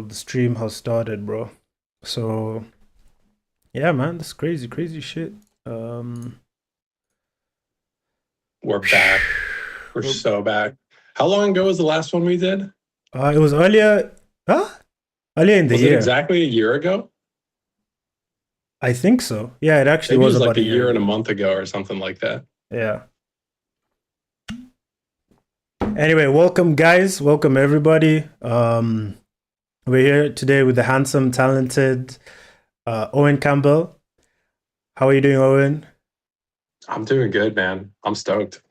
The stream has started, bro. So yeah, man, this crazy, crazy shit. Um, We're back. We're so back. How long ago was the last one we did? it was earlier, huh? Earlier in the Was it year. exactly a year ago? I think so. Yeah, it actually Maybe it was was about like a a year year and a ago. month ago or something like that. Yeah. Anyway, welcome, guys. Welcome, everybody. We're here today with the handsome, talented Owen Campbell. How are you doing, Owen? I'm doing good, man. I'm stoked.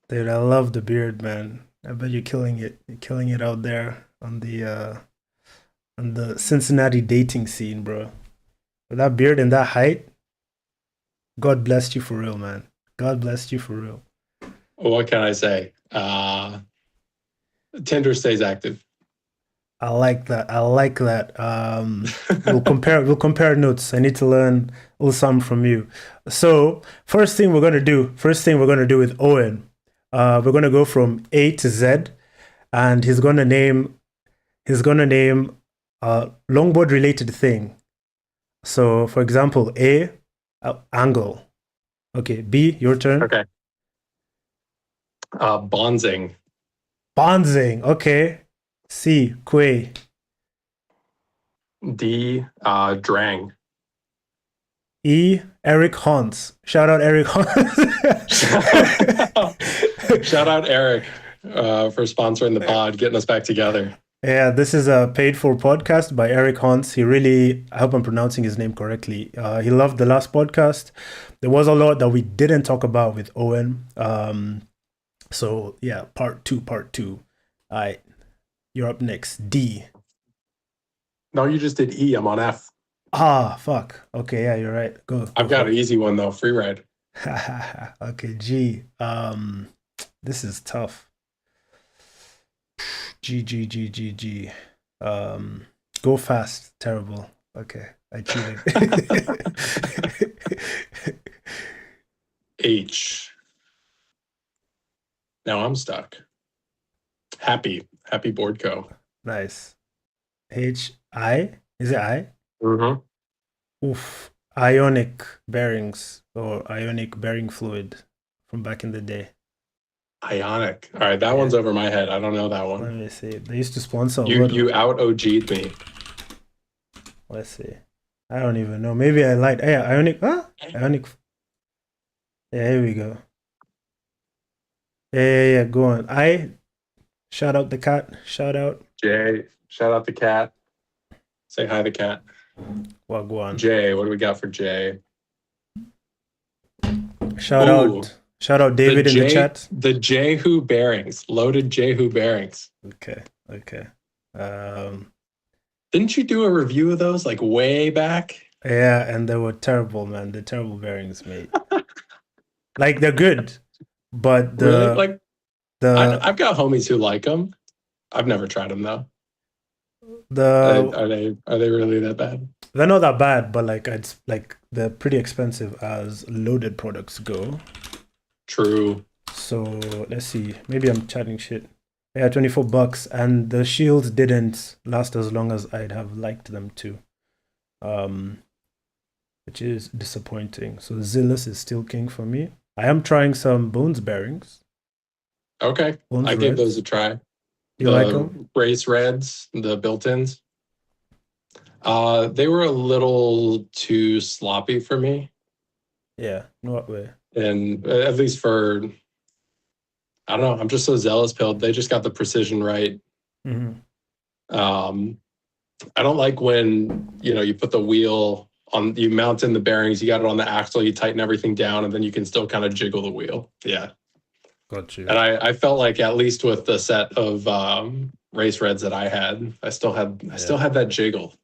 Dude, I love the beard, man. I bet you're killing it. You're killing it out there on the Cincinnati dating scene, bro. With that beard and that height, God blessed you for real, man. God blessed you for real. What can I say? Tinder stays active. I like that. I like that. We'll compare notes. I need to learn a little something from you. So first thing we're gonna do with Owen, we're gonna go from A to Z, and he's gonna name a longboard related thing. So for example, A, angle. Okay, B, your turn. Okay. Bonzing. Bonzing. Okay. C, Quay. D. Drang. E, Eric Hans. Shout out Eric Hans. Shout out Eric for sponsoring the pod, getting us back together. Yeah, this is a paid for podcast by Eric Hans. He really, I hope I'm pronouncing his name correctly. He loved the last podcast. There was a lot that we didn't talk about with Owen. So yeah, part two, part two. All right, you're up next. D. No, you just did E. I'm on F. Ah, fuck. Okay, yeah, you're right. Go I've got for an easy one though. Free ride. it. Okay, G. This is tough. G G G G G. Go fast. Terrible. Okay, I cheated. H. Now I'm stuck. Happy. Happy Board Co. Nice. H I. Is it I? Mm-hmm. Oof. Ionic bearings or ionic bearing fluid from back in the day. Ionic. All right, that Yeah. one's over my head. I don't know that Let one. me see. They used to sponsor a You lot of. you out OG'd me. Let's see. I don't even know. Maybe I lied. Yeah, ionic. Huh? Ionic. Yeah, here we go. Yeah. Go on. I shout out the cat. Shout out Jay, shout out the cat. Say hi the cat. Wagwan. Jay, what do we got for Jay? Shout Ooh, out. Shout out the David in the J chat. the Jehu bearings. Loaded Jehu bearings. Okay. Okay. Um. Didn't you do a review of those like way back? Yeah, and they were terrible, man. They're terrible bearings, mate. Like they're good, but Really? the Like the I've got homies who like them. I've never tried them though. the Are they really that bad? they're not that bad, but like it's like they're pretty expensive as loaded products go. True. So let's see. Maybe I'm chatting shit. Yeah, $24, and the shields didn't last as long as I'd have liked them to. Um, which is disappointing. So Zillus is still king for me. I am trying some bones bearings. Okay. Bones I gave those reds. a try. You like The them? race reds, the built-ins. They were a little too sloppy for me, Yeah. In what way? and at least for I don't know. I'm just so zealous pilled. They just got the precision right. Mm-hmm. Um, I don't like when you put the wheel on, you mount in the bearings, you got it on the axle, you tighten everything down, and then you can still kind of jiggle the wheel. Yeah, Got you. and I felt like at least with the set of race reds that I had, I still Yeah. had that jiggle,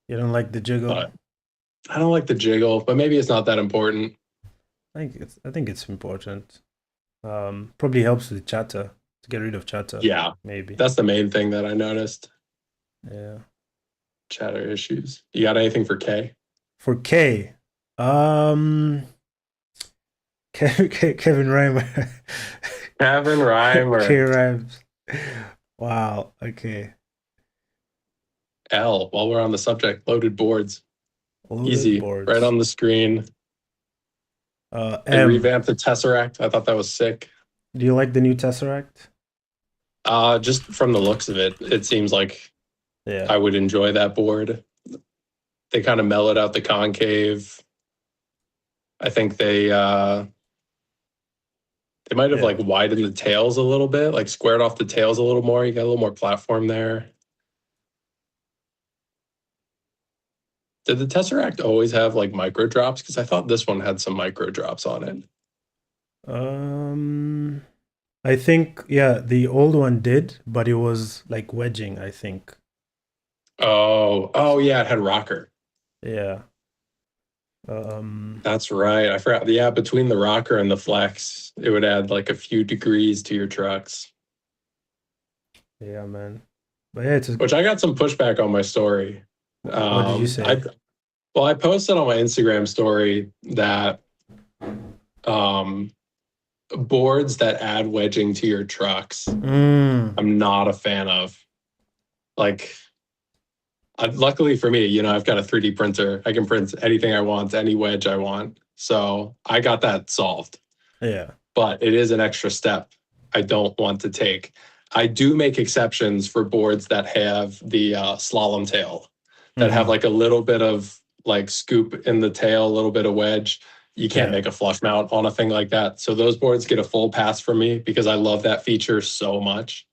You don't like the jiggle? but I don't like the jiggle. But maybe it's not that important. I think it's important. Probably helps with chatter to get rid of chatter. Yeah, Maybe. that's the main thing that I noticed. Yeah. Chatter issues. You got anything for K? For K, um, Kevin Reimer. Kevin K Reimer. Rhymes. Wow. Okay. L, while we're on the subject, loaded boards. Loaded Easy, right boards. on the screen. They M. revamped the Tesseract. I thought that was sick. Do you like the new Tesseract? Just from the looks of it, it seems like Yeah. I would enjoy that board. They kind of mellowed out the concave. I think they might have Yeah. like widened the tails a little bit, like squared off the tails a little more. You got a little more platform there. Did the Tesseract always have like micro drops? Because I thought this one had some micro drops on it. Um, I think yeah, the old one did, but it was like wedging, I think. Oh yeah, it had rocker. Yeah. Um, That's right. I forgot. Yeah, between the rocker and the flex, it would add like a few degrees to your trucks. yeah, man. But yeah, it's a, Which I got some pushback on my story. what did you say? I posted on my Instagram story that um, boards that add wedging to your trucks, Mm, I'm not a fan of. Like, luckily for me, I've got a 3D printer. I can print anything I want, any wedge I want. So I got that solved. yeah. But it is an extra step I don't want to take. I do make exceptions for boards that have the slalom tail, that have Hmm. like a little bit of like scoop in the tail, a little bit of wedge. You can't Yeah. make a flush mount on a thing like that. So those boards get a full pass from me because I love that feature so much.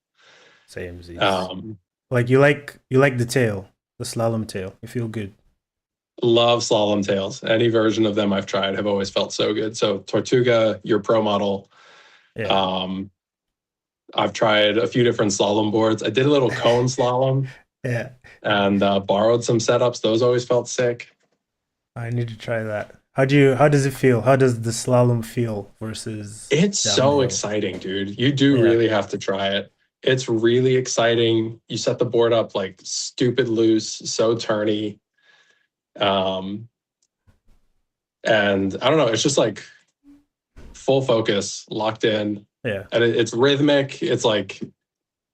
Same Z's. Um, Like you like the tail, the slalom tail. You feel good. love slalom tails. Any version of them I've tried have always felt so good. So Tortuga, your pro model. Yeah. Um, I've tried a few different slalom boards. I did a little cone slalom Yeah. and borrowed some setups. Those always felt sick. I need to try that. How does it feel? How does the slalom feel versus It's so downhill? exciting, dude. You do Yeah. really have to try it. It's really exciting. You set the board up like stupid loose, so turny. Um, and I don't know, it's just like full focus, locked in. Yeah. And it's rhythmic. It's like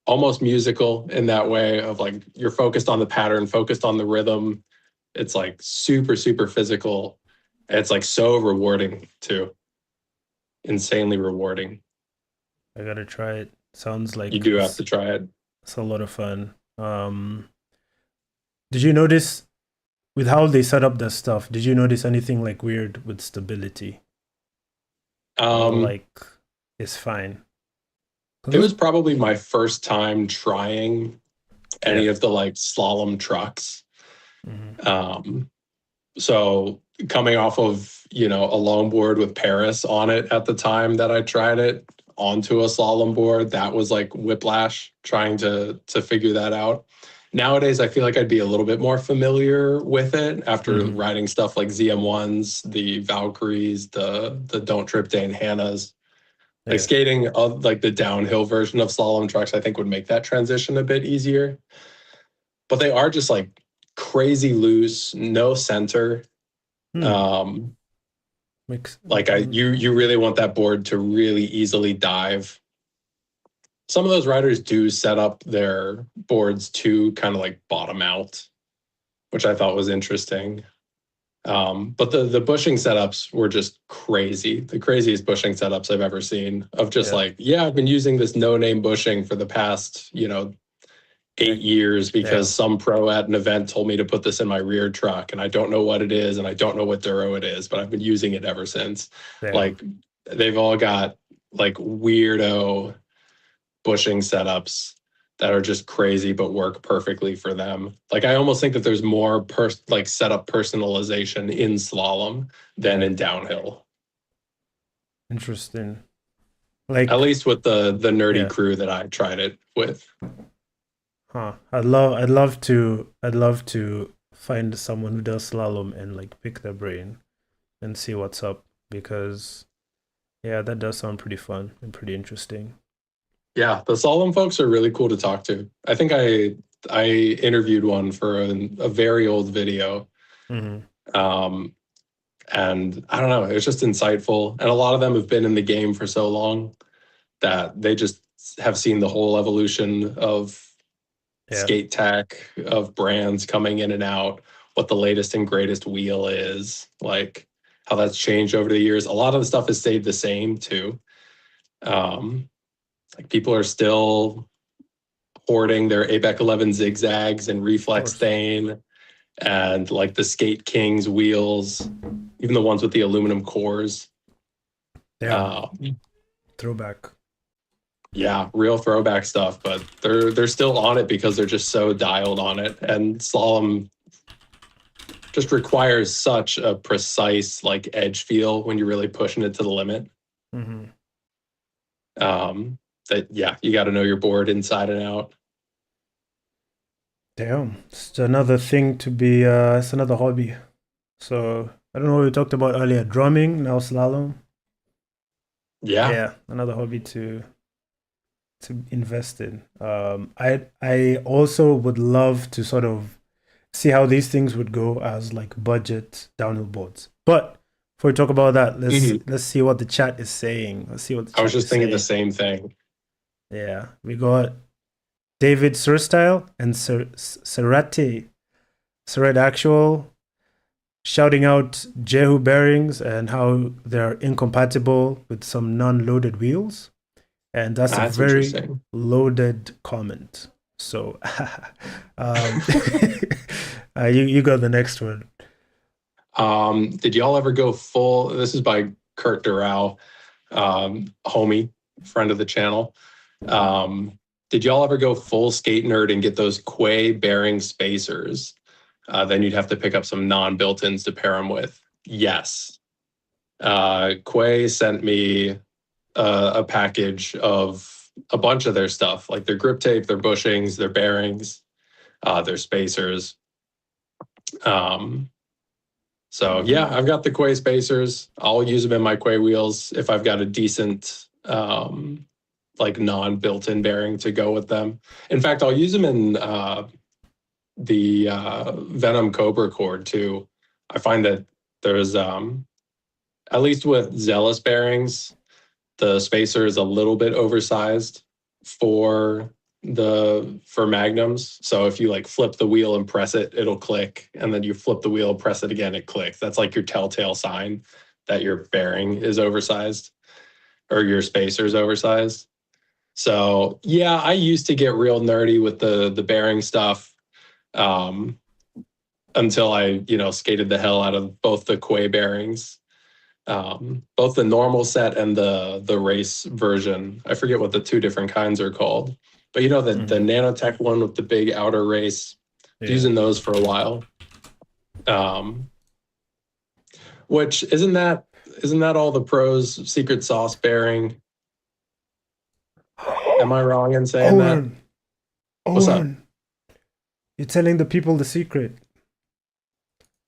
almost musical in that way of like you're focused on the pattern, focused on the rhythm. It's like super, super physical. It's like so rewarding too. Insanely rewarding. I gotta try it. Sounds You like do have it's to try it. it's a lot of fun. Did you notice with how they set up their stuff? Did you notice anything like weird with stability? Or Um, like it's fine? 'Cause it those, was probably my first time trying yeah. any of the like slalom trucks. Hmm. Um, so coming off of, a longboard with Paris on it at the time that I tried it onto a slalom board, that was like whiplash trying to figure that out. Nowadays, I feel like I'd be a little bit more familiar with it after Hmm. riding stuff like ZM1s, the Valkyries, the Don't Trip Dane Hannahs. Like Yeah. skating of like the downhill version of slalom trucks, I think would make that transition a bit easier. But they are just like crazy loose, no center. Hmm. Um, Makes like you really want that board to really easily dive. Some of those riders do set up their boards to kind of like bottom out, which I thought was interesting. But the bushing setups were just crazy. The craziest bushing setups I've ever seen of just yeah. like, yeah, I've been using this no name bushing for the past, 8 years because Damn. some pro at an event told me to put this in my rear truck and I don't know what it is and I don't know what duro it is, but I've been using it ever since. Damn. Like they've all got like weirdo bushing setups that are just crazy but work perfectly for them. Like I almost think that there's more like setup personalization in slalom than Yeah. in downhill. Interesting. At Like, least with the nerdy yeah. crew that I tried it with. Huh. I'd love to find someone who does slalom and like pick their brain and see what's up because yeah, that does sound pretty fun and pretty interesting. Yeah, the slalom folks are really cool to talk to. I think I interviewed one for a very old video. Hmm. Um, and I don't know, it was just insightful. And a lot of them have been in the game for so long that they just have seen the whole evolution of Yeah, skate tech of brands coming in and out, what the latest and greatest wheel is, like how that's changed over the years. A lot of the stuff has stayed the same too. Um, like people are still hoarding their ABEC 11 zigzags and of reflex course. stain and like the Skate Kings wheels, even the ones with the aluminum cores. Damn, Um, throwback. yeah, real throwback stuff, but they're still on it because they're just so dialed on it. And slalom just requires such a precise like edge feel when you're really pushing it to the limit. Hmm. That yeah, you got to know your board inside and out. Damn, it's another thing to be. It's another hobby. So I don't know what we talked about earlier. Drumming, now slalom. Yeah. Yeah, another hobby to invest in. I also would love to sort of see how these things would go as like budget downhill boards. But before we talk about that, Mhm. let's see what the chat is saying. Let's see what the I was chat just is thinking the saying. same thing. Yeah, we got David Surstyle and Serrat Actual shouting out Jehu bearings and how they're incompatible with some non-loaded wheels. And that's a That's very interesting. loaded comment. So um, you got the next one. Did y'all ever go full? This is by Kurt Doral, homie, friend of the channel. Um, did y'all ever go full skate nerd and get those Quay bearing spacers? Then you'd have to pick up some non-built-ins to pair them with. Yes. Quay sent me a package of a bunch of their stuff, like their grip tape, their bushings, their bearings, their spacers. Um, so yeah, I've got the Quay spacers. I'll use them in my Quay wheels if I've got a decent like non-built-in bearing to go with them. In fact, I'll use them in the Venom Cobra cord too. I find that there's at least with Zealous bearings, the spacer is a little bit oversized for for magnums. So if you like flip the wheel and press it, it'll click, and then you flip the wheel and press it again, it clicks. That's like your telltale sign that your bearing is oversized or your spacer is oversized. So yeah, I used to get real nerdy with the bearing stuff um, until I skated the hell out of both the Quay bearings, both the normal set and the race version. I forget what the two different kinds are called, but the Mhm. nanotech one with the big outer race. Yeah. Using those for a while. Um, which isn't that all the pros secret sauce bearing? Am I wrong in saying that? Owen, What's up? Owen, you're telling the people the secret.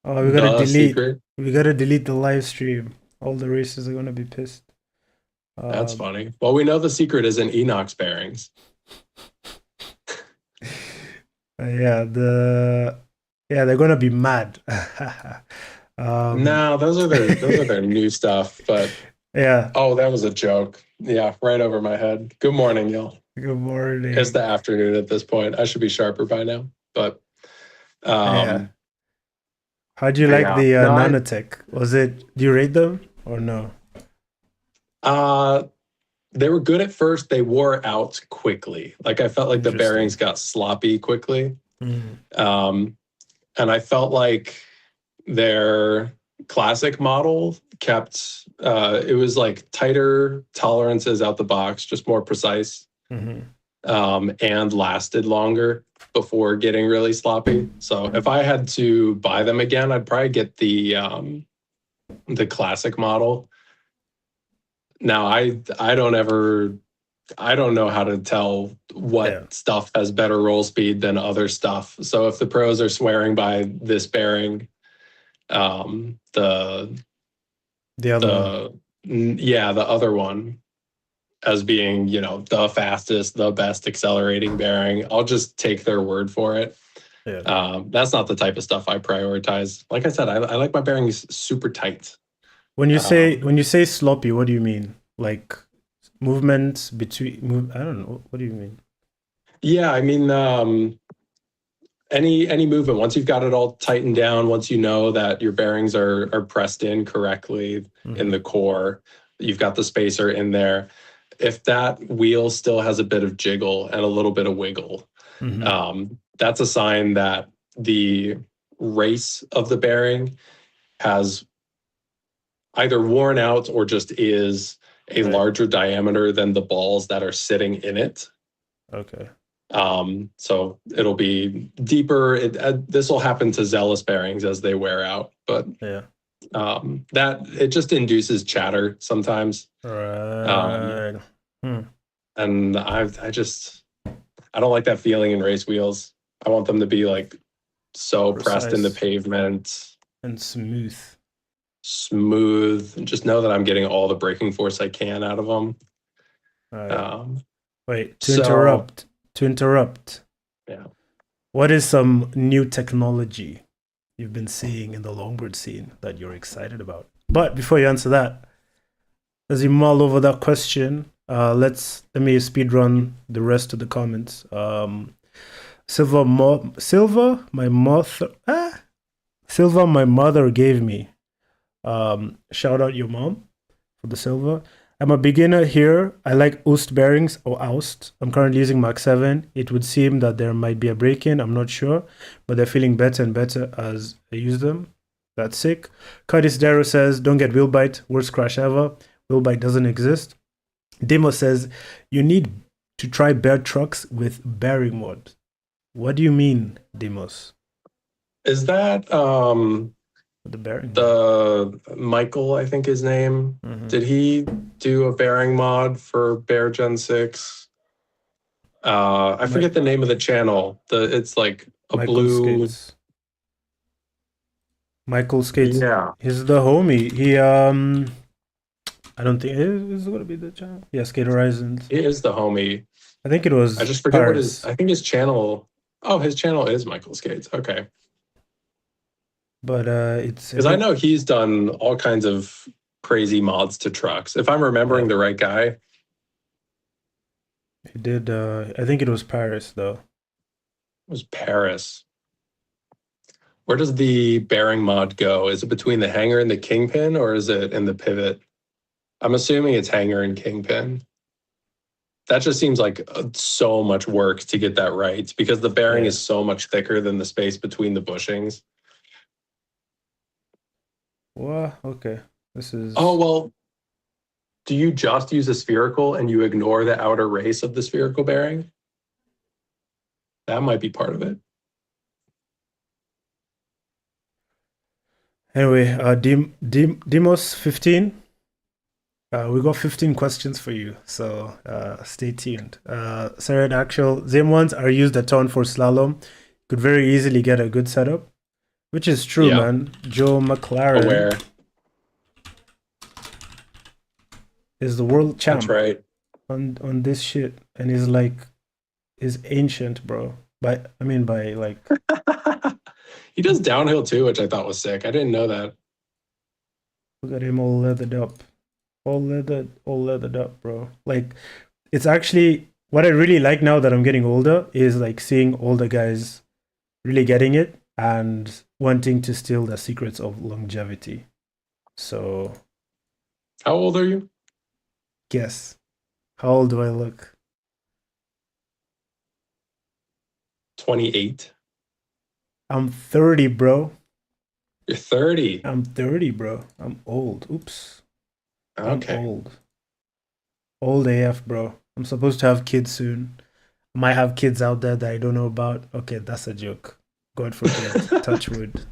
Oh, we gotta The delete. secret? We gotta delete the live stream. All the races are gonna be pissed. That's Um, funny. Well, we know the secret is in Enox bearings. yeah, they're gonna be mad. um, No, those are their new stuff. But yeah. oh, that was a joke. Yeah, right over my head. Good morning, y'all. Good It's the morning. afternoon at this point. I should be sharper by now. But Yeah. um How do you like yeah. the No, nanotech? Was it? Do you rate them or no? uh they were good at first. They wore out quickly. Like I felt like the bearings Interesting. got sloppy quickly. Mm. Um and I felt like their classic model kept it was like tighter tolerances out the box, just more precise, Hmm. and lasted longer before getting really sloppy. So if I had to buy them again, I'd probably get the classic model. Now I don't know how to tell what Yeah. stuff has better roll speed than other stuff. So if the pros are swearing by this bearing, the The other one. yeah, the other one as being, the fastest, the best accelerating bearing, I'll just take their word for it. Yeah. That's not the type of stuff I prioritize. Like I said, I like my bearings super tight. When Um, you say sloppy, what do you mean? Like movements between move? I don't know. What do you mean? Yeah, I mean, any movement, once you've got it all tightened down, once you know that your bearings are pressed in correctly in the core, you've got the spacer in there. If that wheel still has a bit of jiggle and a little bit of wiggle, that's a sign that the race of the bearing has either worn out or just is a Right. larger diameter than the balls that are sitting in it. Okay. So it'll be deeper. This will happen to zealous bearings as they wear out, but Yeah. that it just induces chatter sometimes. Right. And I don't like that feeling in race wheels. I want them to be like so pressed in the Precise pavement, and smooth. smooth, and just know that I'm getting all the braking force I can out of them. All right. Um, Wait, so to interrupt. yeah. What is some new technology you've been seeing in the longboard scene that you're excited about? But before you answer that, as you mull over that question, let me speed run the rest of the comments. Silver, my mother gave me. Shout out your mom for the silver. I'm a beginner here. I like Oost bearings or Oust. I'm currently using Mach 7. It would seem that there might be a break-in. I'm not sure, but they're feeling better and better as I use them. That's sick. Curtis Darrow says, don't get wheel bite. Worst crash ever. Wheel bite doesn't exist. Demo says, you need to try bear trucks with bearing mod. What do you mean, Demos? Is that The bearing mod? the Michael, I think his name? Did he do a bearing mod for Bear Gen 6? I forget the name of the channel. It's like a Michael blue. Skates. Michael Skates. Yeah. He's the homie. I don't think it is gonna be the channel. Yeah, Skate Horizons. He is the homie. I think it was I just forget what Paris. I think his channel. Oh, his channel is Michael Skates. Okay. But it's Because I know he's done all kinds of crazy mods to trucks. If I'm remembering the right guy. He did I think it was Paris though. It was Paris. Where does the bearing mod go? Is it between the hanger and the kingpin, or is it in the pivot? I'm assuming it's hanger and kingpin. That just seems like so much work to get that right because the bearing is so much thicker than the space between the bushings. Well, okay. This is. Oh, well, do you just use a spherical and you ignore the outer race of the spherical bearing? That might be part of it. Anyway, Demos 15. We got 15 questions for you, so stay tuned. Sarah, actual same ones are used a ton for slalom. Could very easily get a good setup, which is true, man. Joe McLaren Aware is the world champ. That's right. On this shit, and is ancient, bro. By like. He does downhill too, which I thought was sick. I didn't know that. Look at him all leathered up. All leathered up, bro. Like, it's actually what I really like now that I'm getting older is like seeing older guys really getting it and wanting to steal the secrets of longevity. So, how old are you? Guess. How old do I look? 28. I'm 30, bro. You're 30. I'm 30, bro. I'm old. Oops. Okay. I'm old. Old AF, bro. I'm supposed to have kids soon. I might have kids out there that I don't know about. Okay, that's a joke. God forbid. Touch wood.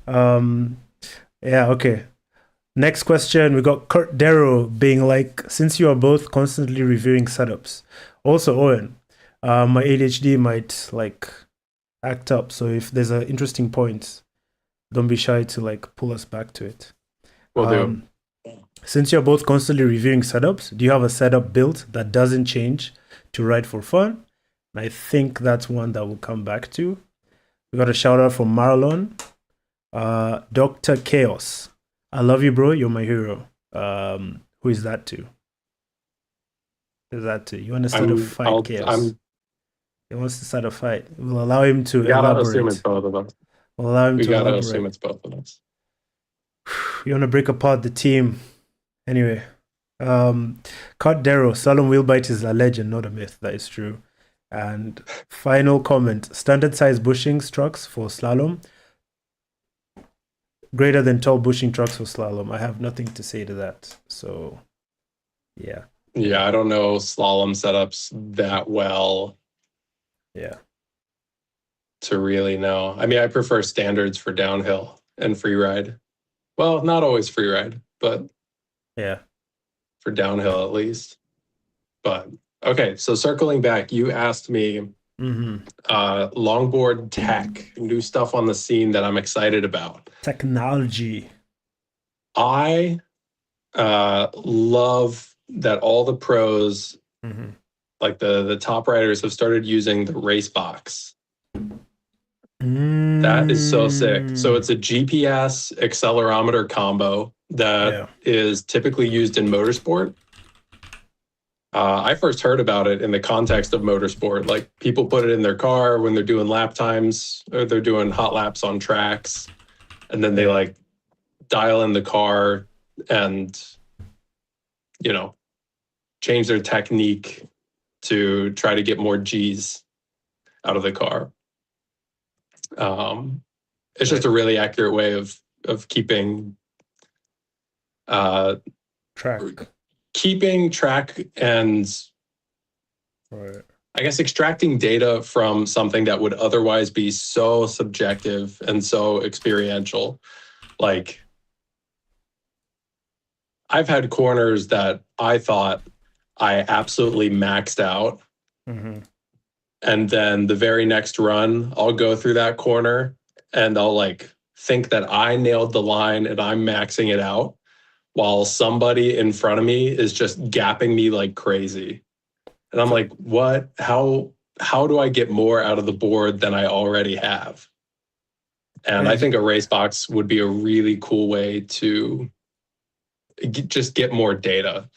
Yeah, okay. Next question. We got Kurt Darrow being like, since you are both constantly reviewing setups. Also, Owen, my ADHD might like act up. So if there's an interesting point, don't be shy to like pull us back to it. Will do. Since you're both constantly reviewing setups, do you have a setup built that doesn't change to ride for fun? And I think that's one that we'll come back to. We got a shout out from Marlon. Dr. Chaos. I love you, bro. You're my hero. Who is that to? Is that to? You want to start a fight, Chaos? He wants to start a fight. We'll allow him to We gotta assume it's elaborate. both of us. We'll allow him We to gotta assume elaborate. it's both of us. You want to break apart the team. Anyway, Cut Darrow, Slalom Wheelbite is a legend, not a myth. That is true. And final comment, standard size bushings trucks for slalom, greater than tall bushing trucks for slalom. I have nothing to say to that. So, yeah. Yeah, I don't know slalom setups that well Yeah. to really know. I mean, I prefer standards for downhill and free ride. Well, not always free ride, but Yeah. for downhill at least. But okay, so circling back, you asked me longboard tech, new stuff on the scene that I'm excited about. Technology. I love that all the pros, like the top riders, have started using the race box. That is so sick. So it's a GPS accelerometer combo that is typically used in motorsport. I first heard about it in the context of motorsport. Like people put it in their car when they're doing lap times or they're doing hot laps on tracks. And then they like dial in the car and, you know, change their technique to try to get more G's out of the car. It's just a really accurate way of keeping track and I guess extracting data from something that would otherwise be so subjective and so experiential. Like I've had corners that I thought I absolutely maxed out. And then the very next run, I'll go through that corner and I'll like think that I nailed the line and I'm maxing it out while somebody in front of me is just gapping me like crazy. And I'm like, what? How do I get more out of the board than I already have? And I think a race box would be a really cool way to just get more data.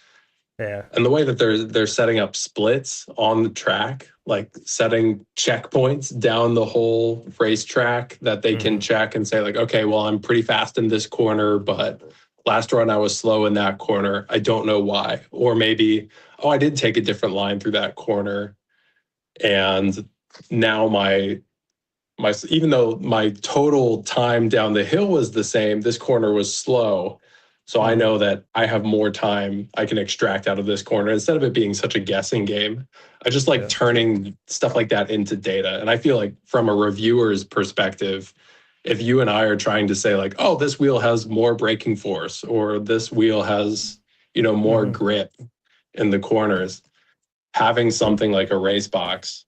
Yeah. And the way that they're setting up splits on the track, like setting checkpoints down the whole racetrack that they can check and say like, okay, well, I'm pretty fast in this corner, but last run I was slow in that corner. I don't know why. Or maybe, oh, I did take a different line through that corner. And now my even though my total time down the hill was the same, this corner was slow. So I know that I have more time I can extract out of this corner instead of it being such a guessing game. I just like turning stuff like that into data. And I feel like from a reviewer's perspective, if you and I are trying to say like, oh, this wheel has more braking force or this wheel has, you know, more grip in the corners, having something like a race box,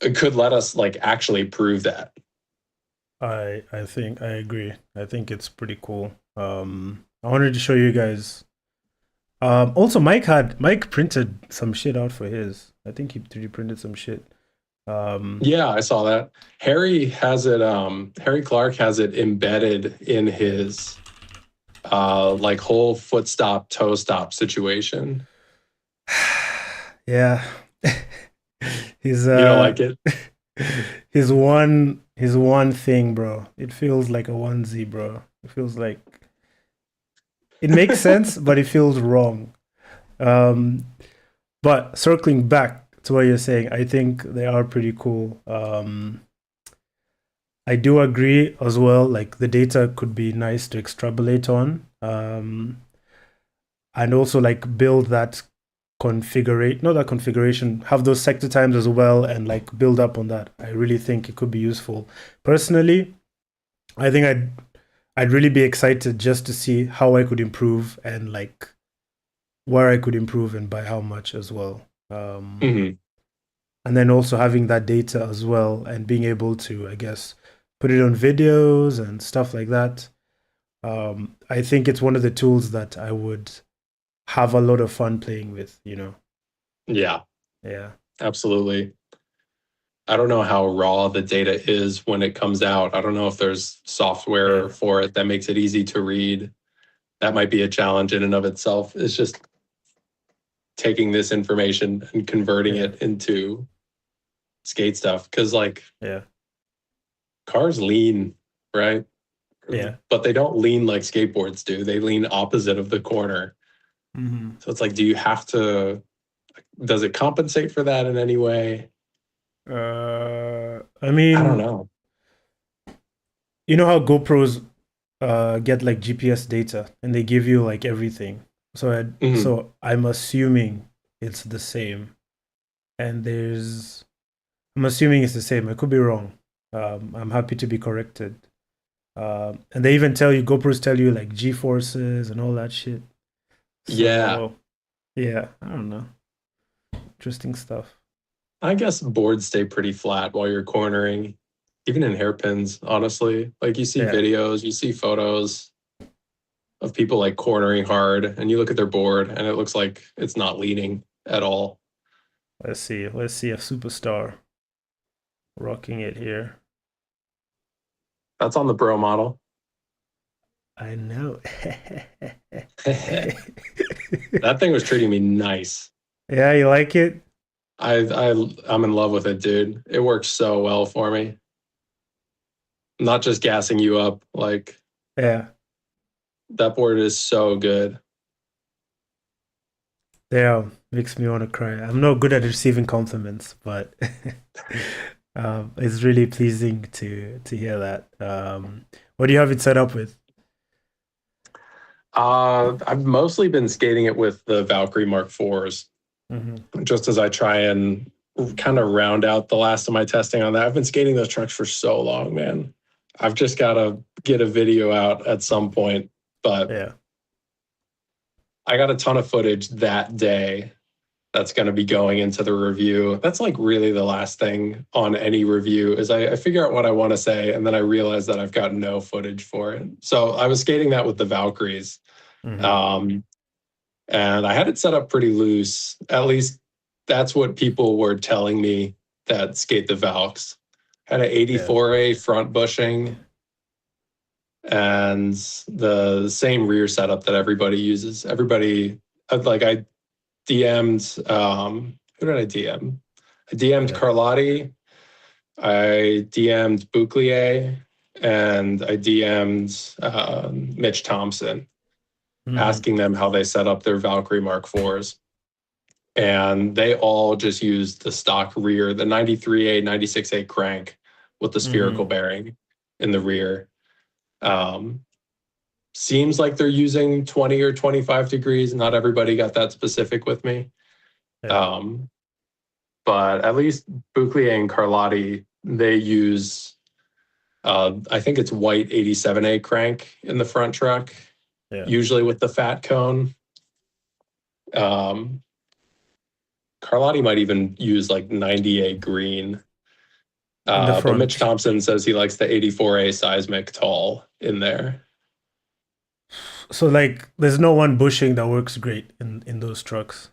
it could let us like actually prove that. I think I agree. I think it's pretty cool. I wanted to show you guys. Also, Mike printed some shit out for his. I think he 3D printed some shit. Yeah, I saw that. Harry has it. Harry Clark has it embedded in his like whole foot stop, toe stop situation. Yeah, he's you don't like it. his one thing, bro. It feels like a onesie, bro. It feels like it makes sense, but it feels wrong. But circling back to what you're saying, I think they are pretty cool. I do agree as well. Like the data could be nice to extrapolate on, and also like build that configuration, have those sector times as well, and like build up on that. I really think it could be useful. Personally, I think I'd really be excited just to see how I could improve and like where I could improve and by how much as well. And then also having that data as well and being able to, I guess, put it on videos and stuff like that. I think it's one of the tools that I would have a lot of fun playing with, you know? Yeah, absolutely. I don't know how raw the data is when it comes out. I don't know if there's software for it that makes it easy to read. That might be a challenge in and of itself. It's just taking this information and converting it into skate stuff because like Yeah. cars lean, right? Yeah. But they don't lean like skateboards do. They lean opposite of the corner. Hmm. So it's like, do you have to, does it compensate for that in any way? I I don't mean, know. you know how GoPros get like GPS data and they give you like everything. Mhm. So I'm assuming it's the same. And I'm assuming it's the same. I could be wrong. I'm happy to be corrected. And they even tell you GoPros tell you like G forces and all that shit. Yeah. So yeah, I don't know. Interesting stuff. I guess boards stay pretty flat while you're cornering, even in hairpins, honestly. Like you see Yeah. videos, you see photos of people like cornering hard, and you look at their board and it looks like it's not leaning at all. Let's see. Let's see a superstar rocking it here. That's on the Bro model. I know. That thing was treating me nice. Yeah, you like it? I'm in love with it, dude. It works so well for me. Not just gassing you up, like Yeah. that board is so good. Damn, makes me want to cry. I'm not good at receiving compliments, but it's really pleasing to hear that. What do you have it set up with? I've mostly been skating it with the Valkyrie Mark IVs, Hmm. just as I try and kind of round out the last of my testing on that. I've been skating those trucks for so long, man. I've just got to get a video out at some point, but Yeah. I got a ton of footage that day that's going to be going into the review. That's like really the last thing on any review is I figure out what I want to say and then I realize that I've got no footage for it. So I was skating that with the Valkyries. Hmm. Um, and I had it set up pretty loose. At least that's what people were telling me that skate the Valks. Had an Yeah. 84A front bushing and the same rear setup that everybody uses. Everybody, like I DM'd, who did I DM? I DM'd Yeah. Carlotti, I DM'd Bouclier, and I DM'd Mitch Thompson, Hmm. asking them how they set up their Valkyrie Mark IVs. And they all just used the stock rear, the 93A, 96A crank with the spherical Hmm. bearing in the rear. Um, Seems like they're using 20 or 25 degrees. Not everybody got that specific with me. Yeah. Um, but at least Bouclier and Carlotti, they use, I think it's white 87A crank in the front truck, Yeah. usually with the fat cone. Um, Carlotti might even use like 90A green. In the But Mitch front. Thompson says he likes the 84A seismic tall in there. So like there's no one bushing that works great in those trucks.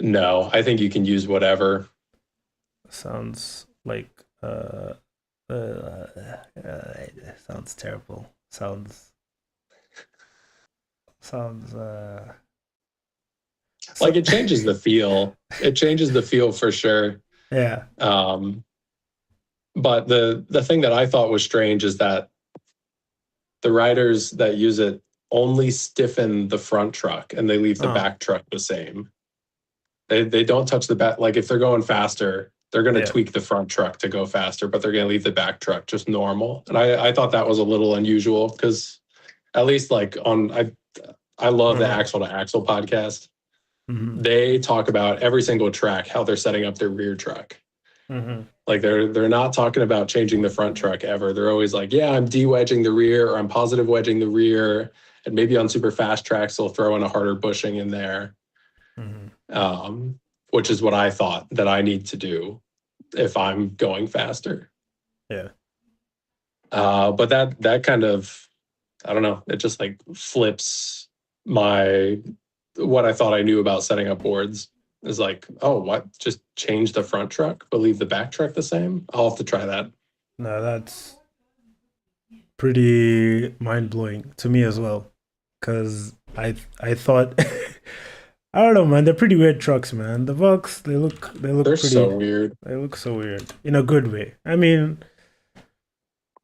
No, I think you can use whatever. Sounds like sounds terrible. Sounds Like so it changes the feel. It changes the feel for sure. yeah. Um, but the thing that I thought was strange is that the riders that use it only stiffen the front truck and they leave the Oh, back truck the same. They don't touch the back. Like if they're going faster, they're going to yeah. tweak the front truck to go faster, but they're going to leave the back truck just normal. And I thought that was a little unusual because at least like on I love the Uh-huh. Axle to Axle podcast. Hmm. They talk about every single track how they're setting up their rear truck. Hmm. Like they're not talking about changing the front truck ever. They're always like, yeah, I'm de-wedging the rear or I'm positive wedging the rear. And maybe on super fast tracks, they'll throw in a harder bushing in there, Hmm. which is what I thought that I need to do if I'm going faster. Yeah. But that kind of, I don't know, it just like flips my what I thought I knew about setting up boards is like, oh, what? Just change the front truck, but leave the back truck the same? I'll have to try that. No, that's pretty mind blowing to me as well. Cause I thought I don't know, man. They're pretty weird trucks, man. The Bucks, they look They're pretty. so weird. They look so weird in a good way. I mean,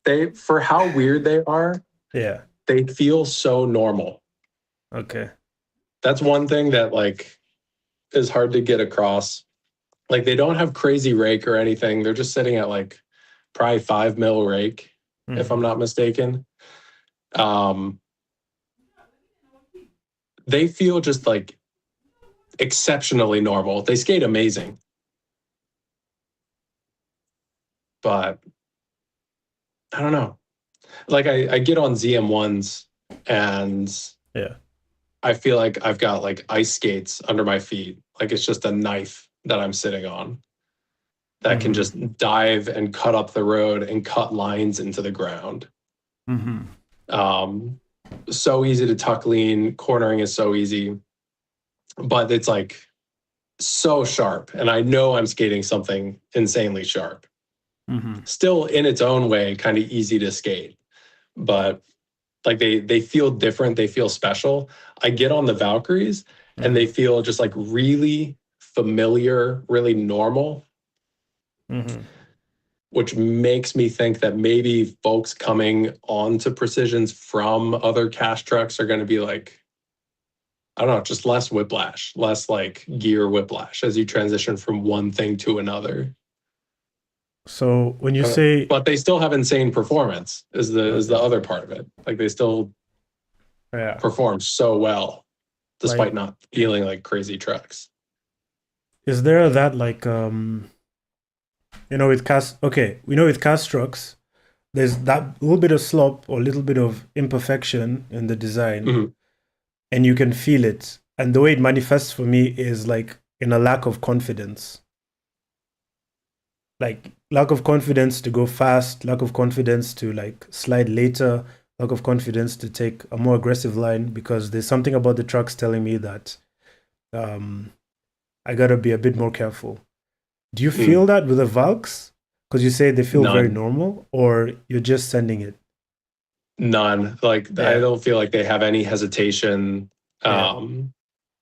They for how weird they are, yeah. they feel so normal. Okay. That's one thing that like is hard to get across. Like they don't have crazy rake or anything. They're just sitting at like probably 5 mil rake, if I'm Hmm. not mistaken. Um, they feel just like exceptionally normal. They skate amazing, but I don't know. Like I get on ZM1s and Yeah. I feel like I've got like ice skates under my feet. Like it's just a knife that I'm sitting on that can Hmm. just dive and cut up the road and cut lines into the ground. Hmm. Um, so easy to tuck lean. Cornering is so easy, but it's like so sharp. And I know I'm skating something insanely sharp. Hmm. Still in its own way, kind of easy to skate, but like they feel different. They feel special. I get on the Valkyries and they Hmm. feel just like really familiar, really normal, Hmm. which makes me think that maybe folks coming onto Precisions from other cash trucks are going to be like, I don't know, just less whiplash, less like gear whiplash as you transition from one thing to another. So when you say, But they still have insane performance is the okay, other part of it. Like they still yeah, perform so well despite like, not feeling like crazy trucks. is there that like with cast? Okay, we know with cast trucks, there's that little bit of slop or little bit of imperfection in the design, Mhm. and you can feel it. And the way it manifests for me is like in a lack of confidence, like lack of confidence to go fast, lack of confidence to like slide later, lack of confidence to take a more aggressive line because there's something about the trucks telling me that um, I gotta be a bit more careful. Do you Mm. feel that with the Valks? Because you say they feel very None. normal, or you're just sending it? None. Like I Yeah, don't feel like they have any hesitation, yeah, um,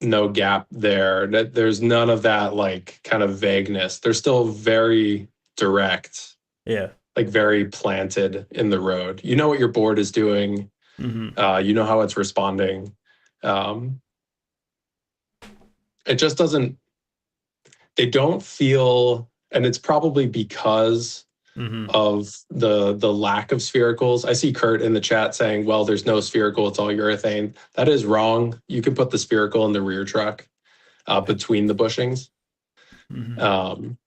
no gap there. There's none of that like kind of vagueness. They're still very direct, yeah. like very planted in the road. You know what your board is doing. Mm-hmm. You know how it's responding. Um, it just doesn't. They don't feel, and it's probably because Mm-hmm. of the lack of sphericals. I see Kurt in the chat saying, "Well, there's no spherical; it's all urethane." That is wrong. You can put the spherical in the rear truck between the bushings. Mm-hmm. Um,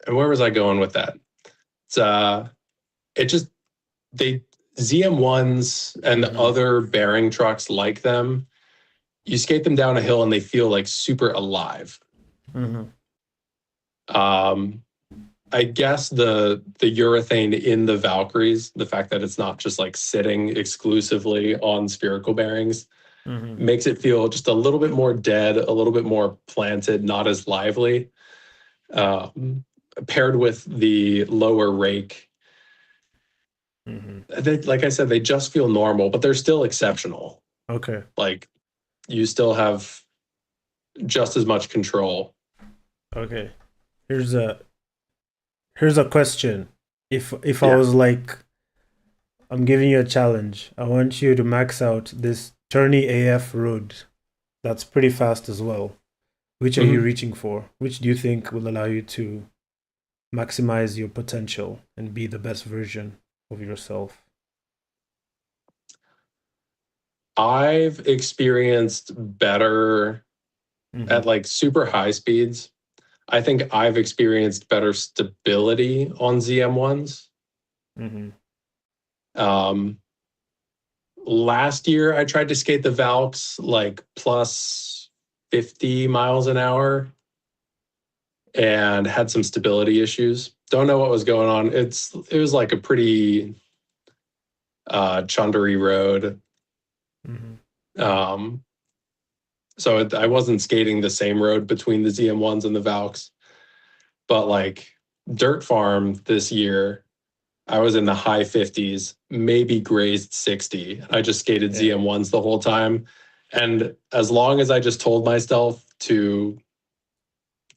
and where was I going with that? It's it just they ZM1s and Mm-hmm. other bearing trucks like them. You skate them down a hill and they feel like super alive. Mm-hmm. Um, I guess the urethane in the Valkyries, the fact that it's not just like sitting exclusively on spherical bearings, Mm-hmm. makes it feel just a little bit more dead, a little bit more planted, not as lively. Um, Paired with the lower rake, Mm-hmm. like I said, they just feel normal, but they're still exceptional. Okay. Like you still have just as much control. Okay. Here's a here's a question. If I Yeah. was like, I'm giving you a challenge. I want you to max out this Tourney AF road. That's pretty fast as well. Which are you Mhm. reaching for? Which do you think will allow you to maximize your potential and be the best version of yourself? I've experienced better Mm-hmm. at like super high speeds. I think I've experienced better stability on ZM1s. Mm-hmm. Um, Last year, I tried to skate the Valks like plus 50 miles an hour and had some stability issues. Don't know what was going on. It was like a pretty chundery road. Mm-hmm. Um, I wasn't skating the same road between the ZM1s and the Valks, but like Dirt Farm this year, I was in the high 50s, maybe grazed 60. I just skated Yeah. ZM1s the whole time. And as long as I just told myself to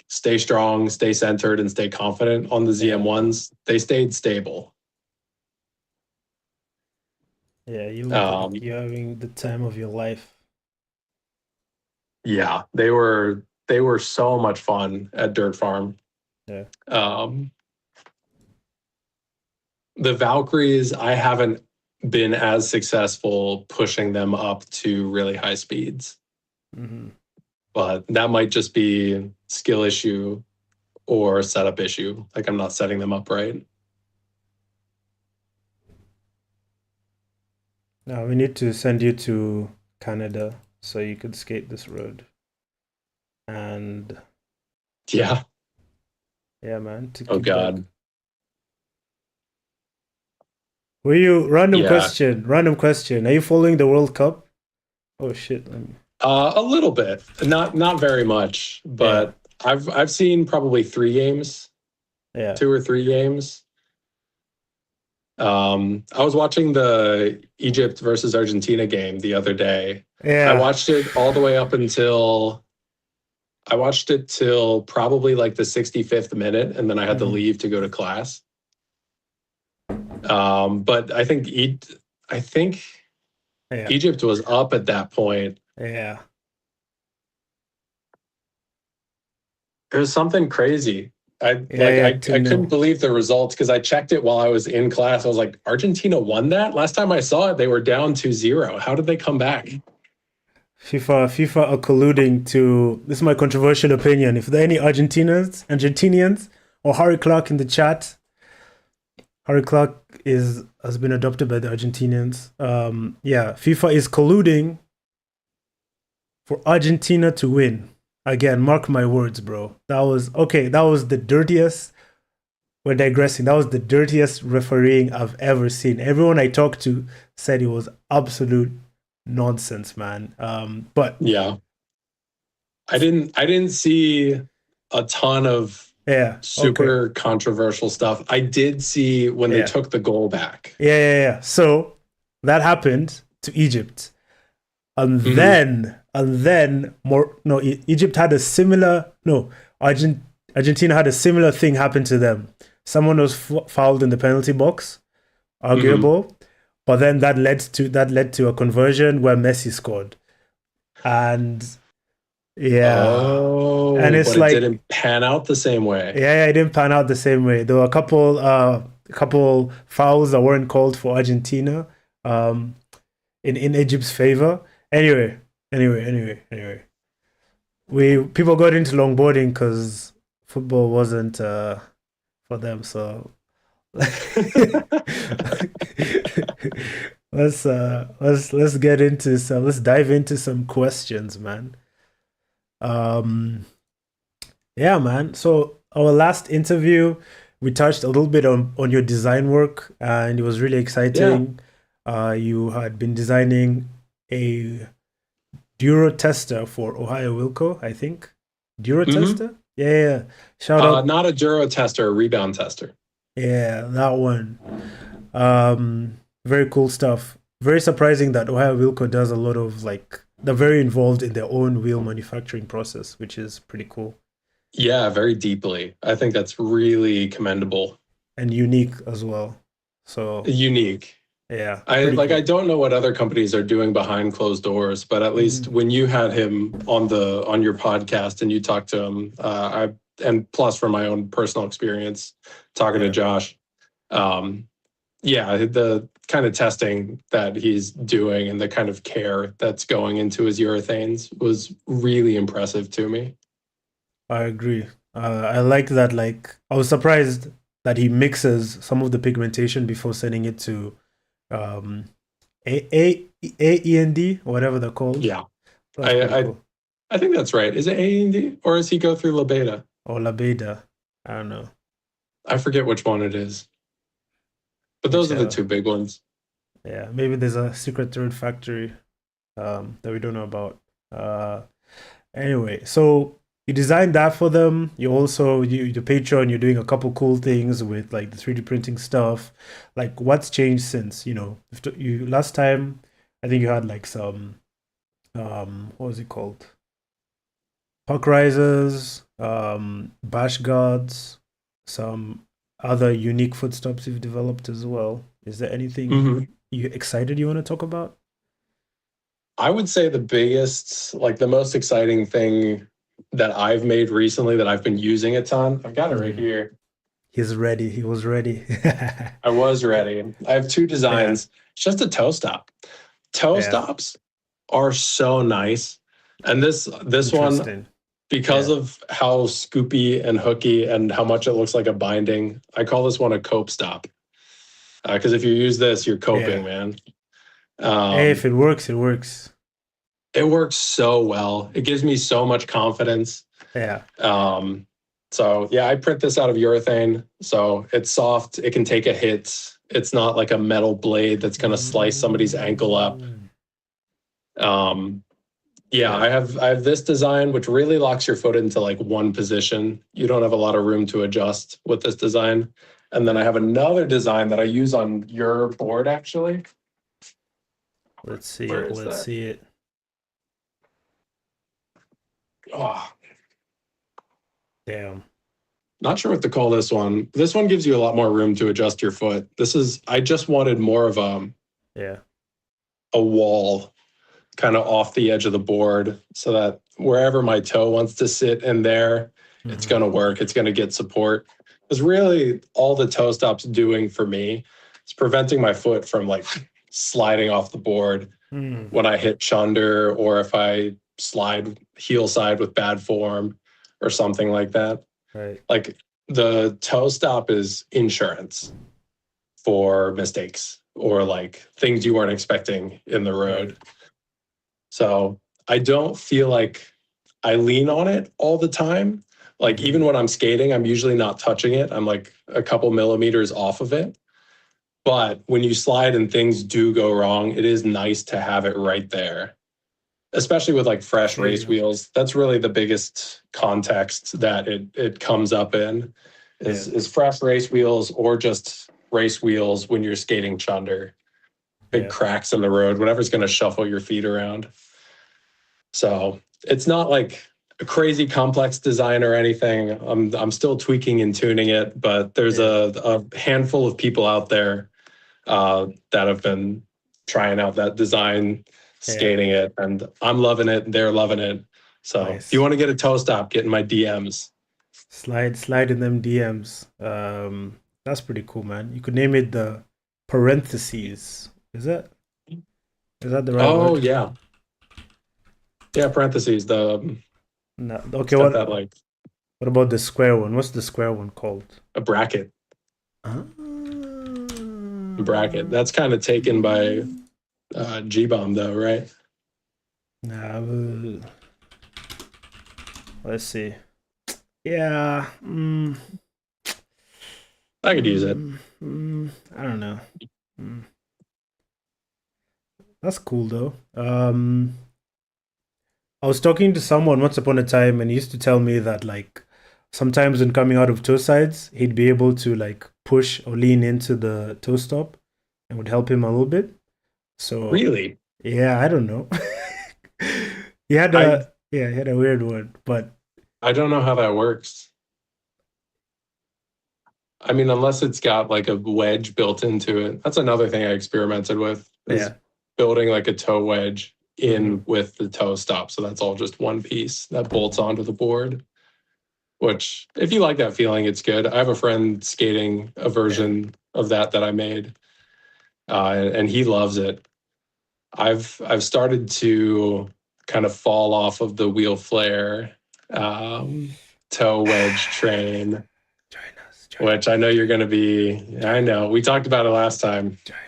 stay strong, stay centered, and stay confident on the Yeah. ZM1s, they stayed stable. Yeah, you look like Um, you're having the time of your life. yeah, they were so much fun at Dirt Farm. Yeah. Um, the Valkyries, I haven't been as successful pushing them up to really high speeds, Hmm. but that might just be skill issue or setup issue. Like I'm not setting them up right. Now we need to send you to Canada so you could skate this road. And Yeah. yeah, man, to Oh keep that. God. Were you random Yeah. question? Random question. Are you following the World Cup? Oh shit. A little bit, not very much, Yeah. but I've seen probably 3 games, Yeah. 2 or 3 games. I was watching the Egypt versus Argentina game the other day. I Yeah. watched it all the way up until I watched it till probably like the 65th minute, and then I had to Mhm. leave to go to class. But I think Yeah. Egypt was up at that point. Yeah. It was something crazy. I Yeah. like Yeah. I, To I couldn't know. believe the results because I checked it while I was in class. I was like, Argentina won that? Last time I saw it, they were down 2-0. How did they come back? FIFA are colluding to. This is my controversial opinion. If there are any Argentinians, or Harry Clark in the chat, Harry Clark has been adopted by the Argentinians. Yeah, FIFA is colluding for Argentina to win. Again, mark my words, bro. That was okay. That was the dirtiest. We're digressing. That was the dirtiest refereeing I've ever seen. Everyone I talked to said it was absolute nonsense, man. But Yeah. I didn't see a ton of yeah, okay, super controversial stuff. I did see when they yeah, took the goal back. yeah. So that happened to Egypt, and Hmm. then more. No, Egypt had a similar. No, Argentina had a similar thing happen to them. Someone was fouled in the penalty box, Hmm. arguable, but then that led to a conversion where Messi scored, and yeah, and Oh, it's but it like didn't pan out the same way. yeah, it didn't pan out the same way. There were a couple fouls that weren't called for Argentina, um, in Egypt's favor. Anyway. We people got into longboarding because football wasn't for them. So let's get into some. Let's dive into some questions, man. Um, Yeah, man. So our last interview, we touched a little bit on your design work, and it was really Yeah. exciting. You had been designing a Duro tester for Ohio Wilco, I think. Duro Hmm. tester? Yeah. Shout out. Not a Duro tester, a rebound tester. Yeah, that one. Very cool stuff. Very surprising that Ohio Wilco does a lot of like they're very involved in their own wheel manufacturing process, which is pretty cool Yeah, very deeply. I think that's really commendable. and unique as well. So Unique. yeah, I pretty like I cool. don't know what other companies are doing behind closed doors, but at least Mhm. when you had him on your podcast and you talked to him, and plus from my own personal experience talking to Yeah, Josh, um, yeah, the kind of testing that he's doing and the kind of care that's going into his urethanes was really impressive to me. I agree. I like that. Like, I was surprised that he mixes some of the pigmentation before sending it to um, AEND, whatever they're called. Yeah, That's I pretty I, cool. I think that's right. Is it A&D or does he go through La Beta? Or La Beta. I don't know. I forget which one it is, but those are the Whichever. two big ones. Yeah, maybe there's a secret third factory that we don't know about. Anyway, so you designed that for them. You also the Patreon. You're doing a couple cool things with like the 3D printing stuff. Like, what's changed since you last time? I think you had like some what was it called? Puck risers, bash guards, some other unique footstops you've developed as well. Is there anything Mhm. you excited you want to talk about? I would say the biggest, like the most exciting thing that I've made recently that I've been using a ton. I've got it right Mhm. here. He's ready. He was ready. I was ready. I have two Yeah, designs. It's just a toe stop. Toe yeah. stops are so nice. And this one, Interesting. because Yeah, of how scoopy and hooky and how much it looks like a binding, I call this one a cope stop. Because if you use this, you're coping, yeah. man. Hey, if Um, it works, it works. it works so well. It gives me so much confidence. Yeah. Um, so yeah, I print this out of urethane. So it's soft. It can take a hit. It's not like a metal blade that's going to slice somebody's ankle up. Mm, Um, yeah, yeah. I have this design which really locks your foot into like one position. You don't have a lot of room to adjust with this design. And then I Right. have another design that I use on your board actually. Let's see Where it. is Let's that? see it. Oh, Damn. not sure what to call this one. This one gives you a lot more room to adjust your foot. This is I just wanted more of Yeah. a wall kind of off the edge of the board so that wherever my toe wants to sit in there, it's Hmm. going to work. It's going to get support. Because really, all the toe stop's doing for me is preventing my foot from like sliding off the board Mm, when I hit chunder or if I slide heel side with bad form or something like that. right. Like the toe stop is insurance for mistakes or like things you weren't expecting in the Right. road. So I don't feel like I lean on it all the time. Like Hmm. even when I'm skating, I'm usually not touching it. I'm like a couple millimeters off of it. But when you slide and things do go wrong, it is nice to have it right there, especially with like I fresh feel race you. wheels. That's really the biggest context that it comes up in Yeah. is fresh race wheels or just race wheels when you're skating chunder. Big Yeah. cracks in the road, whatever's going to shuffle your feet around. So it's not like a crazy complex design or anything. I'm still tweaking and tuning it, but there's Yeah. a handful of people out there that have been trying out that design, Yeah. skating it, and I'm loving it. They're loving it. So if you Nice. want to get a toe stop, get in my DMs. Slide in them DMs. That's pretty cool, man. You could name it the parentheses. Is that the right Oh word? yeah, yeah. Parentheses. No. It's Okay, got that like what about the square one? What's the square one called? a bracket. Ah. Bracket. That's kind of taken by G Bomb though, right? Nah, let's see. Yeah. I could use it. I don't know. Mm, that's cool though. I was talking to someone once upon a time, and he used to tell me that like sometimes when coming out of toe sides, he'd be able to like push or lean into the toe stop, and would help him a little bit. So Really? yeah, I don't know. I He had a weird one, but I don't know how that works. I mean, unless it's got like a wedge built into it. That's another thing I experimented with is yeah. building like a toe wedge Hmm. in with the toe stop. So that's all just one piece that bolts onto the board. Which, if you like that feeling, it's good. I have a friend skating a Yeah. version of that I made, and he loves it. I've started to kind of fall off of the wheel flare toe wedge train, Join which I know you're going to be. I know we talked about it last time. join us.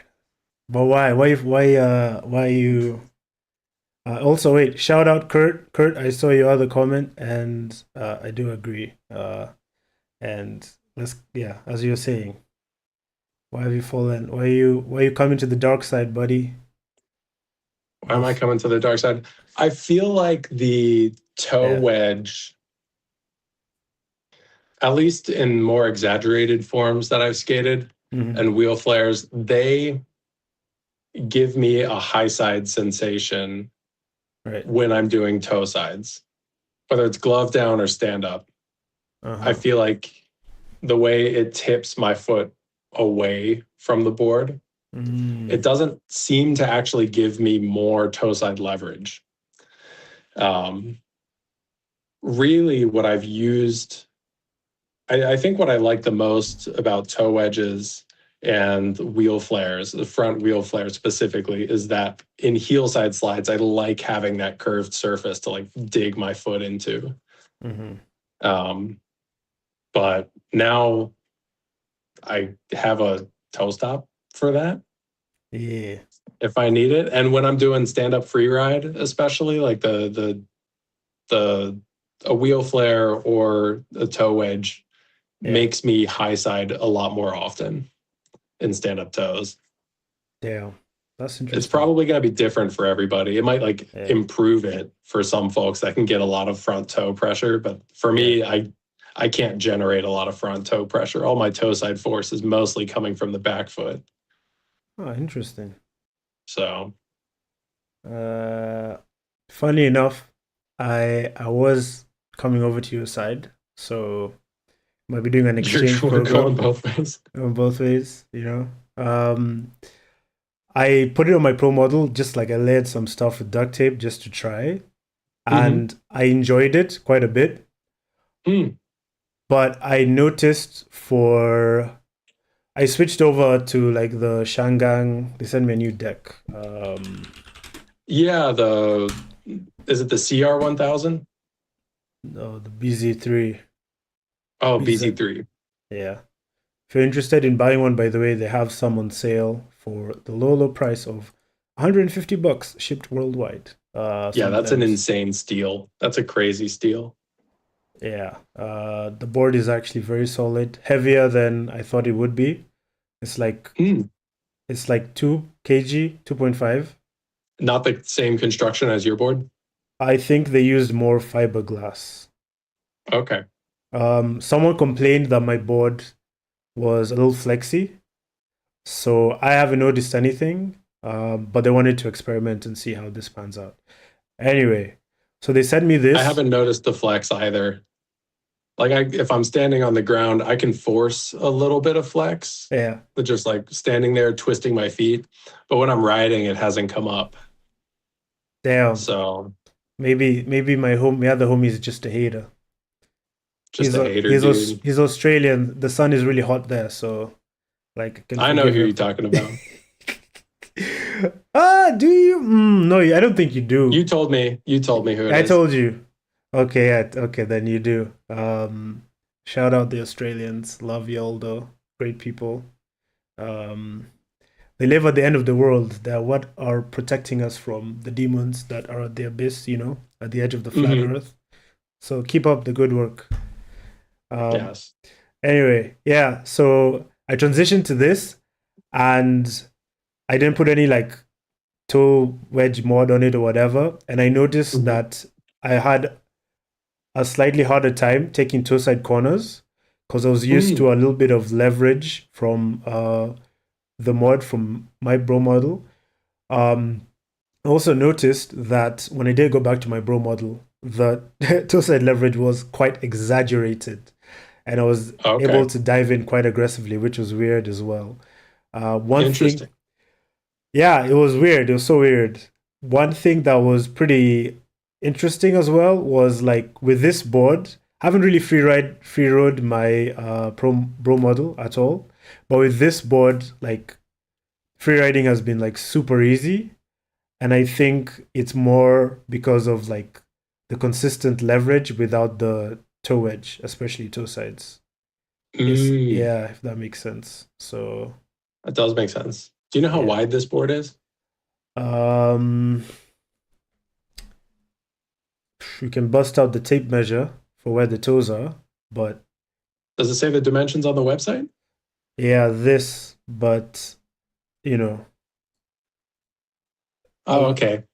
But why? Why you? Also, wait. Shout out, Kurt. Kurt, I saw your other comment, and I do agree. And let's, yeah, as you're saying, why have you fallen? Why are you coming to the dark side, buddy? Why am I coming to the dark side? I feel like the toe Yeah. wedge, at least in more exaggerated forms that I've skated, Hmm. and wheel flares, they give me a high side sensation Right. when I'm doing toe sides, whether it's glove down or stand up. I Uh-huh. feel like the way it tips my foot away from the board, it Mm. doesn't seem to actually give me more toe side leverage. Um, Really, what I've used, I think what I like the most about toe wedges and wheel flares, the front wheel flare specifically, is that in heel side slides, I like having that curved surface to like dig my foot into. Mm-hmm. Um, but now I have a toe stop for that Yeah. if I need it. And when I'm doing stand up free ride, especially like the a wheel flare or a toe wedge Yeah. makes me high side a lot more often in stand up toes. Damn. That's It's interesting. probably going to be different for everybody. It might like Yeah. improve it for some folks that can get a lot of front toe pressure, but for Yeah. me, I can't generate a lot of front toe pressure. All my toe side force is mostly coming from the back foot. Oh, interesting. So Uh, Funny enough, I was coming over to your side, so might be doing an exchange we're going program both ways. on both ways, you know. I put it on my pro model, just like I layered some stuff with duct tape just to try, Mm-hmm. and I enjoyed it quite a bit. Mm. But I noticed I switched over to like the Shangang. They sent me a new deck. Yeah, the is it the CR 1000? No, the BZ3. Oh, BZ. BZ3. Yeah. If you're interested in buying one, by the way, they have some on sale for the low price of $150 shipped worldwide. Yeah, Some of that's an them. insane steal. That's a crazy steal. Yeah. The board is actually very solid, heavier than I thought it would be. It's like Mm. it's like 2 kg, 2.5. Not the same construction as your board. I think they used more fiberglass. Okay. Someone complained that my board was a little flexy, so I haven't noticed anything. But they wanted to experiment and see how this pans out. Anyway, so they sent me I this. haven't noticed the flex either. Like if I'm standing on the ground, I can force a little bit of flex, Yeah, but just like standing there twisting my feet. But when I'm riding, it hasn't come up. damn. So Maybe my other homie is just a hater. just a hater, dude. He's Australian. The sun is really hot there, so like I can I know forgive who you're him. talking about. Do you? No, I don't think you do. You told me who it I is. told you. Okay, yeah, okay, then you do. Shout out the Australians. Love y'all though. Great people. Um, they live at the end of the world. They're what are protecting us from the demons that are at the abyss, at the edge of the flat Hmm. earth. So keep up the good work. Um, Yes. anyway, yeah, so I transitioned to this and I didn't put any like toe wedge mod on it or whatever. And I noticed Hmm. that I had a slightly harder time taking toe side corners because I was used Mm. to a little bit of leverage from the mod from my bro model. I also noticed that when I did go back to my bro model, the toe side leverage was quite exaggerated, and I was able Okay. to dive in quite aggressively, which was weird as well. One thing, Interesting. yeah, it was weird. It was so weird. One thing that was pretty interesting as well was like with this board, I haven't really free rode my pro bro model at all, but with this board, like free riding has been like super easy, and I think it's more because of like the consistent leverage without the toe edge, especially toe sides. It's Mm. yeah, if that makes sense. So That does make sense. Do you know how yeah. wide this board is? Um you can bust out the tape measure for where the toes are, but Does it say the dimensions on the website? yeah, this, but you know, Oh, I'll, okay.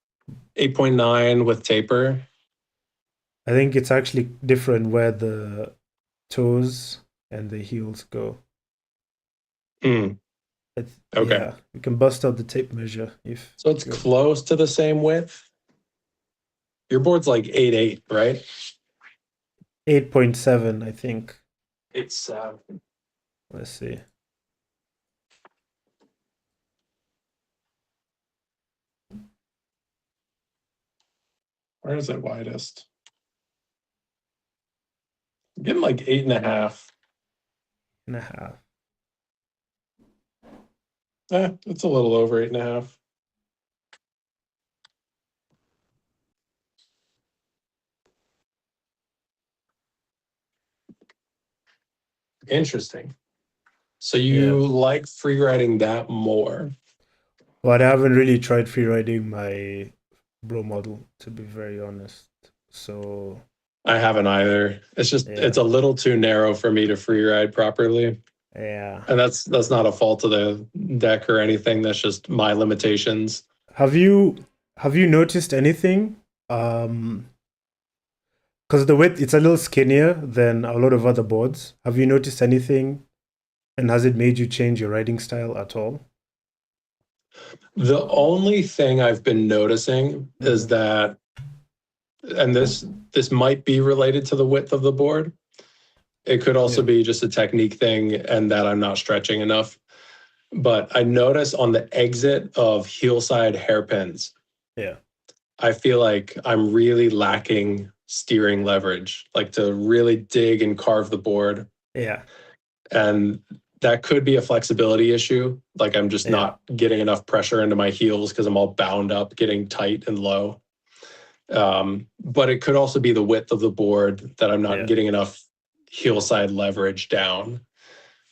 8.9 with taper. I think it's actually different where the toes and the heels go. Mm. Okay. Yeah, you can bust out the tape measure if So it's you close to the same width. Your board's like 8.8, right? 8.7, I think. It's Let's see. where is it widest? I'm getting like 8.5. And a half. It's a little over 8.5. Interesting. So Yeah. you like free riding that more? But I haven't really tried free riding my bro model, to be very honest. So I haven't either. It's just yeah. it's a little too narrow for me to free ride properly. Yeah. And that's not a fault of the deck or anything. That's just my limitations. Have you noticed anything? Because the width it's a little skinnier than a lot of other boards. Have you noticed anything? And has it made you change your riding style at all? The only thing I've been noticing is Mm-hmm. that, and this might be related to the width of the board. It could also Yeah. be just a technique thing and that I'm not stretching enough. But I notice on the exit of heel side hairpins, Yeah. I feel like I'm really lacking steering leverage, like to really dig and carve the board. Yeah. And that could be a flexibility issue. Like I'm just Yeah. not getting enough pressure into my heels because I'm all bound up, getting tight and low. But it could also be the width of the board that I'm not Yeah. getting enough heel side leverage down.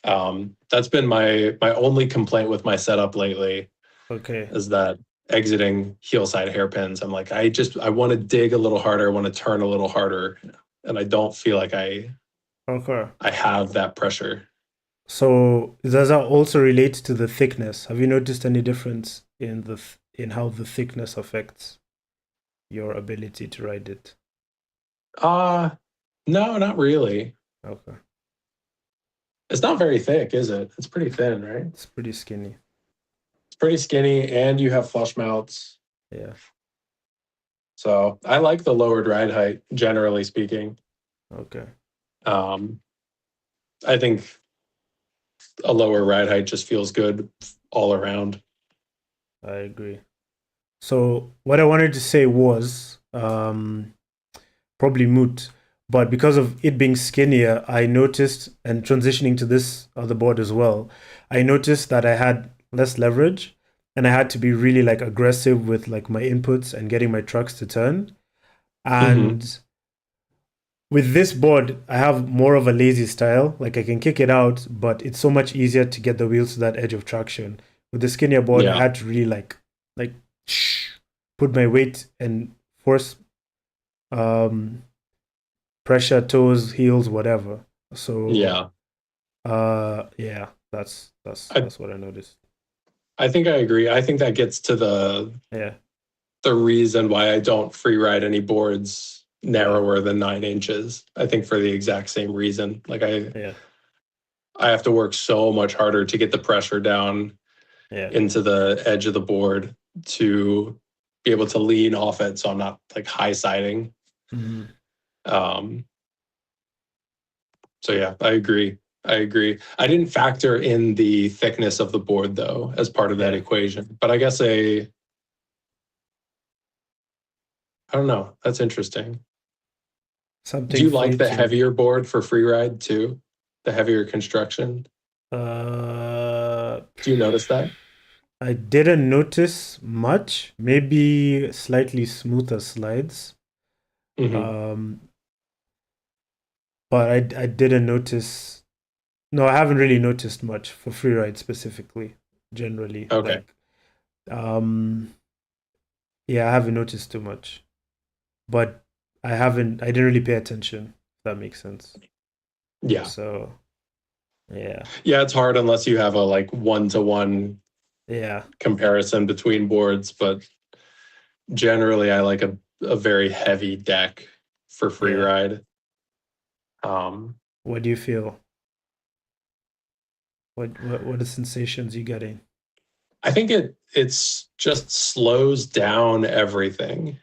That's been my only complaint with my setup lately Okay. is that exiting heel side hairpins. I'm like, I want to dig a little harder, I want to turn a little harder, and I don't feel like Okay. I have that pressure. So does that also relate to the thickness? Have you noticed any difference in in how the thickness affects your ability to ride it? Uh no, not really. Okay. It's not very thick, is it? It's pretty thin, right? It's pretty skinny. It's pretty skinny, and you have flush mounts. Yeah. So I like the lowered ride height, generally speaking. Okay. Um, I think a lower ride height just feels good all around. I agree. So what I wanted to say was probably moot, but because of it being skinnier, I noticed, and transitioning to this other board as well, I noticed that I had less leverage and I had to be really like aggressive with like my inputs and getting my trucks to turn. Hmm. And with this board, I have more of a lazy style. Like I can kick it out, but it's so much easier to get the wheels to that edge of traction. With the skinnier board, I Yeah, had to really like put my weight and force um pressure toes, heels, whatever. So yeah. yeah, that's I that's what I noticed. I think I agree. I think that gets to Yeah, the reason why I don't free ride any boards yeah, narrower than 9 inches. I think for the exact same reason. Like yeah, I have to work so much harder to get the pressure down yeah. into the edge of the board to be able to lean off it so I'm not like high siding. Mhm. Um, so yeah, I agree. I agree. I didn't factor in the thickness of the board though as part of that Yeah. equation. But I guess I don't know. That's interesting. Do Something you for like you the to heavier board for free ride too? The heavier construction? uh Do you notice that? I didn't notice much, maybe slightly smoother slides. Hmm. Um but I didn't notice. No, I haven't really noticed much for freeride specifically, generally. Okay. Like, um, yeah, I haven't noticed too much, but I didn't really pay attention, if that makes sense. Yeah. So, yeah, Yeah, it's hard unless you have a like one-to-one yeah, comparison between boards, but generally I like a very heavy deck for free yeah. ride. Um, What do you feel? What are the sensations you getting? I think it's just slows down everything.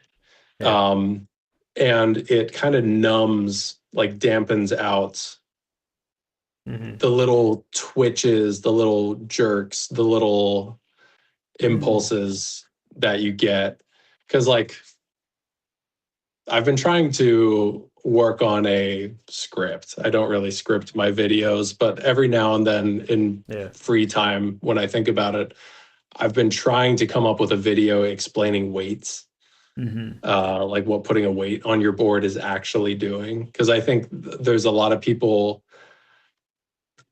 Yeah. Um, and it kind of numbs, like dampens out Mm-hmm. the little twitches, the little jerks, the little Mm. impulses that you get. Because, like, I've been trying to work on a script. I don't really script my videos, but every now and then in Yeah. free time, when I think about it, I've been trying to come up with a video explaining weights, Mm-hmm. like what putting a weight on your board is actually doing. Because I think there's a lot of people,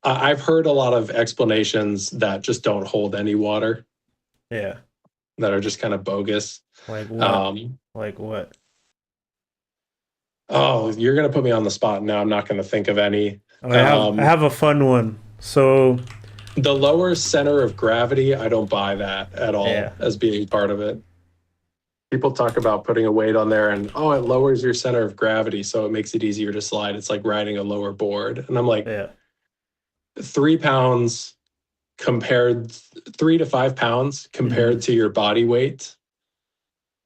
I've heard a lot of explanations that just don't hold any water, Yeah. that are just kind of bogus. Like what? Um, Like what? oh, you're going to put me on the spot now. I'm not going to think of any. I have a fun one. So The lower center of gravity, I don't buy that at yeah. all as being part of it. People talk about putting a weight on there and, oh, it lowers your center of gravity, so it makes it easier to slide. It's like riding a lower board. And I'm like, Yeah. 3 pounds compared, 3 to 5 pounds Mm-hmm. compared to your body weight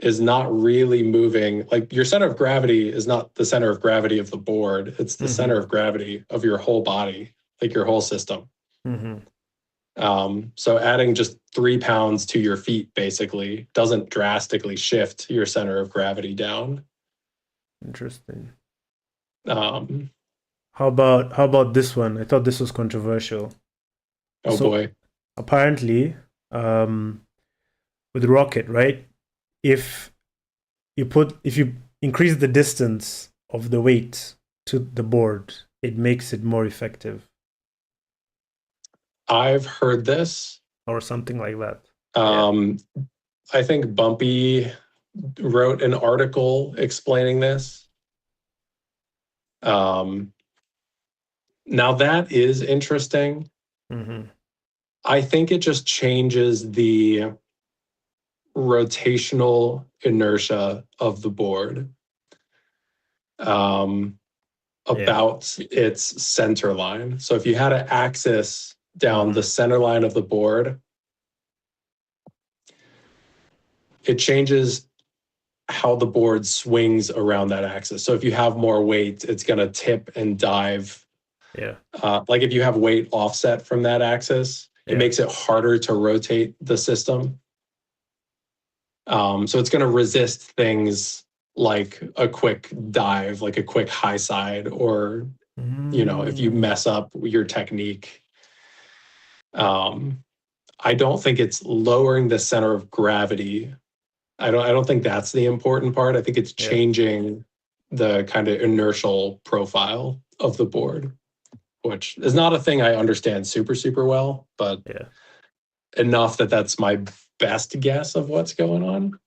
is not really moving. Like, your center of gravity is not the center of gravity of the board, it's the center Mm-hmm. of gravity of your whole body, like your whole system. Mm-hmm. So adding just 3 pounds to your feet basically doesn't drastically shift your center of gravity down. Interesting. Um, How about this one? I thought this was controversial. oh So boy. apparently, with rocket, right? If if you increase the distance of the weight to the board, it makes it more effective, I've heard this. or something like that. Yeah. Um, I think Bumpy wrote an article explaining this. Um, Now that is interesting. Mm-hmm. I think it just changes the rotational inertia of the board, um, Yeah. about its center line. So if you had an axis down the Mm-hmm. center line of the board, it changes how the board swings around that axis. So if you have more weight, it's going to tip and dive. Yeah. Like if you have weight offset from that axis, it Yeah. makes it harder to rotate the system. So it's going to resist things like a quick dive, like a quick high side, or, if you Mm. mess up your technique. Um, I don't think it's lowering the center of gravity. I don't think that's the important part. I think it's Yeah. changing the kind of inertial profile of the board, which is not a thing I understand super, super well, but Yeah. enough that that's my best guess of what's going on.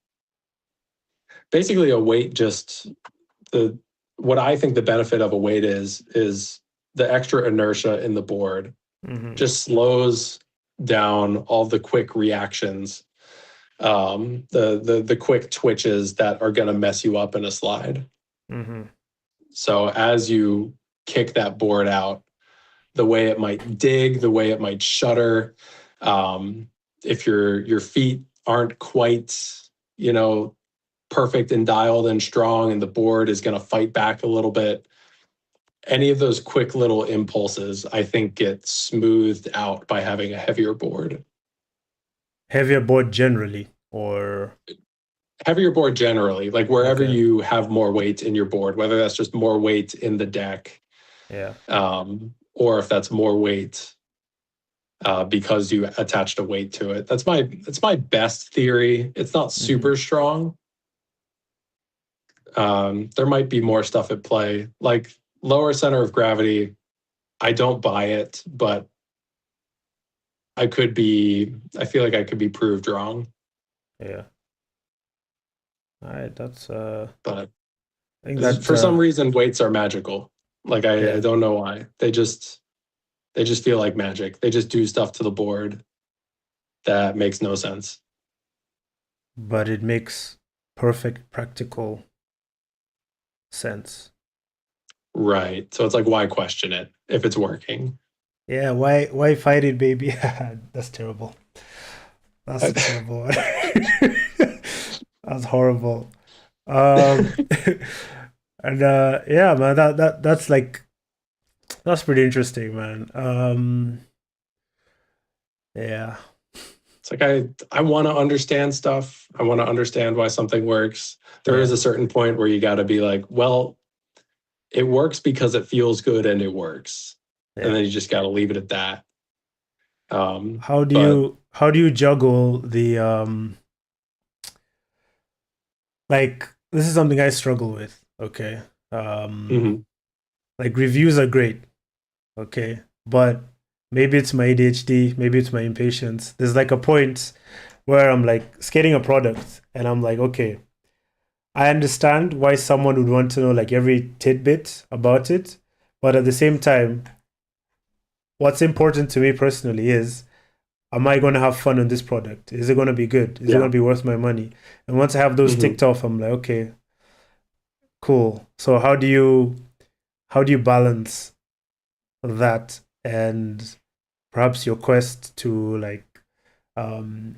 Basically, a weight just the what I think the benefit of a weight is the extra inertia in the board Mm-hmm. just slows down all the quick reactions, the quick twitches that are going to mess you up in a slide. Mm-hmm. So as you kick that board out, the way it might dig, the way it might shudder, if your feet aren't quite, perfect and dialed and strong, and the board is going to fight back a little bit. Any of those quick little impulses, I think, get smoothed out by having a heavier board. Heavier board generally, or Heavier board generally, like wherever okay. you have more weight in your board, whether that's just more weight in the deck, Yeah. or if that's more weight because you attached a weight to it. That's my best theory. It's not Mm-hmm. super strong. There might be more stuff at play, like lower center of gravity. I don't buy it, but I feel like I could be proved wrong. Yeah. All right. But I think that for some reason, weights are magical. Like I yeah. don't know why. They just feel like magic. They just do stuff to the board that makes no sense. But it makes perfect practical sense. Right. So it's like, why question it if it's working? Yeah, why fight it, baby? That's terrible. That's a terrible one. That's horrible. Um, and yeah, man, that's like that's pretty interesting, man. Yeah, It's like I want to understand stuff. I want to understand why something works. There is yeah, a certain point where you got to be like, well, it works because it feels good and it works. And yeah. then you just got to leave it at that. But How do you juggle the like this is something I struggle with, okay? Um mhm, like reviews are great, okay? But maybe it's my ADHD, maybe it's my impatience. There's like a point where I'm like skating a product and I'm like, okay, I understand why someone would want to know like every tidbit about it, but at the same time, what's important to me personally is am I going to have fun on this product? Is it going to be good? Is it going yeah. to be worth my money? And once I have those Mhm. ticked off, I'm like, okay, cool. So how do you balance that and perhaps your quest to like um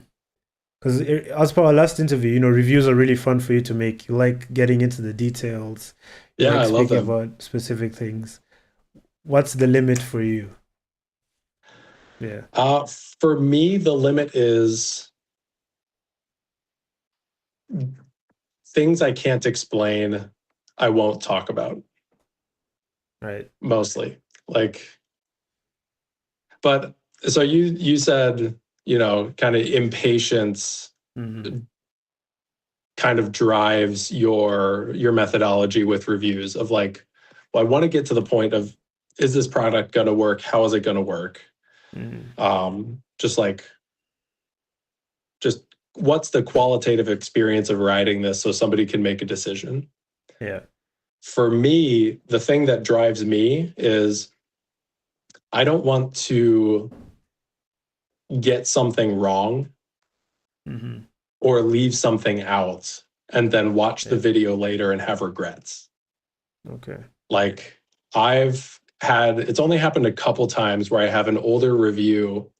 because as per our last interview, reviews are really fun for you to make. You like getting into the details. You Yeah, like I love speaking them. about specific things. What's the limit for you? Yeah. For me, the limit is things I can't explain, I won't talk about Right. mostly. Like, but so you said, kind of impatience Mm-hmm. kind of drives your methodology with reviews of like, well, I want to get to the point of is this product going to work? How is it going to work? Mm-hmm. Just like just what's the qualitative experience of writing this so somebody can make a decision. Yeah. For me, the thing that drives me is I don't want to get something wrong Mm-hmm. or leave something out and then watch the Yeah. video later and have regrets. Okay. Like it's only happened a couple times where I have an older review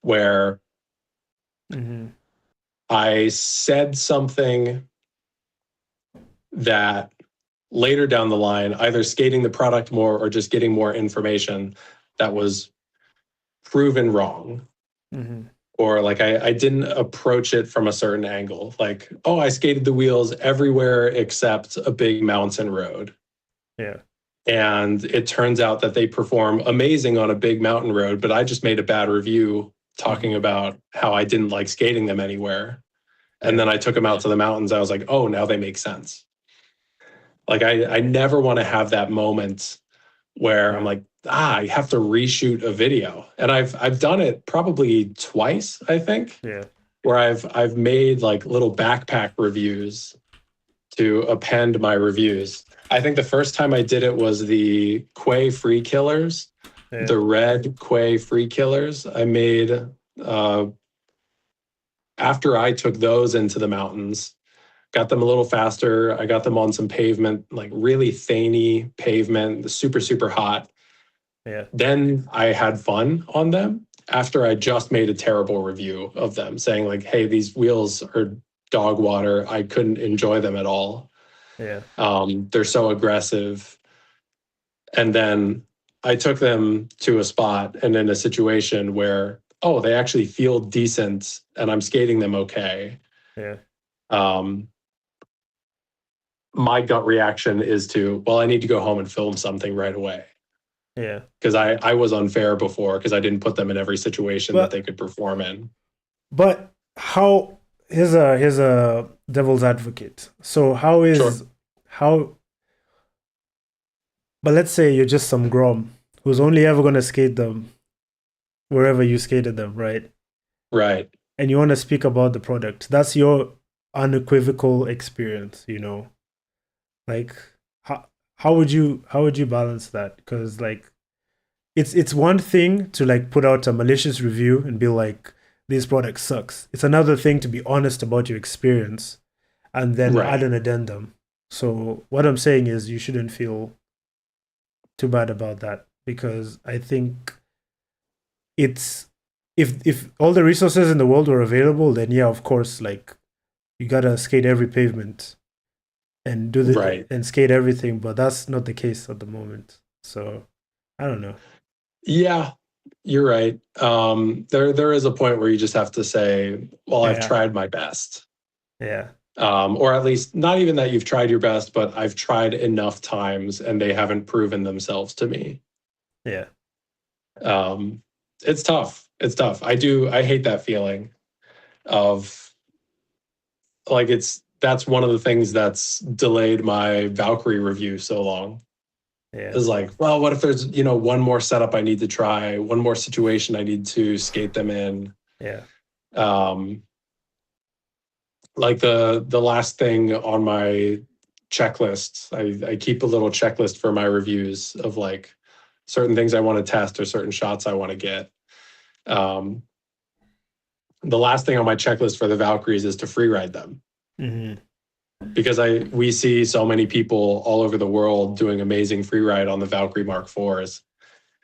where Mm-hmm. I said something that later down the line, either skating the product more or just getting more information that was proven wrong. Mm-hmm. Or like I didn't approach it from a certain angle. Like, oh, I skated the wheels everywhere except a big mountain road. Yeah. And it turns out that they perform amazing on a big mountain road, but I just made a bad review talking Mm-hmm. about how I didn't like skating them anywhere. And Yeah. then I took them out to the mountains. I was like, oh, now they make sense. Like I never want to have that moment where I'm Yeah. like, I have to reshoot a video. And I've done it probably twice, I think, Yeah. where I've made like little backpack reviews to append my reviews. I think the first time I did it was the Quay Free Killers, Yeah. the red Quay Free Killers. I made after I took those into the mountains, got them a little faster. I got them on some pavement, like really thinny pavement, super, super hot. Yeah. Then I had fun on them after I just made a terrible review of them, saying, like, hey, these wheels are dog water. I couldn't enjoy them at all. Yeah. They're so aggressive. And then I took them to a spot and in a situation where, oh, they actually feel decent and I'm skating them okay. Yeah. Um, my gut reaction is to, well, I need to go home and film something right away. Yeah. Because I was unfair before because I didn't put them in every situation that they But could perform in. how here's a devil's advocate. So how Sure. is how but let's say you're just some grom who's only ever gonna skate them wherever you skated them, right? Right. And you want to speak about the product. That's your unequivocal experience. Like how how would you balance that? Because like it's one thing to like put out a malicious review and be like this product sucks. It's another thing to be honest about your experience and then add Right. an addendum. So what I'm saying is you shouldn't feel too bad about that because I think it's if all the resources in the world were available, then yeah, of course, like you gotta skate every pavement. and do the Right. and skate everything, but that's not the case at the moment. So I don't know. Yeah, you're right. There is a point where you just have to say, well, I've Yeah, tried my best. yeah, Or at least not even that you've tried your best, but I've tried enough times and they haven't proven themselves to me. yeah, Um, it's tough. It's tough. I hate that feeling of like that's one of the things that's delayed my Valkyrie review so long. yeah, Is like, well, what if there's, one more setup I need to try, one more situation I need to skate them in. yeah. Um, like the last thing on my checklist, I keep a little checklist for my reviews of like certain things I want to test or certain shots I want to get. Um, the last thing on my checklist for the Valkyries is to free ride them Hmm. because we see so many people all over the world doing amazing free ride on the Valkyrie Mark IVs.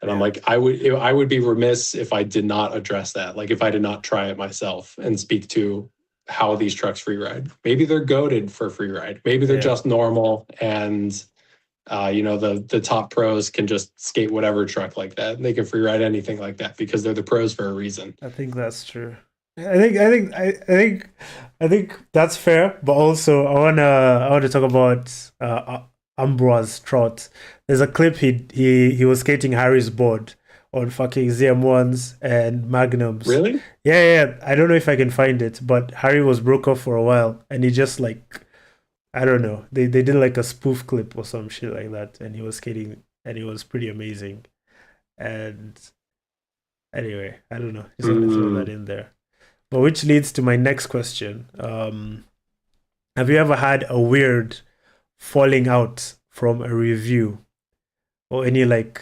And I'm Yeah, like, I would be remiss if I did not address that. Like if I did not try it myself and speak to how these trucks free ride. Maybe they're goaded for free ride. Maybe they're yeah. just normal, and the top pros can just skate whatever truck like that. They can free ride anything like that because they're the pros for a reason. I think that's true. I think that's fair. But also, I wanna talk about Ambroise Trot. There's a clip he was skating Harry's board on fucking ZM1s and Magnums. Really? Yeah, yeah. I don't know if I can find it, but Harry was broke off for a while, and he just like I don't know. They did like a spoof clip or some shit like that, and he was skating, and it was pretty amazing. And anyway, I don't know. Just want to throw that Mm. in there. But which leads to my next question. Have you ever had a weird falling out from a review or any like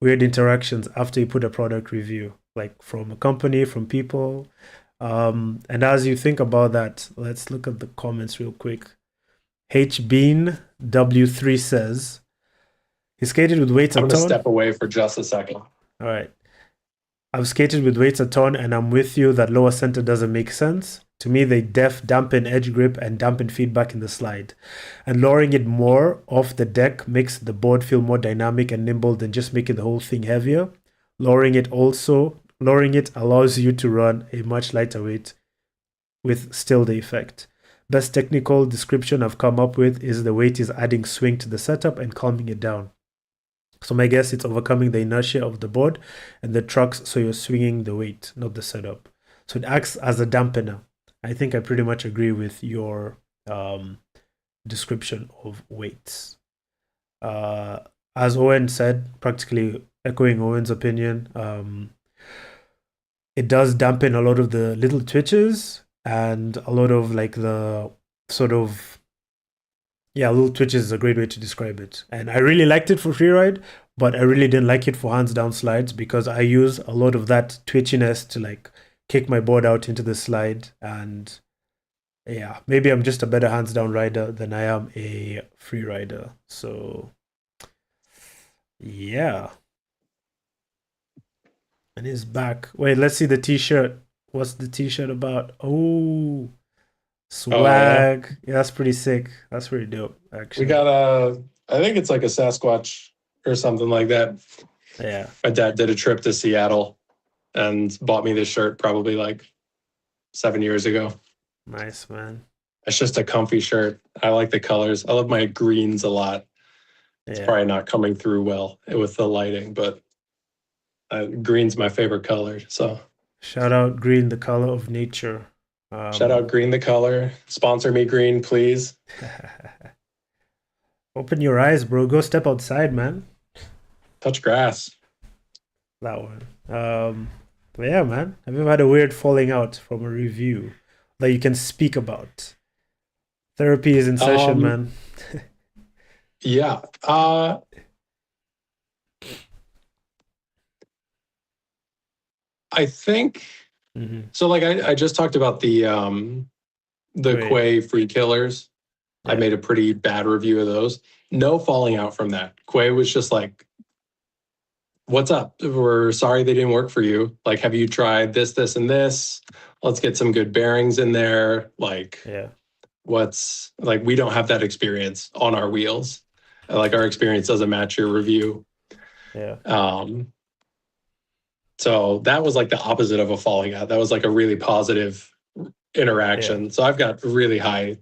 weird interactions after you put a product review, like from a company, from people? And as you think about that, let's look at the comments real quick. H Bean W3 says he skated with weights a I'm going to ton. step away for just a second. All right. I've skated with weights a ton, and I'm with you that lower center doesn't make sense. To me, they dampen edge grip and dampen feedback in the slide. And lowering it more off the deck makes the board feel more dynamic and nimble than just making the whole thing heavier. Lowering it allows you to run a much lighter weight with still the effect. Best technical description I've come up with is the weight is adding swing to the setup and calming it down. So my guess it's overcoming the inertia of the board and the trucks, so you're swinging the weight, not the setup. So it acts as a dampener. I think I pretty much agree with your description of weights. Uh, as Owen said, practically echoing Owen's opinion, it does dampen a lot of the little twitches and a lot of like the sort of yeah, little twitches is a great way to describe it. And I really liked it for freeride, but I really didn't like it for hands down slides because I use a lot of that twitchiness to like kick my board out into the slide. And yeah, maybe I'm just a better hands down rider than I am a free rider. So yeah. And he's back. Wait, let's see the t-shirt. What's the t-shirt about? Oh, Oh yeah. swag. Yeah, that's pretty sick. That's pretty dope, We actually. got I think it's like a Sasquatch or something like that. Yeah, My dad did a trip to Seattle and bought me this shirt probably like 7 years ago. nice, man. It's just a comfy shirt. I like the colors. I love my greens a lot. It's Yeah. probably not coming through well with the lighting, but green's my favorite color. So Shout out green, the color of nature. shout Um, out Green the color. Sponsor me, Green, please. open your eyes, bro. Go step outside, man. Touch grass. That one. But yeah, man. Have you ever had a weird falling out from a review that you can speak about? Therapy is in session, Um, man. yeah. I think Mm-hmm. so. Like I just talked about the Wait. Quay free killers. I Yeah. made a pretty bad review of those. No falling out from that. Quay was just like, what's up? We're sorry they didn't work for you. Like, have you tried this, this, and this? Let's get some good bearings in there. Like, Yeah. what's like, we don't have that experience on our wheels. Like our experience doesn't match your review. Yeah. So that was like the opposite of a falling out. That was like a really positive Yeah. interaction. So I've got really high,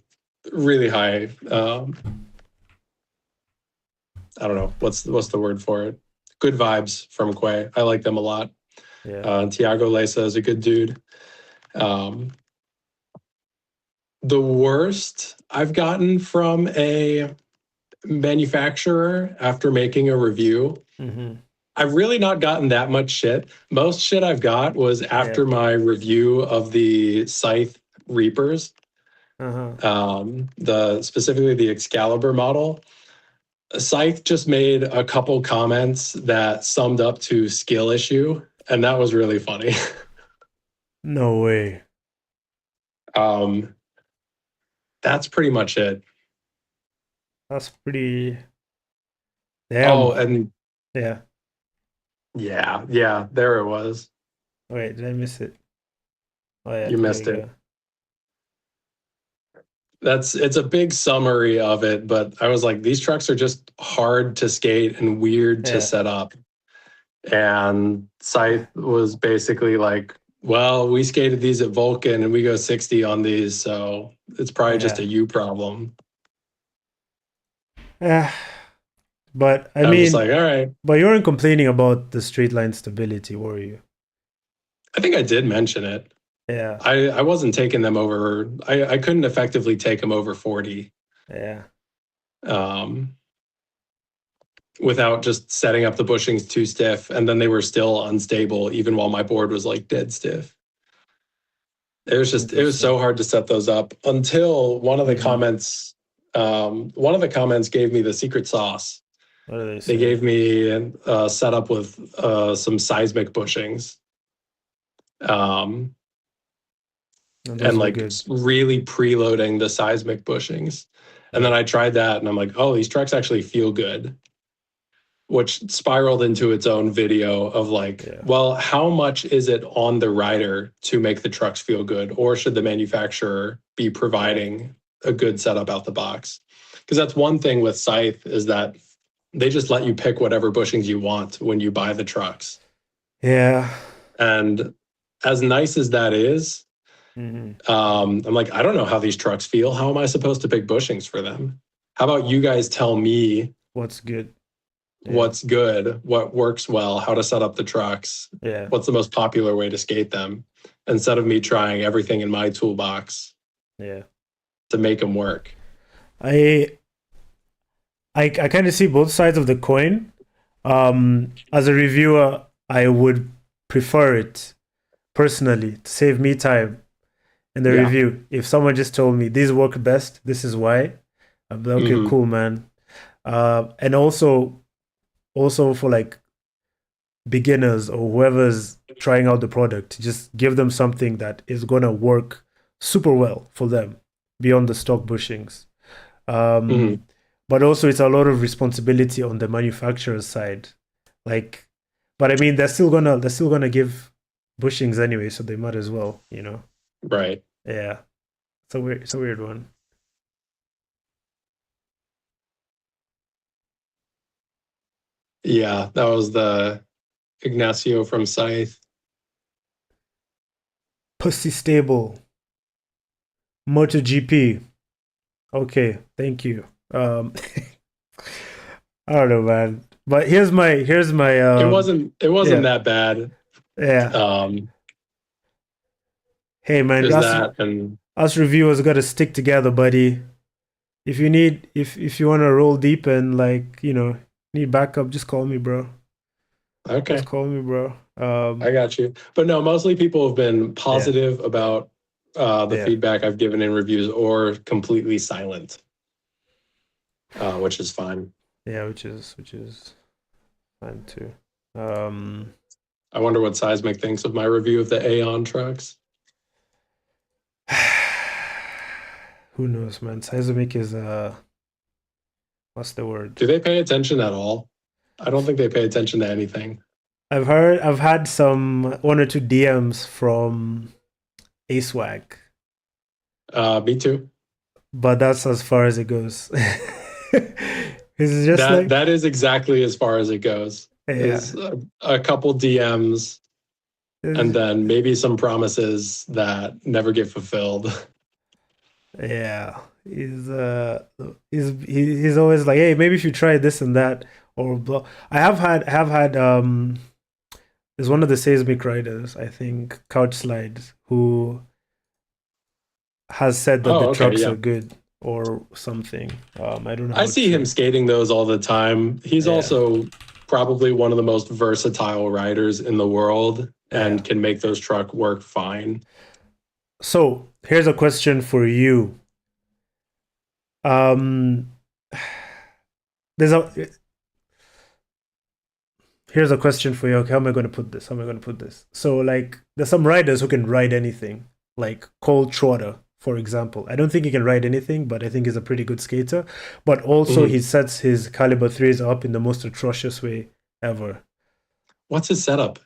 I don't know, what's the word for it? Good vibes from Quay. I like them a lot. Yeah. Tiago Lesa is a good dude. The worst I've gotten from a manufacturer after making a review, Mm-hmm. I've really not gotten that much shit. Most shit I've got was Yeah. after my review of the Scythe Reapers, Uh-huh. the specifically the Excalibur model. Scythe just made a couple comments that summed up to skill issue, and that was really funny. No way. um, that's pretty much it. That's pretty Oh, damn. and Yeah. yeah, there it was. Wait, did I miss it? Oh yeah, You there we missed it. go. It's a big summary of it, but I was like, these trucks are just hard to skate and weird to Yeah. set up. And Scythe was basically like, well, we skated these at Vulcan and we go 60 on these, so it's probably just a Yeah. you problem. Yeah. But I I'm just mean, like, all right. but you weren't complaining about the straight line stability, were you? I think I did mention it. Yeah. I wasn't taking them over. I couldn't effectively take them over 40 Yeah. um, without just setting up the bushings too stiff. And then they were still unstable, even while my board was like dead stiff. It was so Interesting. hard to set those up until one of the Mm-hmm. comments gave me the secret sauce. What do they They say? gave me a setup with some seismic bushings. And And those were like good. really preloading the seismic bushings. And then Yeah. I tried that and I'm like, oh, these trucks actually feel good, which spiraled into its own video of like, Yeah. well, how much is it on the rider to make the trucks feel good? Or should the manufacturer be Yeah. providing a good setup out the box? Because that's one thing with Scythe is that they just let you pick whatever bushings you want when you buy the trucks. Yeah. And as nice as that is, Mm-hmm. I'm like, I don't know how these trucks feel. How am I supposed to pick bushings for them? How about you guys tell me What's good? Yeah. what's good, what works well, how to set up the trucks, Yeah. what's the most popular way to skate them, instead of me trying everything in my toolbox Yeah. to make them work. I I kind of see both sides of the coin. As a reviewer, I would prefer it personally to save me time in the Yeah. review. If someone just told me these work best, this is why, I'd be like, okay, Mm-hmm. cool, man. And also for like beginners or whoever's trying out the product, just give them something that is gonna work super well for them beyond the stock bushings. Mm-hmm. But also it's a lot of responsibility on the manufacturer's side. Like, but I mean they're still gonna give bushings anyway, so they might as well, you know. Right. Yeah. It's a weird one. Yeah, that was the Ignacio from Scythe. Pussy stable. MotoGP. Okay, thank you. I don't know, man. But here's my It wasn't yeah, that bad. yeah. Um, Hey man, there's us that, and us reviewers gotta stick together, buddy. If you wanna roll deep and like, need backup, just call me, bro. Just okay, call me, bro. I got you. But no, mostly people have been Yeah, positive about the yeah, feedback I've given in reviews, or completely silent, which is fine. yeah, which is fine too. Um I wonder what Seismic thinks of my review of the Aeon trucks. who knows, man? Seismic is what's the word? Do they pay attention at all? I don't think they pay attention to anything. I've had some one or two DMs from ASWAG. Me too. but that's as far as it goes. It's just That like, that is exactly as far as it goes. yeah, Is a couple DMs and it's- then maybe some promises that never get fulfilled. yeah. He's always like, hey, maybe if you try this and that or blah. I have had there's one of the seismic riders, I think, Couch Slides, who has said that the Oh, okay, trucks yeah. are good or something. I don't know I how see him true. skating those all the time. He's Yeah, also probably one of the most versatile riders in the world yeah. and can make those truck work fine. So here's a question for you. Um, there's a Here's a question for you. Okay, how am I going to put this? How am I going to put this? So, like, there's some riders who can ride anything, like Cole Trotter, for example. I don't think he can ride anything, but I think he's a pretty good skater. But also, he Mhm. sets his caliber threes up in the most atrocious way ever. What's his setup?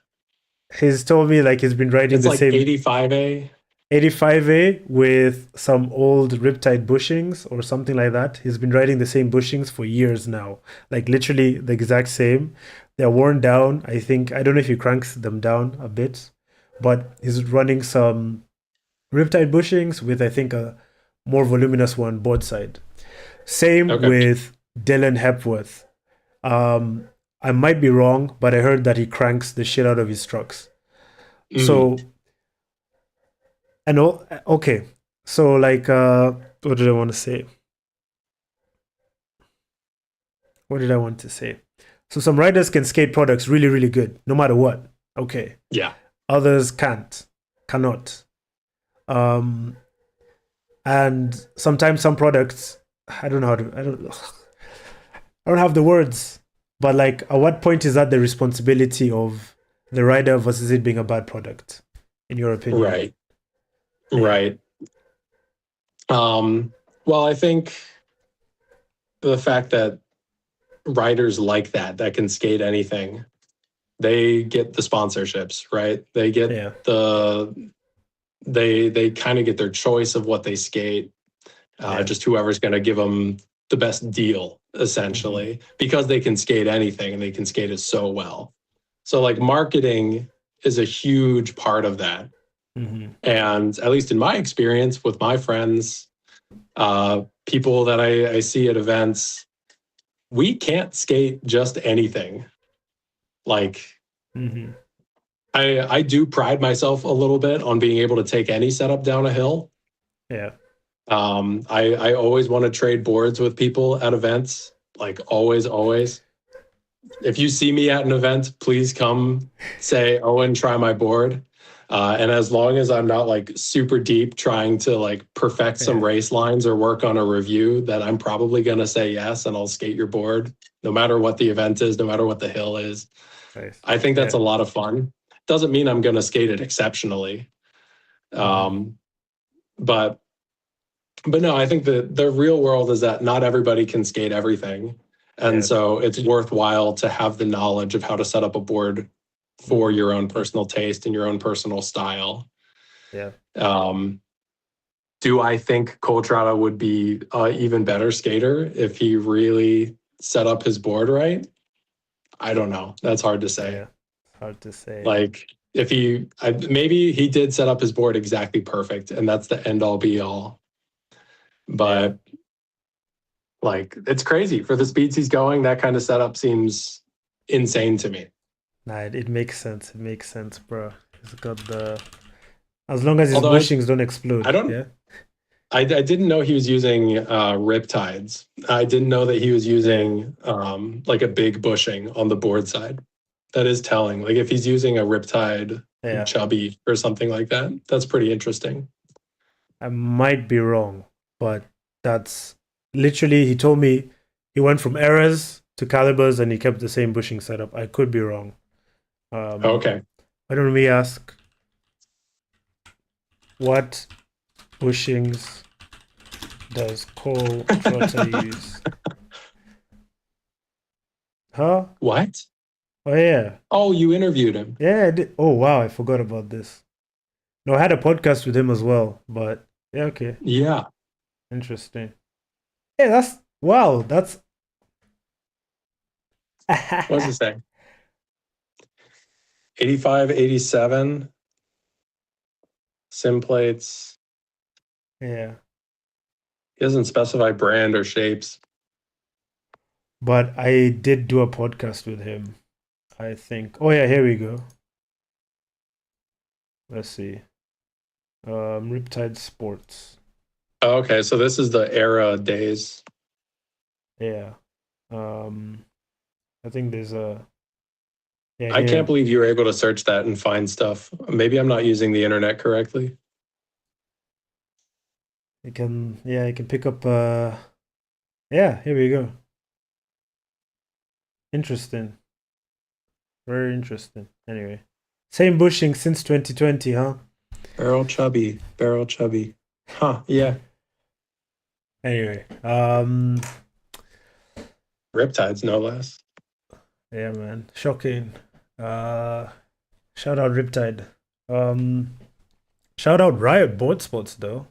He's told me like he's been riding It's the like same 85A. 85A with some old riptide bushings or something like that. He's been riding the same bushings for years now, like literally the exact same. They're worn down. I think, I don't know if he cranks them down a bit, but he's running some riptide bushings with, I think, a more voluminous one board side. Same Okay. with Dylan Hepworth. Um, I might be wrong, but I heard that he cranks the shit out of his trucks. Mm. So, and okay, so like, what did I want to say? What did I want to say? So some riders can skate products really, really good, no matter what. Okay. Yeah. Others cannot. Um, and sometimes some products, I don't know how to, I don't have the words, but like, at what point is that the responsibility of the rider versus it being a bad product, in your opinion? Right. Yeah, Right. Well, I think the fact that riders like that can skate anything, they get the sponsorships, right? They get yeah, they kind of get their choice of what they skate. yeah. Just whoever's going to give them the best deal, Mm-hmm. essentially, because they can skate anything and they can skate it so well. So, like, marketing is a huge part of that. Mm-hmm. And at least in my experience with my friends, people that I see at events, we can't skate just anything. Like, Mm-hmm. I do pride myself a little bit on being able to take any setup down a hill. Yeah, I always want to trade boards with people at events, like always, always. If you see me at an event, please come say, Owen, try my board. And as long as I'm not like super deep trying to like perfect some yeah. race lines or work on a review, that I'm probably going to say yes and I'll skate your board no matter what the event is, no matter what the hill is. Nice. I think that's Yeah. a lot of fun. Doesn't mean I'm going to skate it exceptionally. Mm-hmm. Um, but no, I think the real world is that not everybody can skate everything. And Yeah. so it's worthwhile to have the knowledge of how to set up a board for Mm-hmm. your own personal taste and your own personal style. Yeah. Um, do I think Coltrata would be an even better skater if he really set up his board right? I don't know. That's hard to say. Yeah. Hard to say. Like if maybe he did set up his board exactly perfect and that's the end all be all. Yeah. But like it's crazy for the speeds he's going. That kind of setup seems insane to me. Nah, it makes sense. It makes sense, bro. He's got the, as long as his Although bushings don't I explode. don't, Yeah. I didn't know he was using riptides. I didn't know that he was Yeah. using like a big bushing on the board side. That is telling. Like if he's using a riptide Yeah. chubby or something like that, that's pretty interesting. I might be wrong, but that's literally, he told me he went from errors to calibers and he kept the same bushing setup. I could be wrong. Okay. Why don't we ask what bushings does Cole Trotter use? Huh? What? Oh yeah. Oh, you interviewed him. Yeah, I did. Oh wow, I forgot about this. No, I had a podcast with him as well, but yeah, okay. Yeah. Interesting. Yeah, that's wow. That's What does it say? 85, 87 sim plates. yeah. He doesn't specify brand or shapes. But I did do a podcast with him, I think. Oh yeah, here we go. Let's see. Riptide Sports. Oh, okay, so this is the era days. Yeah. Um, I think there's a yeah I can't here. believe you were able to search that and find stuff. Maybe I'm not using the internet correctly. You can pick up yeah, here we go. Interesting. Very interesting. Anyway. Same bushing since 2020, huh? Barrel chubby, barrel chubby. Huh, yeah. Anyway. Riptides, no less. Yeah, man. Shocking. Uh Shout out Riptide. Um Shout out Riot Board Sports though.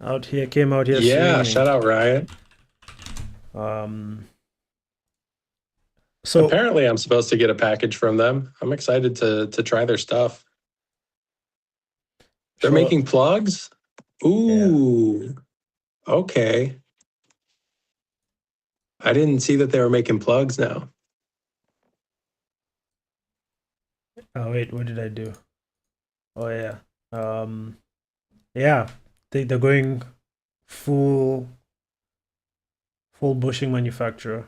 Came out here Yeah, swinging. shout out Riot. Um so Apparently, I'm supposed to get a package from them. I'm excited to try their stuff. They're sure making plugs? yeah. Ooh, okay. I didn't see that they were making plugs now. Oh wait, what did I do? Oh yeah. Um yeah. They're going full full bushing manufacturer.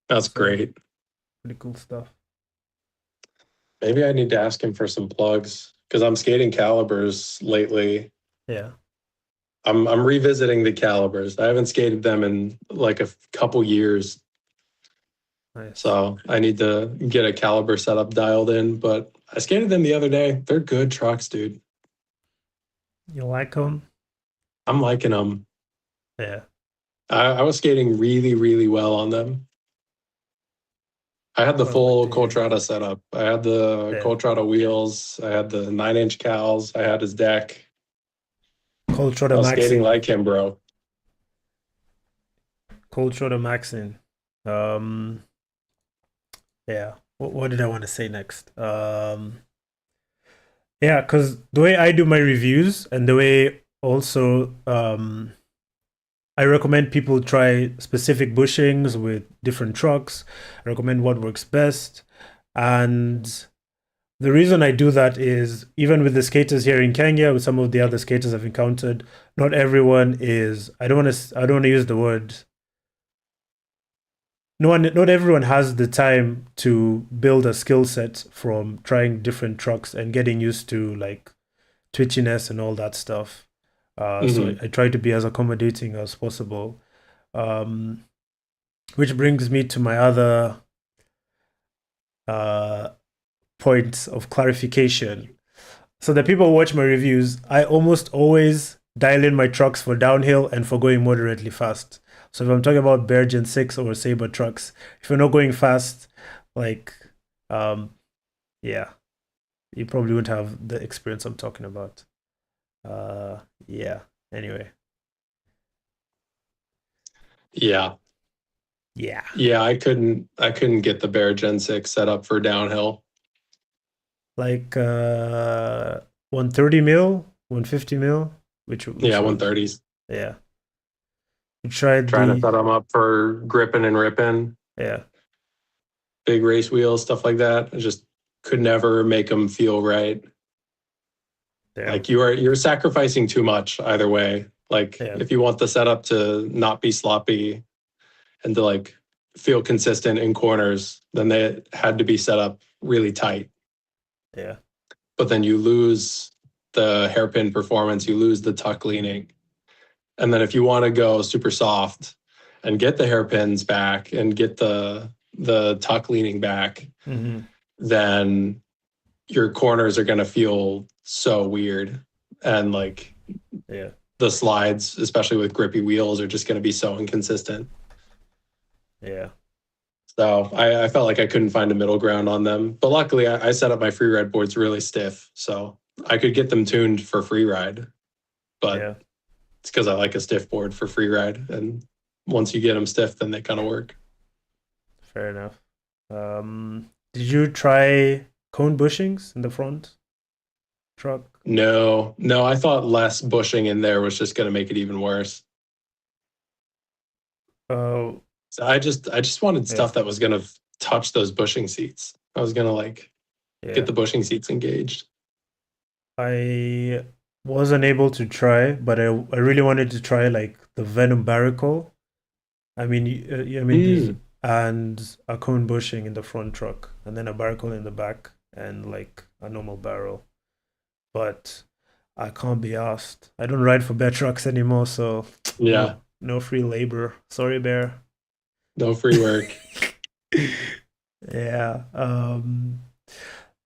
That's So great. pretty cool stuff. Maybe I need to ask him for some plugs because I'm skating calibers lately. Yeah. I'm revisiting the calibers. I haven't skated them in like a couple years, Nice. so I need to get a caliber setup dialed in. But I skated them the other day. They're good trucks, dude. You like them? I'm liking them. Yeah. I was skating really, really well on them. I had the Well, good full to hear. Coltrata setup. I had the Yeah. Coltrata wheels. I had the 9-inch cals. I had his deck. Culture I the was skating maxing. like him, bro. Culture the maxing. Um yeah. What did I want to say next? Yeah, because the way I do my reviews and the way also I recommend people try specific bushings with different trucks. I recommend what works best. And the reason I do that is even with the skaters here in Kenya, with some of the other skaters I've encountered, not everyone is I don't want to use the word not everyone has the time to build a skill set from trying different trucks and getting used to like twitchiness and all that stuff. So Hmm. I try to be as accommodating as possible. Um, which brings me to my other uh, points of clarification. So the people who watch my reviews, I almost always dial in my trucks for downhill and for going moderately fast. So if I'm talking about Bear Gen 6 or Saber trucks, if you're not going fast, like, um, yeah, you probably wouldn't have the experience I'm talking about. Yeah. Anyway, Yeah. yeah, Yeah, I couldn't get the Bear Gen 6 set up for downhill. like 130 mil, 150 mil, Yeah, which was 130s. yeah. We tried Trying to the set them up for gripping and ripping, yeah, big race wheels, stuff like that. I just could never make them feel right. damn, Like you're sacrificing too much either way. Like yeah, if you want the setup to not be sloppy and to like feel consistent in corners, then they had to be set up really tight. yeah, But then you lose the hairpin performance, you lose the tuck leaning. And then if you want to go super soft and get the hairpins back and get the tuck leaning back, hmm then your corners are going to feel so weird. And like yeah, the slides, especially with grippy wheels, are just going to be so inconsistent. yeah. So I felt like I couldn't find a middle ground on them. But luckily, I set up my free ride boards really stiff. So I could get them tuned for free ride. But Yeah. It's because I like a stiff board for free ride, and once you get them stiff, then they kind of work. Fair enough. Did you try cone bushings in the front truck? No, no, I thought less bushing in there was just going to make it even worse. Oh, So I just wanted yeah, stuff that was going to touch those bushing seats. I was going to like get yeah. the bushing seats engaged. I wasn't able to try, but I really wanted to try like the Venom Barnacle. I mean, there's Mm. and a cone bushing in the front truck, and then a barrel in the back, and like a normal barrel. But I can't be asked. I don't ride for bear trucks anymore, so Yeah, no free labor. Sorry, bear. no free work. Yeah.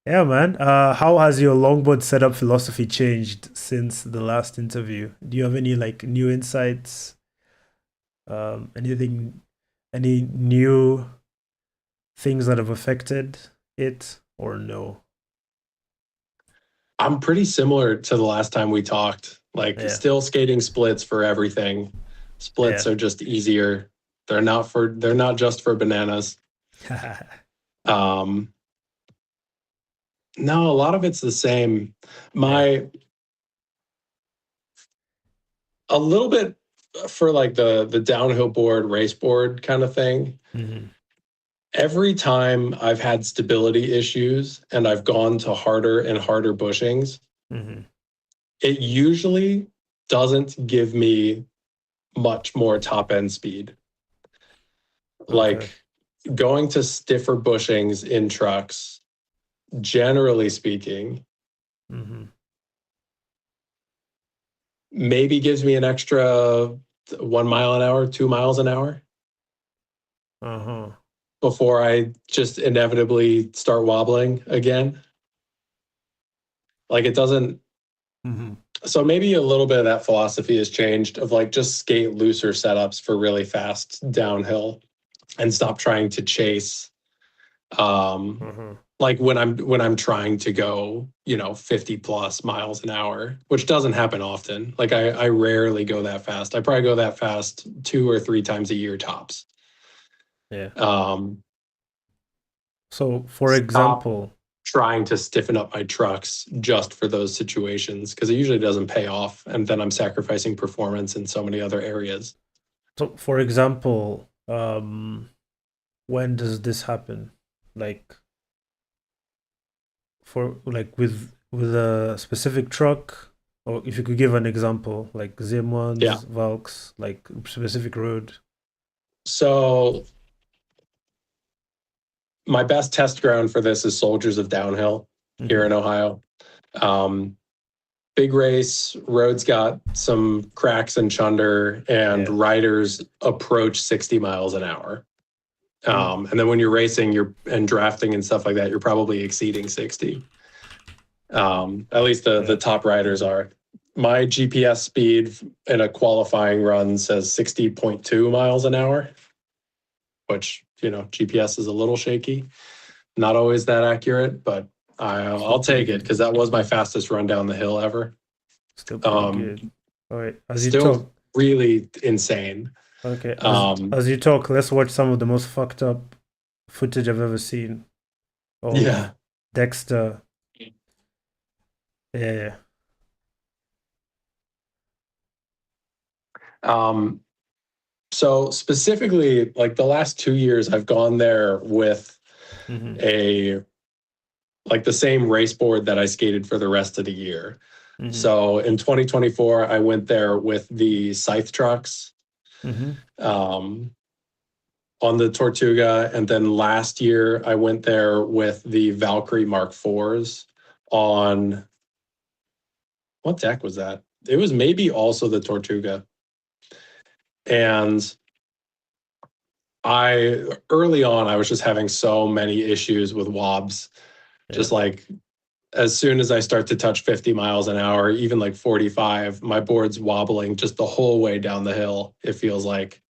Yeah, man. How has your longboard setup philosophy changed since the last interview? Do you have any like new insights? Anything, any new things that have affected it or no? I'm pretty similar to the last time we talked. Like Yeah. still skating splits for everything. Splits Yeah. are just easier. They're not just for bananas. Um no, a lot of it's the same. Yeah. My a little bit for like the downhill board, race board kind of thing. Hmm. Every time I've had stability issues and I've gone to harder and harder bushings, Hmm. it usually doesn't give me much more top end speed. Okay. Like going to stiffer bushings in trucks, generally speaking, Hmm. maybe gives me an extra 1 mile an hour, 2 miles an hour Uh-huh. before I just inevitably start wobbling again. Like it doesn't. Hmm. So maybe a little bit of that philosophy has changed of like just skate looser setups for really fast downhill and stop trying to chase um Uh-huh. like when I'm trying to go 50 plus miles an hour, which doesn't happen often. Like I rarely go that fast. I probably go that fast 2 or 3 times a year tops. Yeah. um So, for Stop example, trying to stiffen up my trucks just for those situations because it usually doesn't pay off, and then I'm sacrificing performance in so many other areas. when does this happen? Like for like with a specific truck, or if you could give an example, like Yeah. Z1s, Valks, like specific road. So my best test ground for this is Soldiers of Downhill here in Hmm. Ohio. Um, Big race, road's got some cracks and chunder, and Yeah. riders approach 60 miles an hour. Mm. And then when you're racing, and drafting and stuff like that, you're probably exceeding 60. At least the Yeah. top riders are. My GPS speed in a qualifying run says 60.2 miles an hour, which, GPS is a little shaky. Not always that accurate, but Still I'll pretty take it good. because that was my fastest run down the hill ever. Still pretty Um, good. All right. As you Still talk, really insane. okay. Um, As you talk, let's watch some of the most fucked up footage I've ever seen of yeah. Dexter. Yeah. Um, so specifically, like the last 2 years, I've gone there with Mm-hmm. a like the same race board that I skated for the rest of the year. Mm-hmm. So in 2024, I went there with the Scythe trucks Mm-hmm. um, on the Tortuga, and then last year I went there with the Valkyrie Mark IVs on what deck was that? It was maybe also the Tortuga. And I early on I was just having so many issues with wobs. Yeah. Just like as soon as I start to touch 50 miles an hour, even like 45, my board's wobbling just the whole way down the hill, it feels like.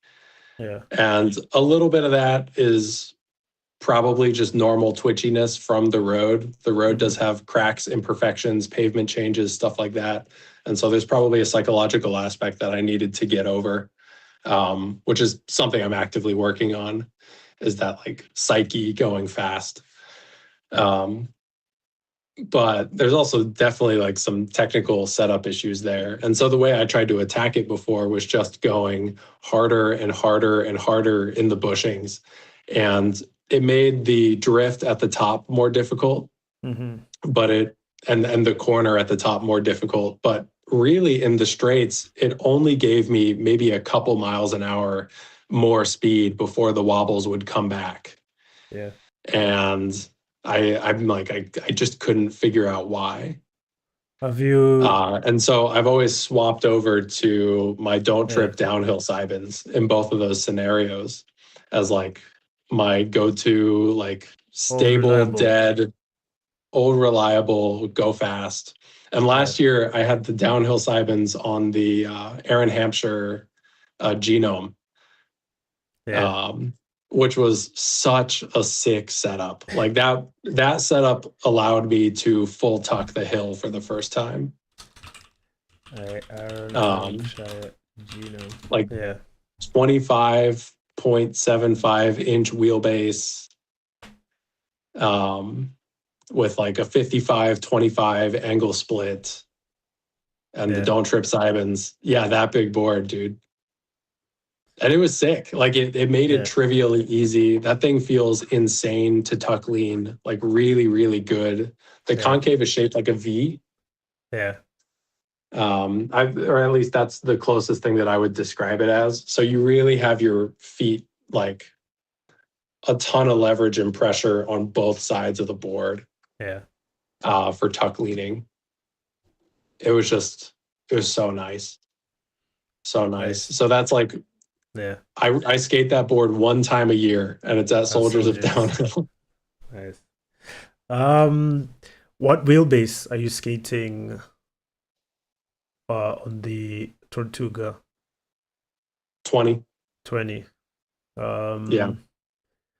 Yeah. And a little bit of that is probably just normal twitchiness from the road. The road does Mm-hmm. have cracks, imperfections, pavement changes, stuff like that. And so there's probably a psychological aspect that I needed to get over, which is something I'm actively working on, is that like psyche going fast. Um, but there's also definitely like some technical setup issues there. And so the way I tried to attack it before was just going harder and harder and harder in the bushings. And it made the drift at the top more difficult, Mm-hmm. but and the corner at the top more difficult. But really in the straights, it only gave me maybe a couple miles an hour more speed before the wobbles would come back. Yeah. And I'm like, I just couldn't figure out why. Have you? And so I've always swapped over to my don't Yeah. trip downhill Sibens in both of those scenarios as like my go-to, like All stable, reliable. dead, old, reliable, go fast. And Yeah. last year I had the downhill Sibens on the Aaron Hampshire genome, Yeah. um, which was such a sick setup. Like that setup allowed me to full tuck the hill for the first time. Aaron Um, Hampshire genome. like Yeah. 25.75-inch wheelbase, um, with like a 55-25 angle split and the Yeah. don't trip Sibens. Yeah, that big board, dude. And it was sick. Like it made it Yeah. trivially easy. That thing feels insane to tuck lean, like really, really good. The Yeah. concave is shaped like a V. Yeah. Or at least that's the closest thing that I would describe it as. So you really have your feet like a ton of leverage and pressure on both sides of the board Yeah. for tuck leaning. It was so nice. So nice. Nice. So that's like, Yeah. I skate that board one time a year and it's at That's Soldiers of soldiers. Downhill. Nice. Um, what wheelbase are you skating on the Tortuga 20. 20? Yeah.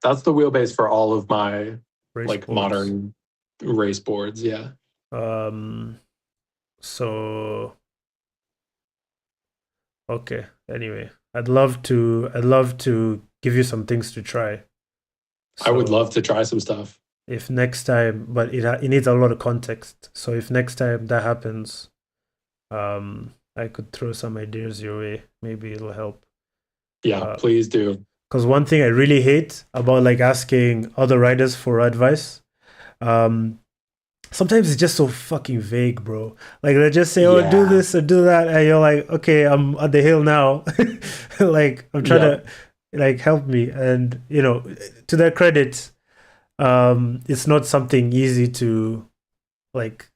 That's the wheelbase for all of my Race like boards. modern race boards. Yeah. So okay. Anyway, I'd love to give you some things to try. I would So love to try some stuff. if next time, but it needs a lot of context. So if next time that happens, I could throw some ideas your way. Maybe it'll help. Yeah, please do. Because one thing I really hate about like asking other riders for advice, um, sometimes it's just so fucking vague, bro. Like they just say, "Oh, do Yeah. this or do that," and you're like, "Okay, I'm at the hill now." Like I'm trying Yeah. to like help me, and to their credit, it's not something easy to like,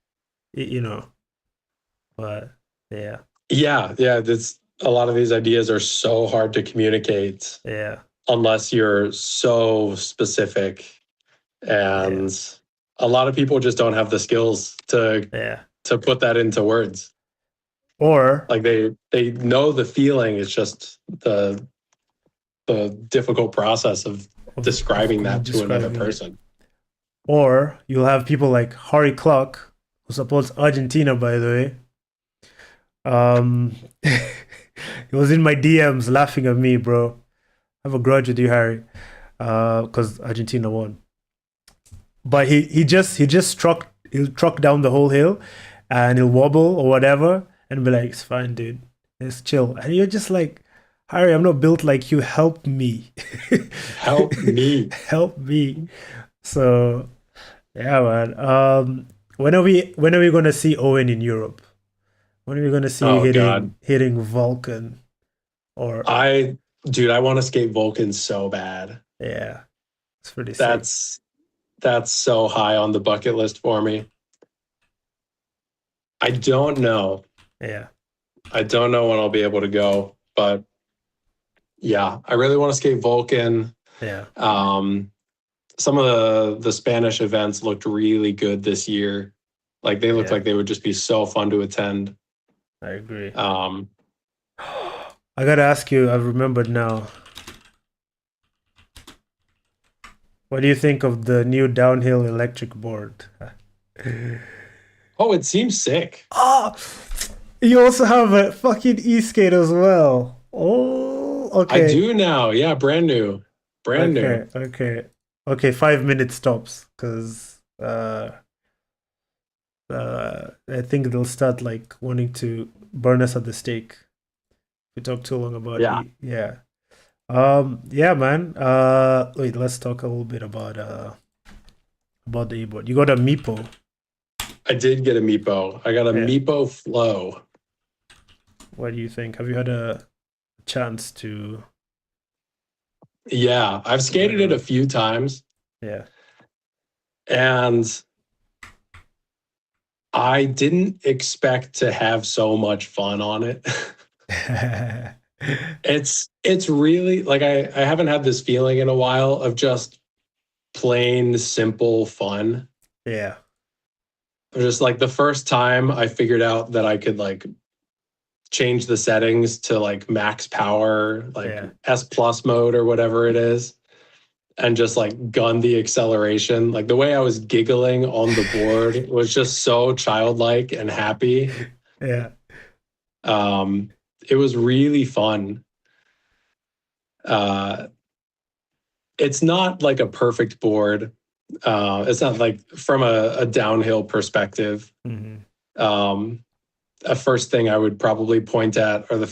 but yeah, Yeah. Yeah. That's a lot of these ideas are so hard to communicate yeah, unless you're so specific. yeah, And a lot of people just don't have the skills yeah. to put that into words. Or Like they know the feeling. It's just the difficult process of describing that to another describing it. person. Or you'll have people like Harry Clark, who supports Argentina, by the way. He was in my DMs laughing at me, bro. I have a grudge with you, Harry, because Argentina won. But he'll truck down the whole hill, and he'll wobble or whatever, and be like, "It's fine, dude. It's chill." And you're just like, Harry, I'm not built like you. Help me. Help me. Help me. So yeah, man. When are we gonna see Owen in Europe? When are we gonna see you Oh hitting God. hitting Vulcan? Or Dude, I want to skate Vulcan so bad. yeah, it's pretty sick. That's so high on the bucket list for me. I don't know. Yeah, I don't know when I'll be able to go, but yeah, I really want to skate Vulcan. yeah, Some of the Spanish events looked really good this year. Like they looked yeah. like they would just be so fun to attend. I agree. Um, I gotta ask you. I've remembered now. What do you think of the new downhill electric board? Oh, it seems sick. Oh, you also have a fucking e-skate as well. Oh, I okay. do now. Yeah, brand new. Brand new. Okay, okay. Okay, 5 minute stops because I think they'll start like wanting to burn us at the stake. We talk too long about Yeah. yeah. Yeah, man. Wait, let's talk a little bit about the e-board. You got a Meepo. I did get a Meepo. I got a Yeah. Meepo Flow. What do you think? Have you had a chance to Yeah, I've play skated it a around? few times Yeah. and I didn't expect to have so much fun on it. It's really like I haven't had this feeling in a while of just plain simple fun. Yeah. Just like the first time I figured out that I could like change the settings to like max power, like Yeah. S plus mode or whatever it is, and just like gun the acceleration. Like the way I was giggling on the board was just so childlike and happy. Yeah. Um, it was really fun. Uh, it's not like a perfect board. It's not like from a downhill perspective. Hmm. Um, a first thing I would probably point at are the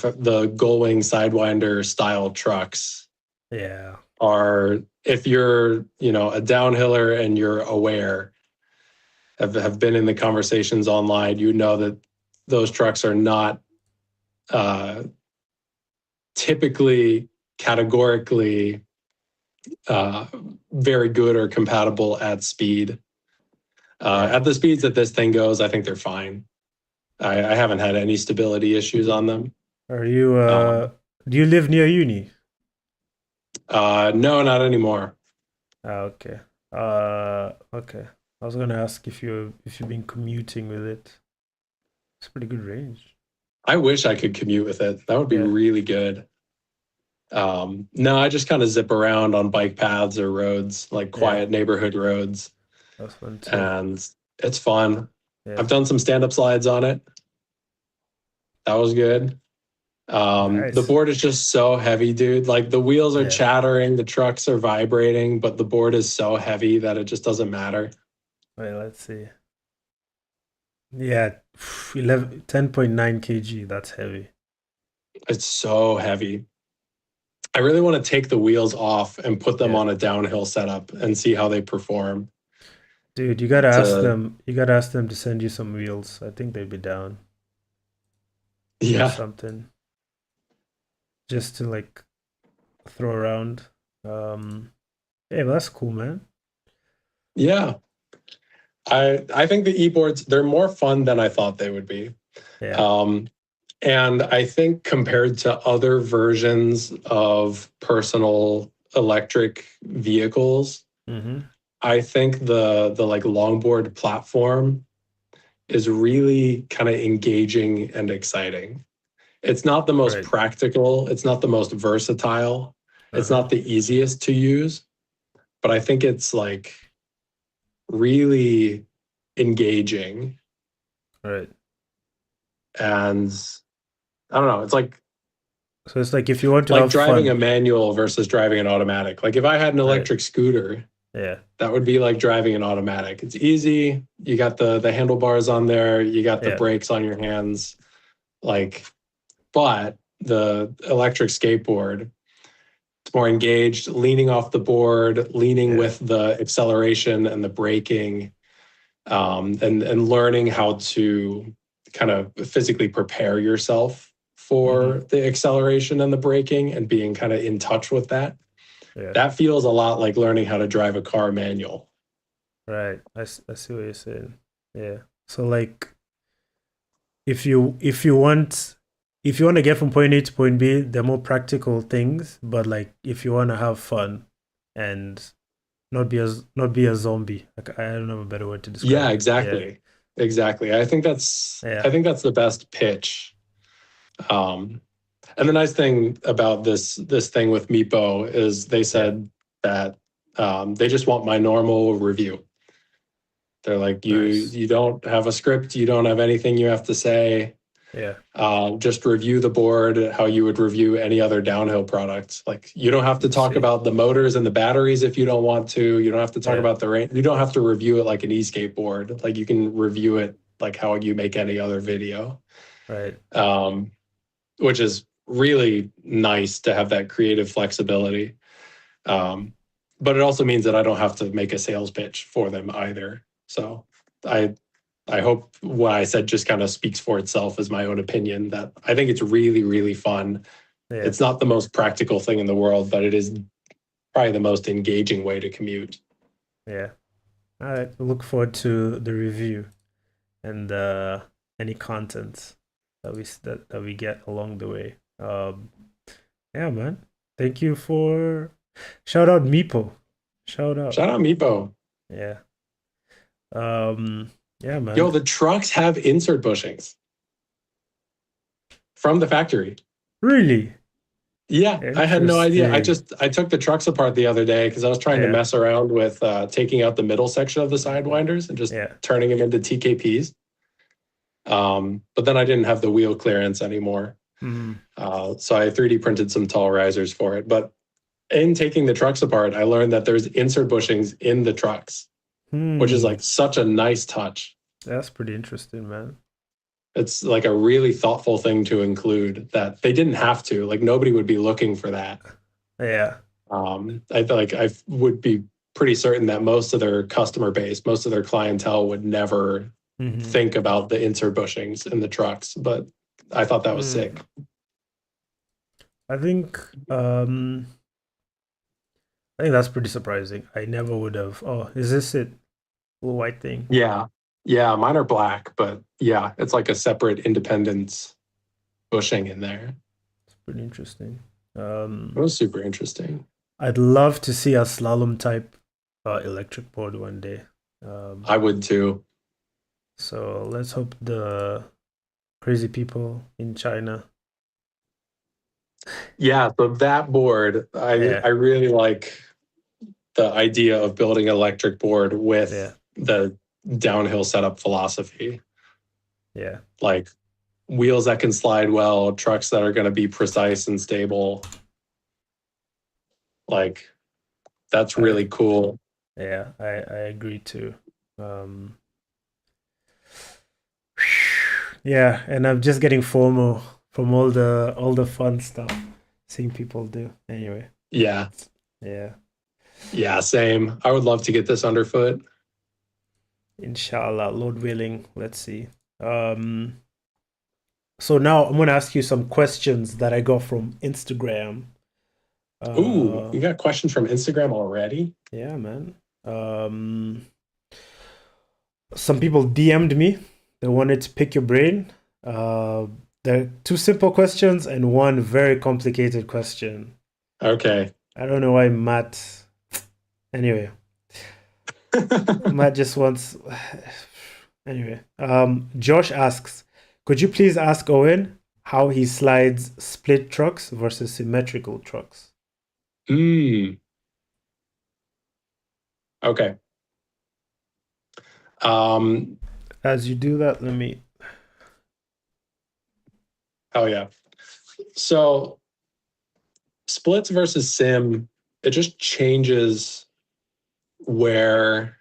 Gullwing Sidewinder style trucks. Yeah. Are if you're a downhiller and you're aware, have been in the conversations online, you know that those trucks are not uh, typically categorically uh, very good or compatible at speed. Yeah. At the speeds that this thing goes, I think they're fine. I haven't had any stability issues on them. Are you Um, do you live near uni? no, not anymore. Okay. Okay. I was gonna ask if you've been commuting with it. It's a pretty good range. I wish I could commute with it. That would be Yeah. really good. No, I just kind of zip around on bike paths or roads, like Yeah. quiet neighborhood roads, That's fun too. and it's fun. Yeah. I've done some stand-up slides on it. That was good. The Nice. board is just so heavy, dude. Like the wheels are Yeah. chattering, the trucks are vibrating, but the board is so heavy that it just doesn't matter. Wait, let's see. Yeah, 10.9 kg. That's heavy. It's so heavy. I really want to take the wheels off and put them Yeah. on a downhill setup and see how they perform. Dude, you gotta ask To them. You gotta ask them to send you some wheels. I think they'd be down or yeah, something, just to like throw around. Um, yeah, but that's cool, man. yeah. I think the e-boards, they're more fun than I thought they would be. Yeah. Um, and I think compared to other versions of personal electric vehicles, Mm-hmm. I think the like longboard platform is really kind of engaging and exciting. It's not the most Right. practical, it's not the most versatile, it's Uh-huh. not the easiest to use, but I think it's like really engaging. Right. And I don't know, it's So it's like if you want to like have driving a fun. manual versus driving an automatic. Like if I had an Right. electric scooter, Yeah. that would be like driving an automatic. It's easy. You got the handlebars on there, you got the Yeah. brakes on your hands. Like, but the electric skateboard, it's more engaged, leaning off the board, leaning Yeah. with the acceleration and the braking, and learning how to kind of physically prepare yourself Mm-hmm. for the acceleration and the braking and being kind of in touch with that. Yeah. That feels a lot like learning how to drive a car manual. Right. I see what you're saying. Yeah. So like if you want to get from point A to point B, they're more practical things, but like if you want to have fun and not be a zombie. Like I don't have a better word to Yeah, describe it. Yeah. exactly. Exactly. I Yeah. think that's the best pitch. Um, and the nice thing about this thing with Meepo is they Yeah. said that They just want my normal review. They're like, Nice. you don't have a script, you don't have anything you have to say. Yeah. Just review the board how you would review any other downhill product. Like you don't have to I talk see. about the motors and the batteries if you don't want to. You don't have to talk Yeah. about the range. You don't have to review it like an e-skateboard. Like you can review it like how you make any other video, Right. um, which is really nice to have that creative flexibility. Um, but it also means that I don't have to make a sales pitch for them either. So I I hope what I said just kind of speaks for itself as my own opinion that I think it's really, really fun. Yeah. It's not the most practical thing in the world, but it is probably the most engaging way to commute. Yeah. All right. Look forward to the review and any content that we get along the way. Yeah, man. Thank you for shout out Meepo. Shout out. Shout out Meepo. Yeah. Yeah, Yo, man. the trucks have insert bushings from the factory. Really Yeah, I had no idea. interesting. I took the trucks apart the other day because I was trying to Yeah. mess around with taking out the middle section of the sidewinders and just Yeah. turning them into TKPs. But then I didn't have the wheel clearance anymore. Mm. So I 3D printed some tall risers for it. But in taking the trucks apart, I learned that there's insert bushings in the trucks, which is like such a nice touch. That's pretty interesting, man. It's like a really thoughtful thing to include that they didn't have to. Like nobody would be looking for that. Yeah. I feel like I would be pretty certain that most of their customer base, most of their clientele would never think about the insert bushings in the trucks. But I thought that was sick. I think that's pretty surprising. I never would have. Oh, is this it? Little white thing. Yeah. Yeah, mine are black, but yeah, it's like a separate independence bushing in there. It's pretty interesting. It was super interesting. I'd love to see a slalom type electric board one day. I would too. So let's hope the crazy people in China. Yeah, so that board, I really like the idea of building an electric board with the downhill setup philosophy. Yeah. Like wheels that can slide well, trucks that are going to be precise and stable. Like that's really cool. Yeah, I agree too. Yeah, and I'm just getting FOMO from all the fun stuff seeing people do. Anyway. Yeah. Yeah. Yeah, same. I would love to get this underfoot. Inshallah, Lord willing. Let's see. So now I'm gonna ask you some questions that I got from Instagram. Ooh, you got questions from Instagram already? Yeah, man. Some people DM'd me. They wanted to pick your brain. There are two simple questions and one very complicated question. Okay. I don't know why Matt. Anyway, Matt just wants. Anyway, Josh asks, could you please ask Owen how he slides split trucks versus symmetrical trucks? Okay. As you do that, let me. Oh yeah. So splits versus sim, it just changes where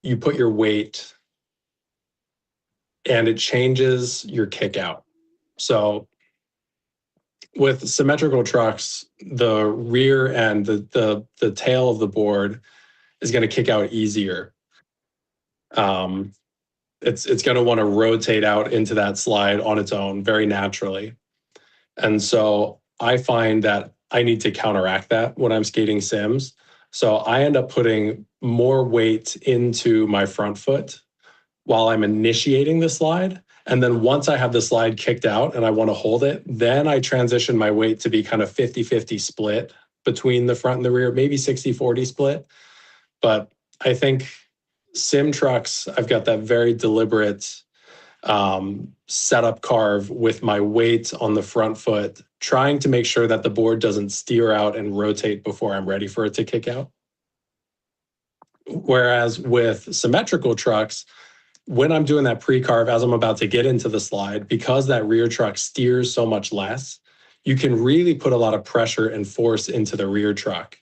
you put your weight and it changes your kick out. So with symmetrical trucks, the rear end, the tail of the board is going to kick out easier. It's going to want to rotate out into that slide on its own very naturally. And so I find that I need to counteract that when I'm skating sims. So I end up putting more weight into my front foot while I'm initiating the slide. And then once I have the slide kicked out and I want to hold it, then I transition my weight to be kind of 50-50 split between the front and the rear, maybe 60-40 split. But I think sim trucks, I've got that very deliberate setup carve with my weight on the front foot, trying to make sure that the board doesn't steer out and rotate before I'm ready for it to kick out. Whereas with symmetrical trucks, when I'm doing that pre-carve, as I'm about to get into the slide, because that rear truck steers so much less, you can really put a lot of pressure and force into the rear truck.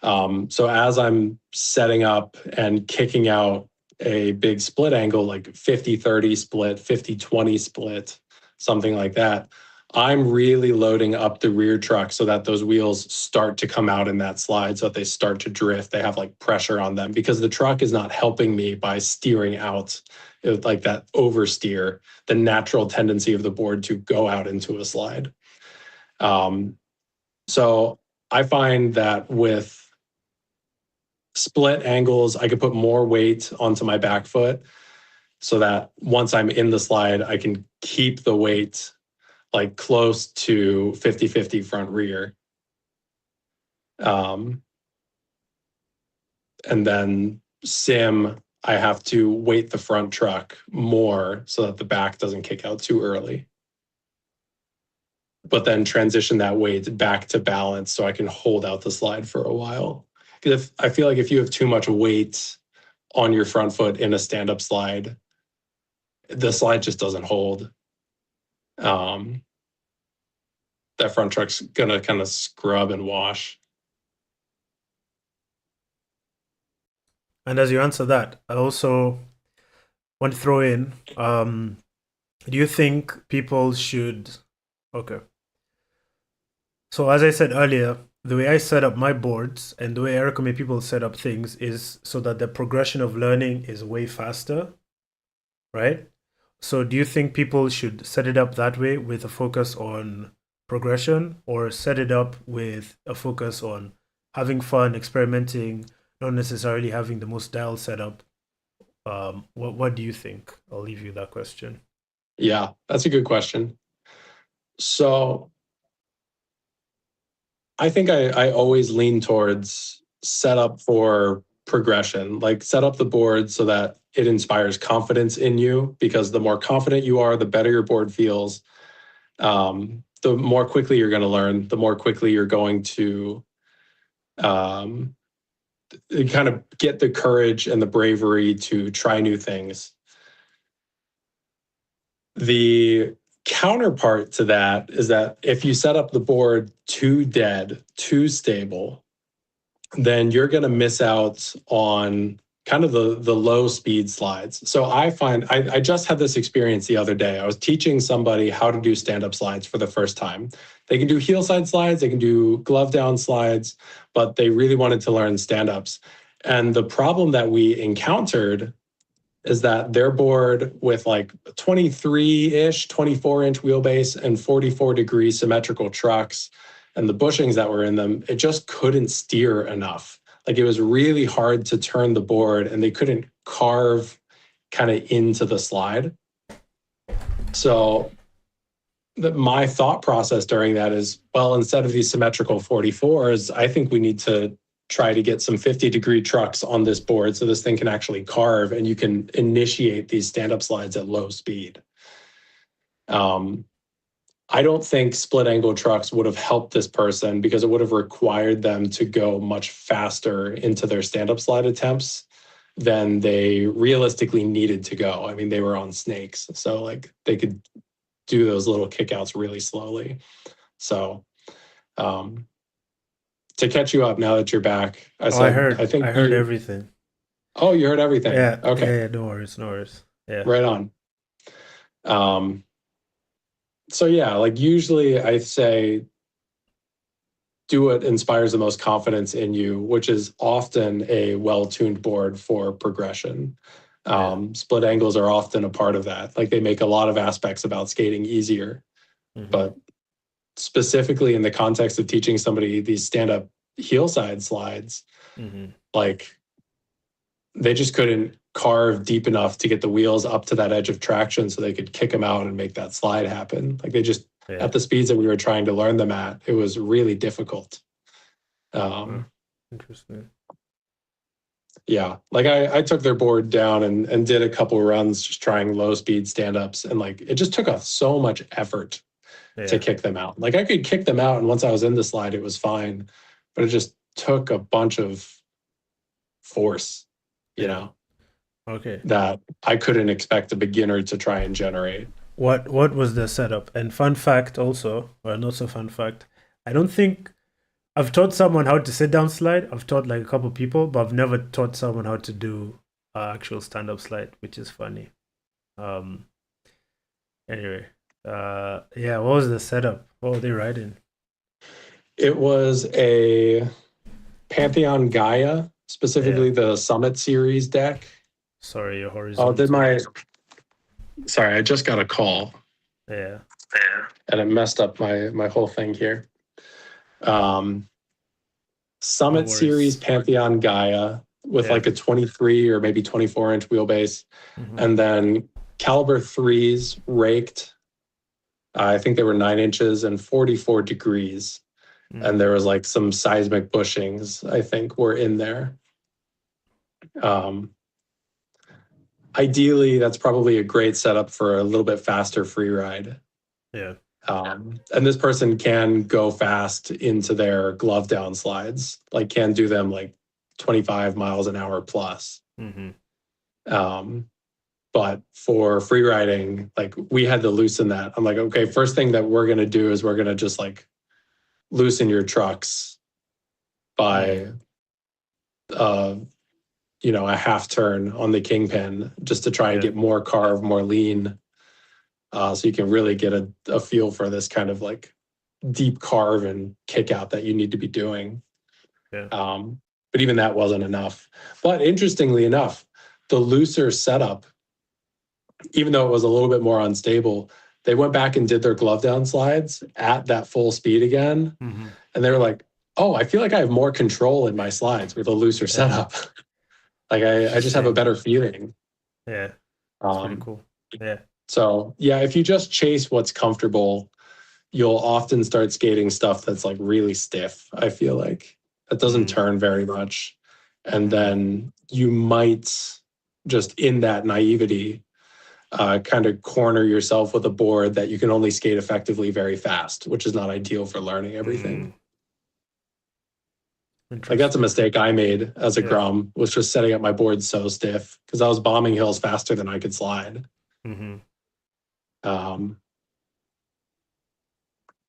So as I'm setting up and kicking out a big split angle, like 50-30 split, 50-20 split, something like that, I'm really loading up the rear truck so that those wheels start to come out in that slide, so that they start to drift. They have like pressure on them because the truck is not helping me by steering out, like that oversteer, the natural tendency of the board to go out into a slide. So I find that with split angles, I could put more weight onto my back foot so that once I'm in the slide, I can keep the weight like close to 50-50 front rear. And then sim, I have to weight the front truck more so that the back doesn't kick out too early. But then transition that weight back to balance so I can hold out the slide for a while. Because I feel like if you have too much weight on your front foot in a stand-up slide, the slide just doesn't hold. That front truck's gonna kind of scrub and wash. And as you answer that, I also want to throw in, do you think people should, okay. So as I said earlier, the way I set up my boards and the way I recommend people set up things is so that the progression of learning is way faster, right? So do you think people should set it up that way with a focus on progression, or set it up with a focus on having fun, experimenting, not necessarily having the most dial set up? What do you think? I'll leave you that question. Yeah, that's a good question. So I think I always lean towards set up for progression, like set up the board so that it inspires confidence in you, because the more confident you are, the better your board feels. The more quickly you're going to learn, the more quickly you're going to kind of get the courage and the bravery to try new things. The counterpart to that is that if you set up the board too dead, too stable, then you're going to miss out on kind of the low speed slides. So I find I just had this experience the other day. I was teaching somebody how to do stand-up slides for the first time. They can do heel side slides, they can do glove down slides, but they really wanted to learn stand-ups. And the problem that we encountered is that their board with like 23-ish, 24-inch wheelbase and 44-degree symmetrical trucks and the bushings that were in them, it just couldn't steer enough. Like it was really hard to turn the board and they couldn't carve kind of into the slide. So my thought process during that is, well, instead of these symmetrical 44s, I think we need to try to get some 50-degree trucks on this board so this thing can actually carve and you can initiate these stand-up slides at low speed. I don't think split angle trucks would have helped this person because it would have required them to go much faster into their stand-up slide attempts than they realistically needed to go. I mean, they were on snakes, so like they could do those little kickouts really slowly. So to catch you up now that you're back, I heard everything. Oh, you heard everything. Yeah. Okay. Yeah. No worries. No worries. Yeah. Right on. So yeah, like usually I say do what inspires the most confidence in you, which is often a well-tuned board for progression. Split angles are often a part of that. Like they make a lot of aspects about skating easier, but specifically in the context of teaching somebody these stand-up heel side slides, like they just couldn't carve deep enough to get the wheels up to that edge of traction so they could kick them out and make that slide happen. Like they just, at the speeds that we were trying to learn them at, it was really difficult. Interesting. Yeah, like I took their board down and did a couple runs just trying low speed stand-ups, and like it just took so much effort to kick them out. Like I could kick them out, and once I was in the slide, it was fine, but it just took a bunch of force you Yeah. know, Okay. that I couldn't expect a beginner to try and generate. What was the setup? And fun fact also, or not so fun fact, I don't think I've taught someone how to sit down slide. I've taught like a couple people, but I've never taught someone how to do actual stand up slide, which is funny. Um. Anyway, yeah. What was the setup? What were they writing? It was a Pantheon Gaia, Yeah. specifically the Summit series deck. Sorry, your Oh, did horizontal. my sorry, I just got a call Yeah. and it messed up my whole thing here. Um, No Summit series worries. Pantheon Gaia with Yeah. like a 23 or maybe 24-inch wheelbase, Mm-hmm. and then caliber threes raked. I think they were 9 inches and 44 degrees. And Mm. there was like some seismic bushings, I think, were in there. Um, Ideally, that's probably a great setup for a little bit faster free ride. Yeah. And this person can go fast into their glove down slides, like can do them like 25 miles an hour plus. Mm-hmm. Um, but for free riding, like we had to loosen that. I'm like, okay, first thing that we're gonna do is we're gonna just like loosen your trucks Mm. by uh a half turn on the kingpin just to try and Yeah. get more carve, more lean, so you can really get a feel for this kind of like deep carve and kick out that you need to be doing. Yeah. But even that wasn't enough. But interestingly enough, the looser setup, even though it was a little bit more unstable, they went back and did their glove down slides at that full speed again. Mm-hmm. And they were like, oh, I feel like I have more control in my slides with a looser Yeah. setup. Like I just have a Interesting. better feeling. Yeah. It's pretty Um, cool. Yeah. so yeah, if you just chase what's comfortable, you'll often start skating stuff that's like really stiff. I feel like that doesn't Mm. turn very much. And Mm. then you might just in that naivety kind of corner yourself with a board that you can only skate effectively very fast, which is not ideal for learning everything. Mm. Like that's a Interesting. mistake I made as a Yeah. Grum, was just setting up my board so stiff because I was bombing hills faster than I could slide. Mm-hmm. Um,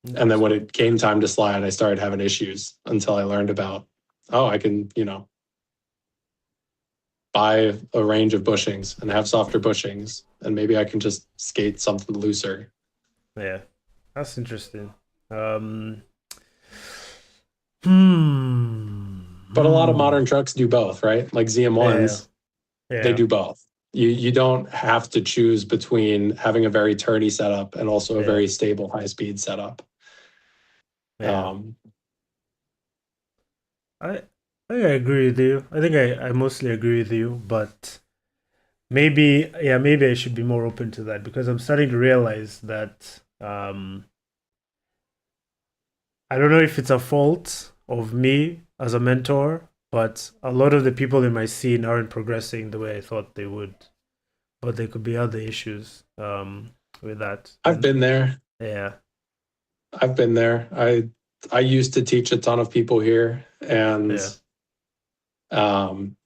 and then when Interesting. it came time to slide, I started having issues until I learned about, oh, I can, buy a range of bushings and have softer bushings, and maybe I can just skate something looser. Yeah. That's interesting. Um. Hmm. But a lot of Hmm. modern trucks do both, right? Like Yeah. ZM1s, they Yeah. do both. You don't have to choose between having a very turny setup and also a Yeah. very stable high speed setup. Yeah. Um, I think I agree with you. I think I mostly agree with you, but maybe I should be more open to that because I'm starting to realize that I don't know if it's a fault of me as a mentor, but a lot of the people in my scene aren't progressing the way I thought they would. But there could be other issues with that. I've And been there. yeah, I've been there. I used to teach a ton of people here, and yeah. um,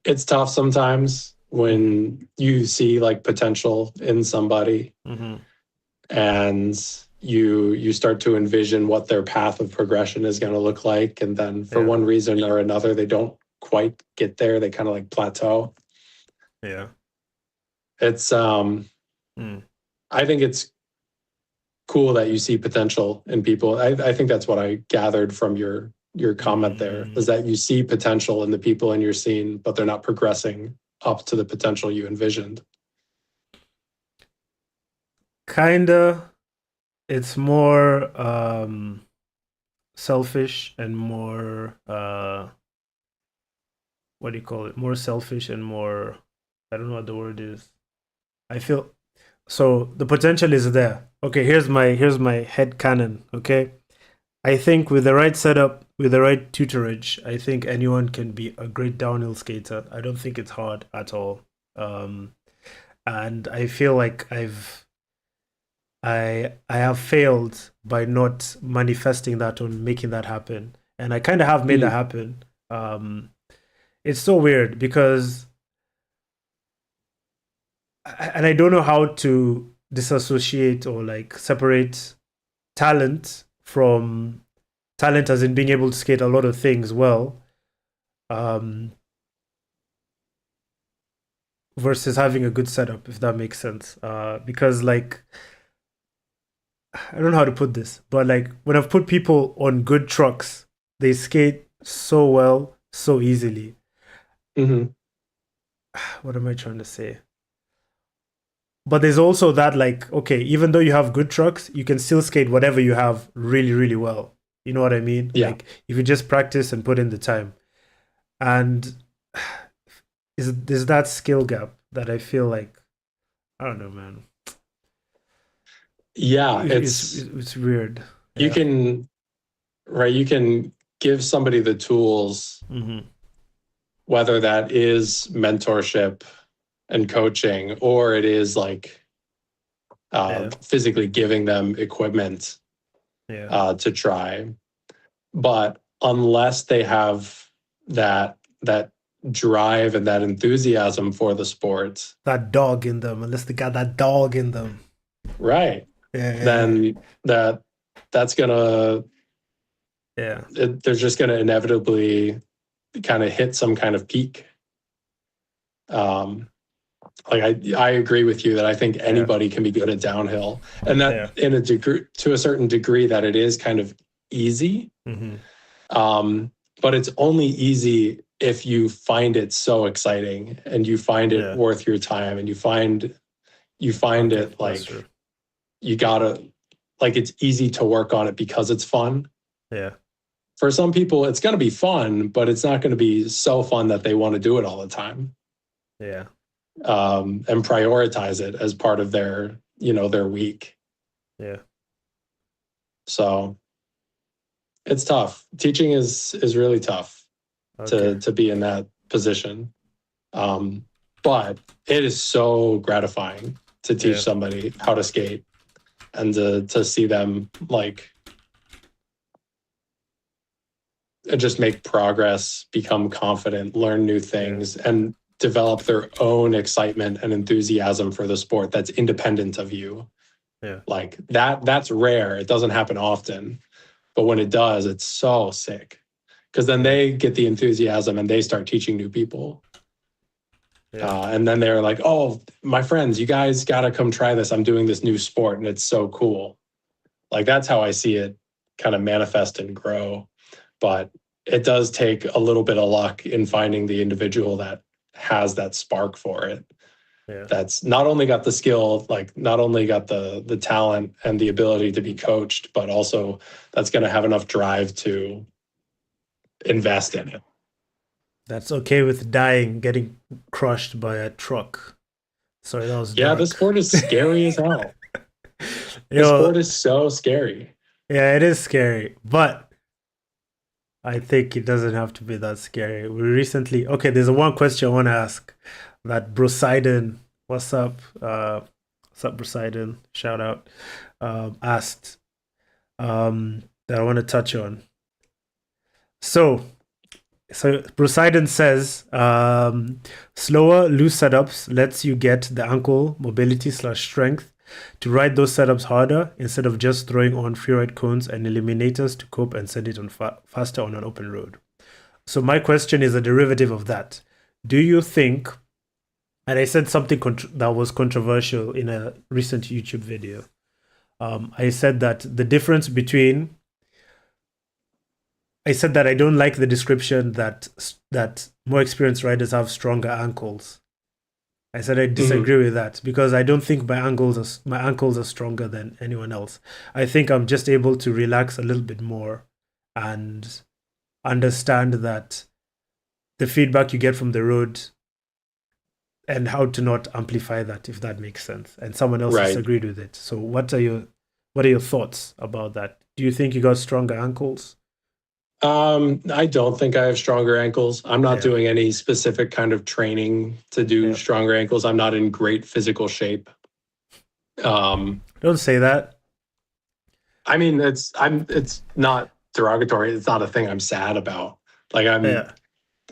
it's tough sometimes Mm-hmm. when you see like potential in somebody Mm-hmm. and you start to envision what their path of progression is going to look like, and then for Yeah. one reason or another they don't quite get there, they kind of like plateau. Yeah. It's Mm. I think it's cool that you see potential in people. I think that's what I gathered from your comment there, is Mm. that you see potential in the people in your scene, but they're not progressing up to the potential you envisioned. Kinda. It's more selfish and more what do you call it? More selfish and more I don't know what the word is. I feel so the potential is there. Okay, here's my head canon, okay? I think with the right setup, with the right tutorage, I think anyone can be a great downhill skater. I don't think it's hard at all. Um and I feel like I have failed by not manifesting that or making that happen. And I kind of have made that Mm. happen. Um it's so weird because, and I don't know how to disassociate or like separate talent from talent as in being able to skate a lot of things well, um, versus having a good setup, if that makes sense. Because like I don't know how to put this, but like when I've put people on good trucks, they skate so well, so easily. Hmm. What am I trying to say? But there's also that like, okay, even though you have good trucks, you can still skate whatever you have really, really well. You know what I mean? Yeah. Like if you just practice and put in the time. And is there's that skill gap that I feel like I don't know, man. Yeah. It's weird. You Yeah. can, right. You can give somebody the tools, Mm-hmm. whether that is mentorship and coaching, or it is like Yeah. physically giving them equipment Yeah. to try. But unless they have that drive and that enthusiasm for the sport, That dog in them, unless they got that dog in them. right, Yeah. then that's gonna Yeah. they're just gonna inevitably kind of hit some kind of peak. Um, like I agree with you that I think Yeah. anybody can be good at downhill, and that Yeah. in a degree, to a certain degree, that it is kind of easy. Mm-hmm. Um, but it's only easy if you find it so exciting and you find it Yeah. worth your time, and you find Okay. it That's like true. you gotta, like, it's easy to work on it because it's fun. Yeah. For some people, it's gonna be fun, but it's not gonna be so fun that they want to do it all the time, Yeah. and prioritize it as part of their week. Yeah. So it's tough. Teaching is really tough Okay. to be in that position. But it is so gratifying to teach Yeah. somebody how to skate and to see them like just make progress, become confident, learn new Yeah. things, and develop their own excitement and enthusiasm for the sport that's independent of you. Yeah. Like that's rare. It doesn't happen often, but when it does, it's so sick. Because then Yeah. they get the enthusiasm and they start teaching new people. Yeah. And then they're like, oh, my friends, you guys got to come try this. I'm doing this new sport and it's so cool. Like that's how I see it kind of manifest and grow. But it does take a little bit of luck in finding the individual that has that spark for it. Yeah. That's not only got the skill, like not only got the talent and the ability to be coached, but also that's going to have enough drive to invest in it. That's okay with dying, getting crushed by a truck. Sorry, that was Yeah, the dark. sport is scary as hell. The sport Yo, is so scary. yeah, it is scary, but I think it doesn't have to be that scary. We recently, okay, there's a one question I want to ask that Brosidon, what's up? What's up, Brosidon? Shout out. Asked that I want to touch on. So Poseidon says slower, loose setups lets you get the ankle mobility slash strength to ride those setups harder instead of just throwing on freeride cones and eliminators to cope and send it on faster on an open road. So my question is a derivative of that. Do you think, and I said something that was controversial in a recent YouTube video. I said that the difference between I said that I don't like the description that more experienced riders have stronger ankles. I said I Mhm. disagree with that because I don't think my ankles are stronger than anyone else. I think I'm just able to relax a little bit more and understand that the feedback you get from the road and how to not amplify that, if that makes sense. And someone else Right. disagreed with it. So what are your thoughts about that? Do you think you got stronger ankles? I don't think I have stronger ankles. I'm not Yeah, doing any specific kind of training to do yeah. stronger ankles. I'm not in great physical shape. Um, Don't say that. I mean, it's not derogatory. It's not a thing I'm sad about. Like Yeah,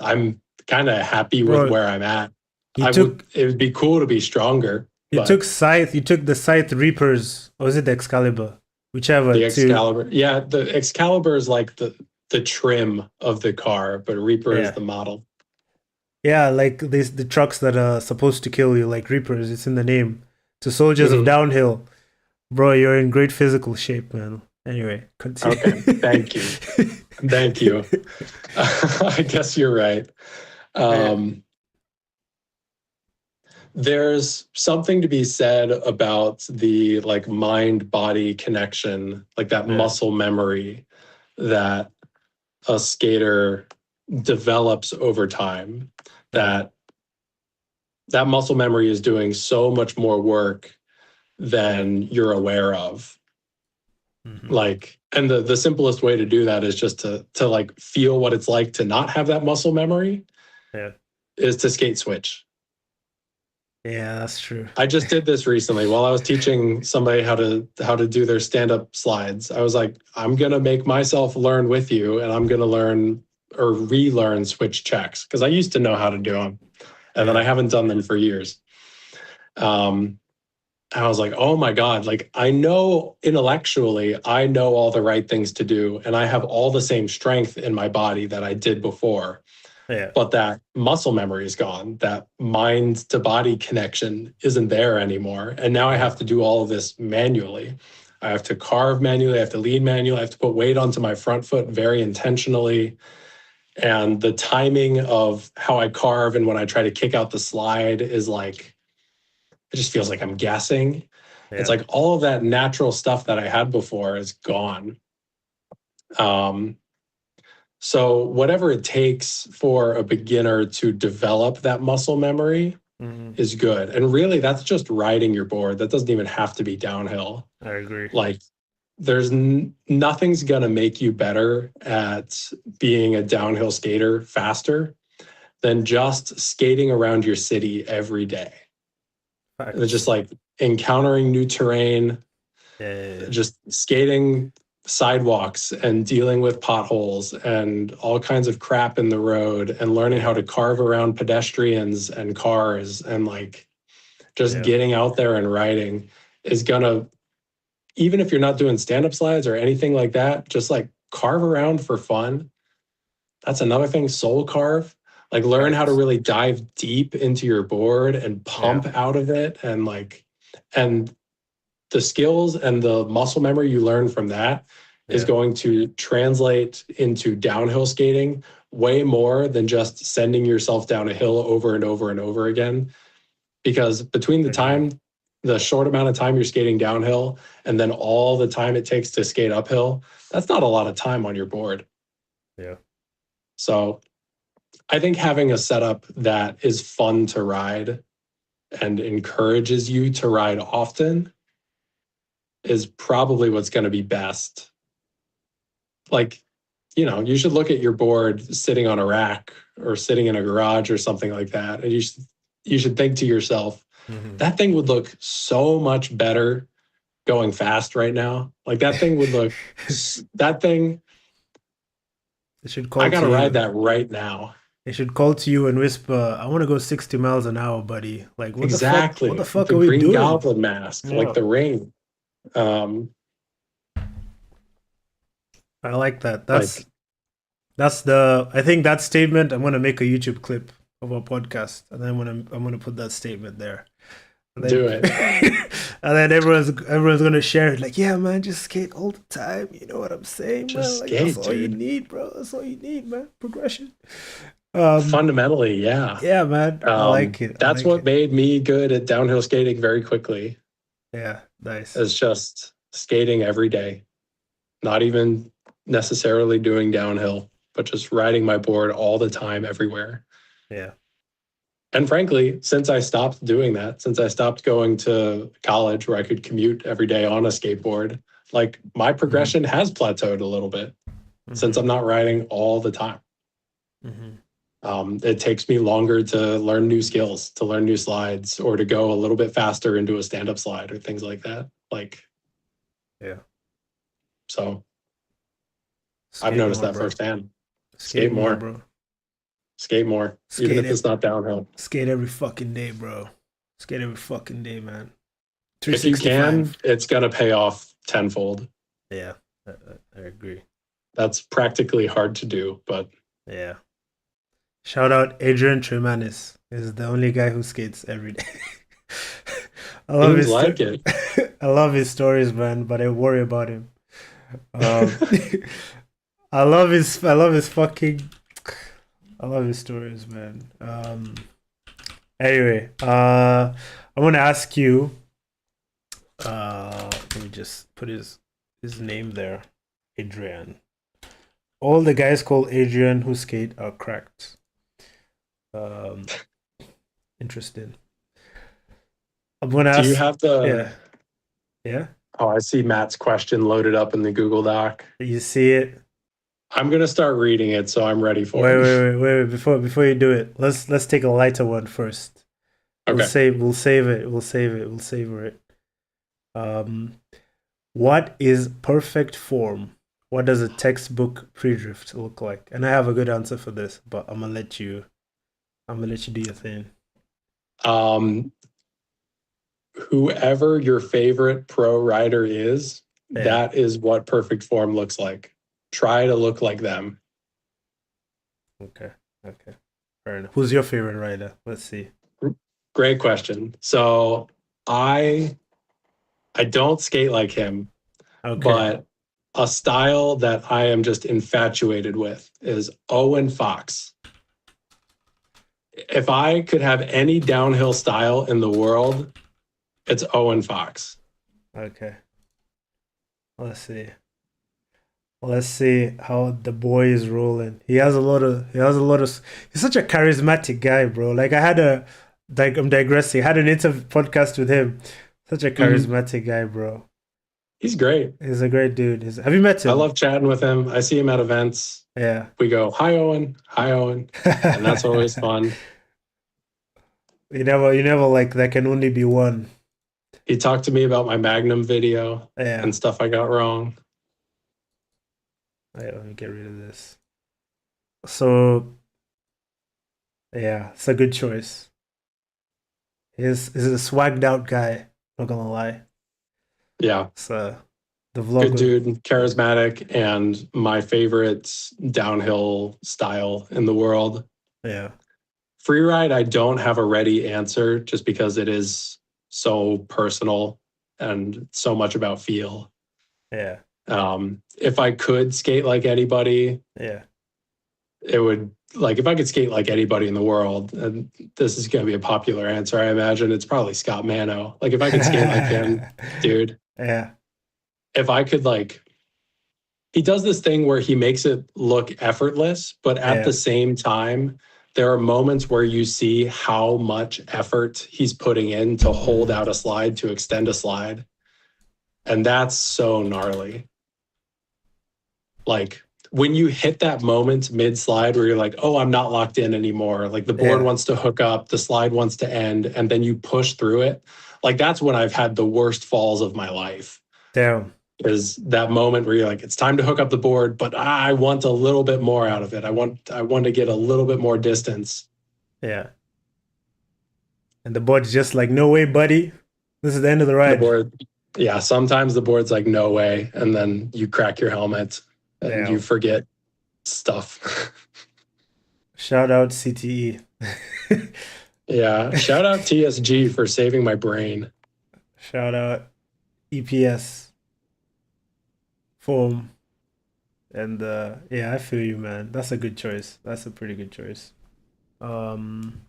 I'm kind of happy with Bro, where I'm at. you took It would be cool to be stronger, but you took the Scythe Reapers, or was it the Excalibur? Whichever the to Excalibur, yeah, the Excalibur is like the trim of the car, but Reaper is yeah. the model. Yeah, like the trucks that are supposed to kill you, like Reapers, it's in the name. To soldiers of Mhm. downhill. Bro, you're in great physical shape, man. Anyway, Okay, continue. thank you. Thank you. I guess you're right. Yeah, Um, there's something to be said about the like mind body connection, like that yeah, muscle memory that a skater develops over time. yeah. That that muscle memory is doing so much more work Yeah. than you're aware of. Hmm. Like, and the simplest way to do that is just to like feel what it's like to not have that muscle memory, Yeah. is to skate switch. Yeah, that's true. I just did this recently while I was teaching somebody how to do their stand-up slides. I was like, I'm gonna make myself learn with you, and I'm gonna learn or relearn switch checks because I used to know how to do them, and then I Yeah. haven't done them for years. Um, I was like, oh my God, like I know intellectually, I know all the right things to do, and I have all the same strength in my body that I did before. Yeah. But that muscle memory is gone. That mind to body connection isn't there anymore. And now I Yeah. have to do all of this manually. I have to carve manually, I have to lead manually, I have to put weight onto my front foot very intentionally. And the timing of how I carve and when I try to kick out the slide is like, it just feels like I'm guessing. It's Yeah. like all of that natural stuff that I had before is gone. Um, so, whatever it takes for a beginner to develop that muscle memory Hmm. is good. And really, that's just riding your board. That doesn't even have to be downhill. I agree. Like, nothing's going to make you better at being a downhill skater faster than just skating around your city every day. Just Facts. like encountering new terrain, Yeah. Yeah. Yeah. just skating sidewalks and dealing with potholes and all kinds of crap in the road and learning how Yeah. to carve around pedestrians and cars and like just Yeah. getting out there and riding is gonna, even if you're not doing stand-up slides or anything like that, just like carve around for fun. That's another thing. Soul carve, like learn how to Facts. really dive deep into your board and Yeah. pump out of it and like, and the skills and the muscle memory you learn from that is Yeah. going to translate into downhill skating way more than just sending yourself down a hill over and over and over again. Because between I agree. the short amount of time you're skating downhill and then all the time it takes to skate uphill, that's not a lot of time on your board. Yeah. So I think having a setup that is fun to ride and encourages you to ride often is probably what's going to be best. Like, you should look at your board sitting on a rack or sitting in a garage or something like that. And you should think to yourself, Hmm. that thing would look so much better going fast right now. Like that thing would look, that thing, They should I call got to to ride you. that right now. They should call to you and whisper, "I want to go 60 miles an hour, buddy." Like, what the fuck? What the Exactly. fuck The are we Green doing? Goblin mask, like Yeah. the ring. Um, I like that. like, That's the. I think that statement. I'm gonna make a YouTube clip of our podcast, and then I'm gonna put that statement there, and then do it. and then everyone's gonna share it. Like, yeah, man, just skate all the time. You know what I'm saying, man? Just Like, that's skate, all you dude. need, bro. That's all you need, man. Progression. Fundamentally, yeah. Yeah, man. I like it. I That's like what it. made me good at downhill skating very quickly, Yeah, nice. is just skating every day, not even necessarily doing downhill, but just riding my board all the time, everywhere. Yeah. And frankly, since I stopped doing that, since I stopped going to college where I could commute every day on a skateboard, like my Hmm. progression has plateaued a little bit since Hmm. I'm not riding all the time. Hmm. It takes me longer to learn new skills, to learn new slides, or to go a little bit faster into a stand-up slide or things like that. Like, Yeah. so I've Skate noticed more, that bro. firsthand. Skate Skate more, more, bro. Skate more, even Skate if it's it. not downhill. Skate every fucking day, bro. Skate every fucking day, man. If you can, 365. it's gonna pay off tenfold. Yeah, I agree. That's practically hard to do, but Yeah. Shout out Adrian Tremanis. Is the only guy who skates every day. I love seems his like it. I love his stories, man, but I worry about him. Um, I love his fucking I love his stories, man. Anyway, I want to ask you. Let me just put his name there. Adrian. All the guys called Adrian who skate are cracked. Um, interesting. I'm gonna Do you ask. have the? Yeah, yeah. Oh, I see Matt's question loaded up in the Google Doc. You see it. I'm gonna start reading it, so I'm ready for Wait, it. wait, wait, wait. Before you do it, let's take a lighter one first. Okay. We'll save it. We'll save it. We'll savor it. Um, what is perfect form? What does a textbook pre-drift look like? And I have a good answer for this, but I'm gonna let you do your thing. Um, Whoever your favorite pro rider is, Yeah. that is what perfect form looks like. Try to look like them. Okay. Okay. Fair enough. Who's your favorite rider? Let's see. Great question. So I don't skate like him, Okay. but a style that I am just infatuated with is Owen Fox. If I could have any downhill style in the world, it's Owen Fox. Okay. Let's see. Let's see how the boy is rolling. He's such a charismatic guy, bro. Like I had a like I'm digressing. I had an interview podcast with him. Such a Mhm. charismatic guy, bro. He's great. He's a great dude. Have you met I him? love chatting with him. I see him at events. Yeah. We go, hi, Owen. Hi, Owen. And that's always fun. You never like there can only be one. He talked to me about my Magnum video Yeah. and stuff I got wrong. Wait, let me get rid of this. So yeah, it's a good choice. He's a swagged out guy, not gonna lie. Yeah, So the good vlog. dude, charismatic, and my favorite downhill style in the world. Yeah. Freeride, I don't have a ready answer just because it is so personal and so much about feel. Yeah. If I could skate like anybody, Yeah. it would like if I could skate like anybody in the world, and this is going to be a popular answer, I imagine it's probably Scott Mano. Like if I could skate like him, dude, Yeah. if I could like, he does this thing where he makes it look effortless, but at the Yeah. same time, there are moments where you see how much effort he's putting in to hold Mhm. out a slide, to extend a slide. And that's so gnarly. Like when you hit that moment mid slide where you're like, oh, I'm not locked in anymore. Like the board Yeah. wants to hook up, the slide wants to end, and then you push through it. Like that's when I've had the worst falls of my life. Damn. Is that moment where you're like, it's time to hook up the board, but I want a little bit more out of it. I want to get a little bit more distance. Yeah. And the board's just like, no way, buddy. This is the end of the The ride. board, yeah, sometimes the board's like, no way. And then you crack your helmet and you Damn. forget stuff. Shout out CTE. Yeah. Shout out TSG for saving my brain. Shout out EPS form. And yeah, I feel you, man. That's a good choice. That's a pretty good choice. Um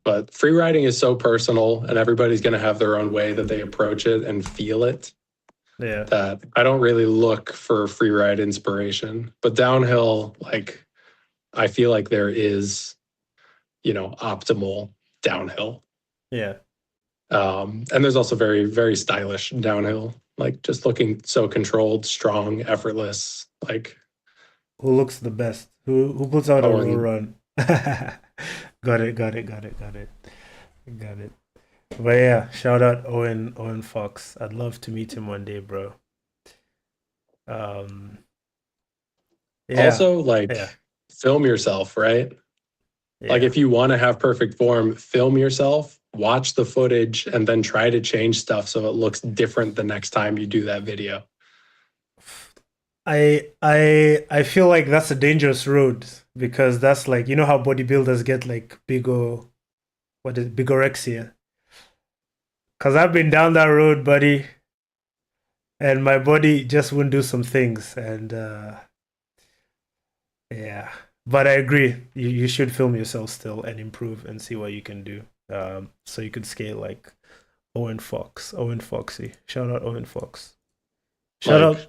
But free riding is so personal and everybody's going to have their own way that they approach it and feel it, yeah. that I don't really look for free ride inspiration. But downhill, like I feel like there is, optimal downhill. Yeah. And there's also very, very stylish downhill, like just looking so controlled, strong, effortless. Like Who looks the best? Who puts out a roll Owen, run? Got it, got it, got it, got it. Got it. But yeah, shout out Owen Fox. I'd love to meet him one day, bro. Um yeah. also Yeah. like film yourself, right? Like Yeah. if you want to have perfect form, film yourself, watch the footage, and then try to change stuff so it looks different the next time you do that video. I feel like that's a dangerous road because that's like you know how bodybuilders get like bigorexia. Cause I've been down that road, buddy, and my body just wouldn't do some things, and yeah. But I agree, you should film yourself still and improve and see what you can do, so you could scale like Owen Fox, Owen Foxy. Shout out Owen Fox. Shout Like out,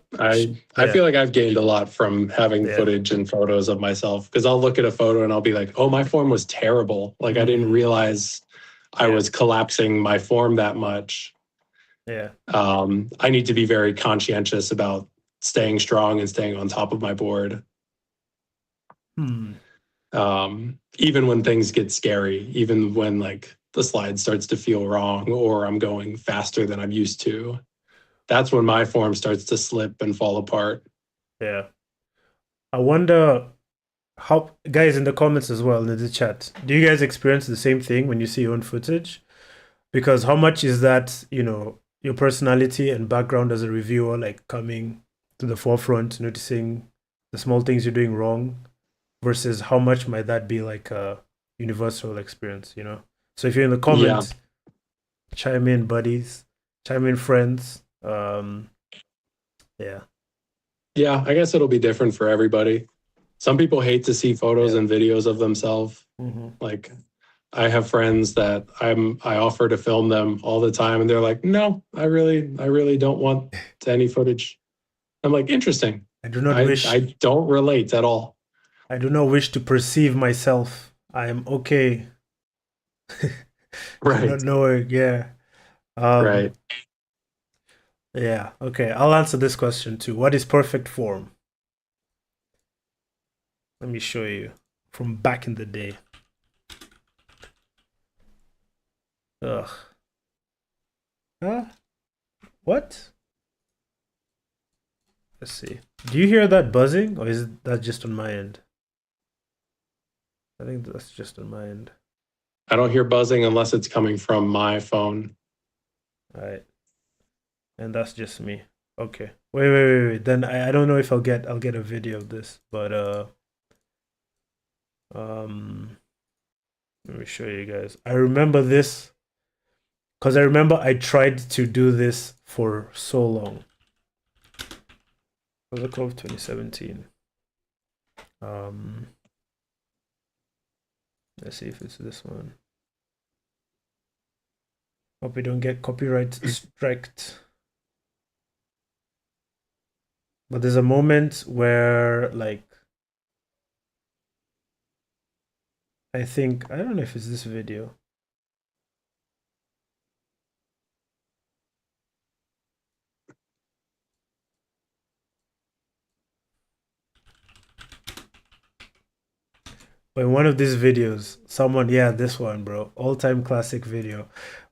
I yeah, feel like I've gained a lot from having yeah. footage and photos of myself because I'll look at a photo and I'll be like, "Oh, my form was terrible. Like I didn't Mm, realize I yeah, was collapsing my form that much." yeah. I need to be very conscientious about staying strong and staying on top of my board. Hmm. Even when things get scary, even when like the slide starts to feel wrong or I'm going faster than I'm used to, that's when my form starts to slip and fall apart. Yeah. I wonder how guys in the comments as well in the chat. Do you guys experience the same thing when you see your own footage? Because how much is that, your personality and background as a reviewer like coming to the forefront, noticing the small things you're doing wrong versus how much might that be like a universal experience? So if you're in the Yeah. comments, chime in buddies, chime in friends. Yeah. Yeah. I guess it'll be different for everybody. Some people hate to see photos Yeah. and videos of themselves. Mm-hmm. Like I have friends that I offer to film them all the time and they're like, no, I really don't want any footage. I'm like, interesting. I do not I wish don't relate at all. I do not wish to perceive myself. I am okay. Right. Not knowing, yeah. Um, Right. yeah, okay. I'll answer this question too. What is perfect form? Let me show you from back in the day. Ugh. Huh? What? Let's see. Do you hear that buzzing or is that just on my end? I think that's just on my end. I don't hear buzzing unless it's coming from my phone. All right. And that's just me. Okay. Wait. Then I don't know if I'll get a video of this, but um let me show you guys. I remember this because I remember I tried to do this for so long. Was it called 2017? Um, let's see if it's this one. Hope we don't get copyright striked. But there's a moment where, like, I don't know if it's this video. But in one of these videos, yeah, this one, bro, all-time classic video.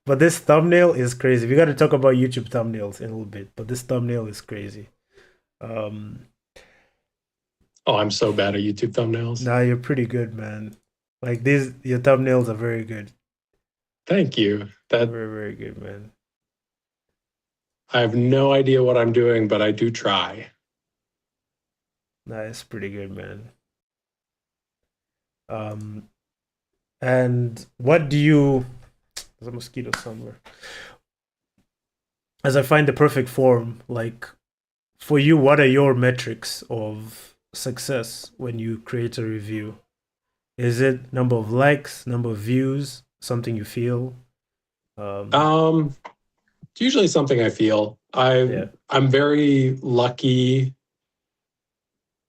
But this thumbnail is crazy. We got to talk about YouTube thumbnails in a little bit, but this thumbnail is crazy. Um, Oh, I'm so bad at YouTube thumbnails. nah, you're pretty good, man. Like your thumbnails are very good. Thank you. That Very, very good, man. I have no idea what I'm doing, but I do try. Nah, it's pretty good, man. Um, and what do you? There's a mosquito somewhere. As I find the perfect form, like for you, what are your metrics of success when you create a review? Is it number of likes, number of views, something you feel? Um, it's usually something I feel. Yeah, I'm very lucky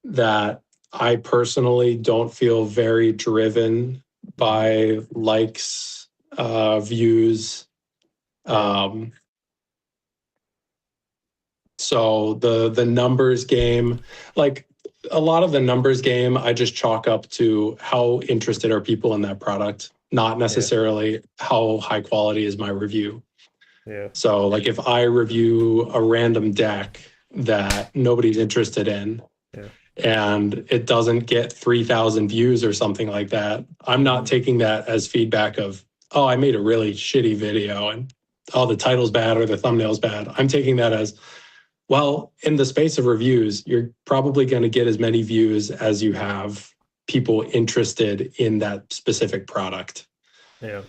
that I personally don't feel very driven mm-hmm. by likes, views. Yeah, Um, so the numbers game, like a lot of the numbers game, I just chalk up to how interested are people in that product, not yeah, necessarily how high quality is my review. yeah, So like if I review a random deck that nobody's interested in, yeah. and it doesn't get 3,000 views or something like that, I'm not taking that as feedback of, oh, I made a really shitty video and oh, the title's bad or the thumbnail's bad. I'm taking that as, well, in the space of reviews, you're probably going to get as many views as you have people interested in that specific product. Yeah.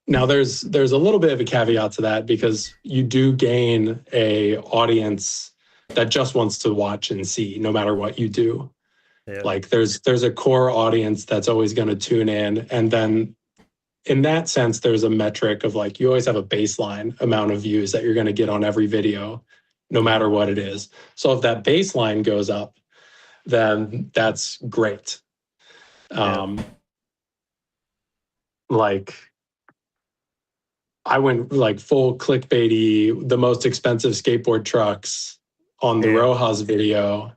Now there's a little bit of a caveat to that, because you do gain a audience that just wants to watch and see no matter what you do. Yeah. Like there's a core audience that's always going to tune in, and then in that sense there's a metric of like, you always have a baseline amount of views that you're going to get on every video no matter what it is. So if that baseline goes up, then that's great. Like I went like full clickbaity, the most expensive skateboard trucks on the Rojas video,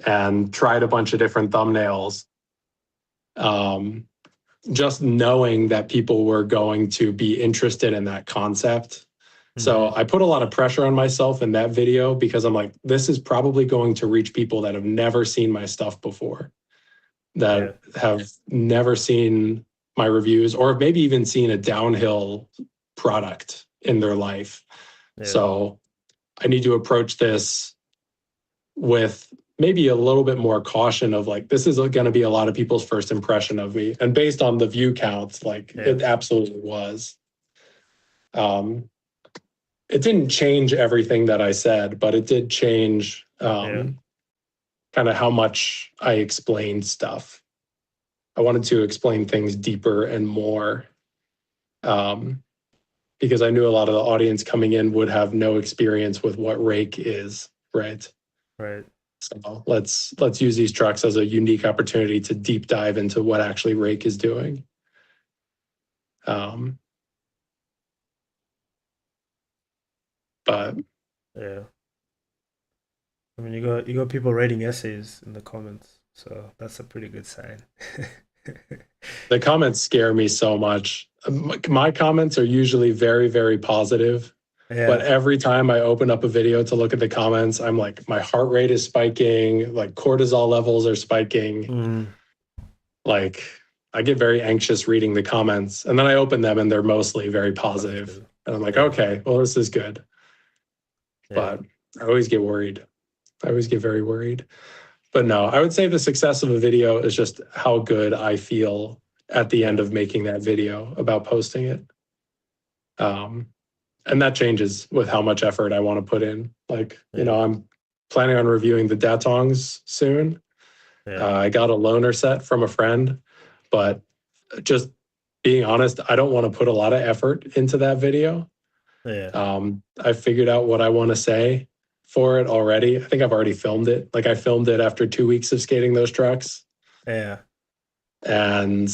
and tried a bunch of different thumbnails. Just knowing that people were going to be interested in that concept. So I put a lot of pressure on myself in that video, because I'm like, this is probably going to reach people that have never seen my stuff before, that have never seen my reviews, or maybe even seen a downhill product in their life. So I need to approach this with maybe a little bit more caution of like, this is going to be a lot of people's first impression of me. And based on the view counts, like it absolutely was. It didn't change everything that I said, but it did change kind of how much I explained stuff. I wanted to explain things deeper and more, because I knew a lot of the audience coming in would have no experience with what rake is, right? Right. So let's use these trucks as a unique opportunity to deep dive into what actually rake is doing. But yeah, I mean, you got people writing essays in the comments, so that's a pretty good sign. the comments scare me so much. My comments are usually very, very positive. But every time I open up a video to look at the comments, I'm like, my heart rate is spiking, like cortisol levels are spiking. Like I get very anxious reading the comments, and then I open them and they're mostly very positive. And I'm like, okay, well, this is good. But I always get worried. I always get very worried. But no, I would say the success of a video is just how good I feel at the end of making that video about posting it. And that changes with how much effort I want to put in. Like, you know, I'm planning on reviewing the Datongs soon. I got a loaner set from a friend, but just being honest, I don't want to put a lot of effort into that video. I figured out what I want to say for it already. I think I've already filmed it. Like I filmed it after 2 weeks of skating those trucks. And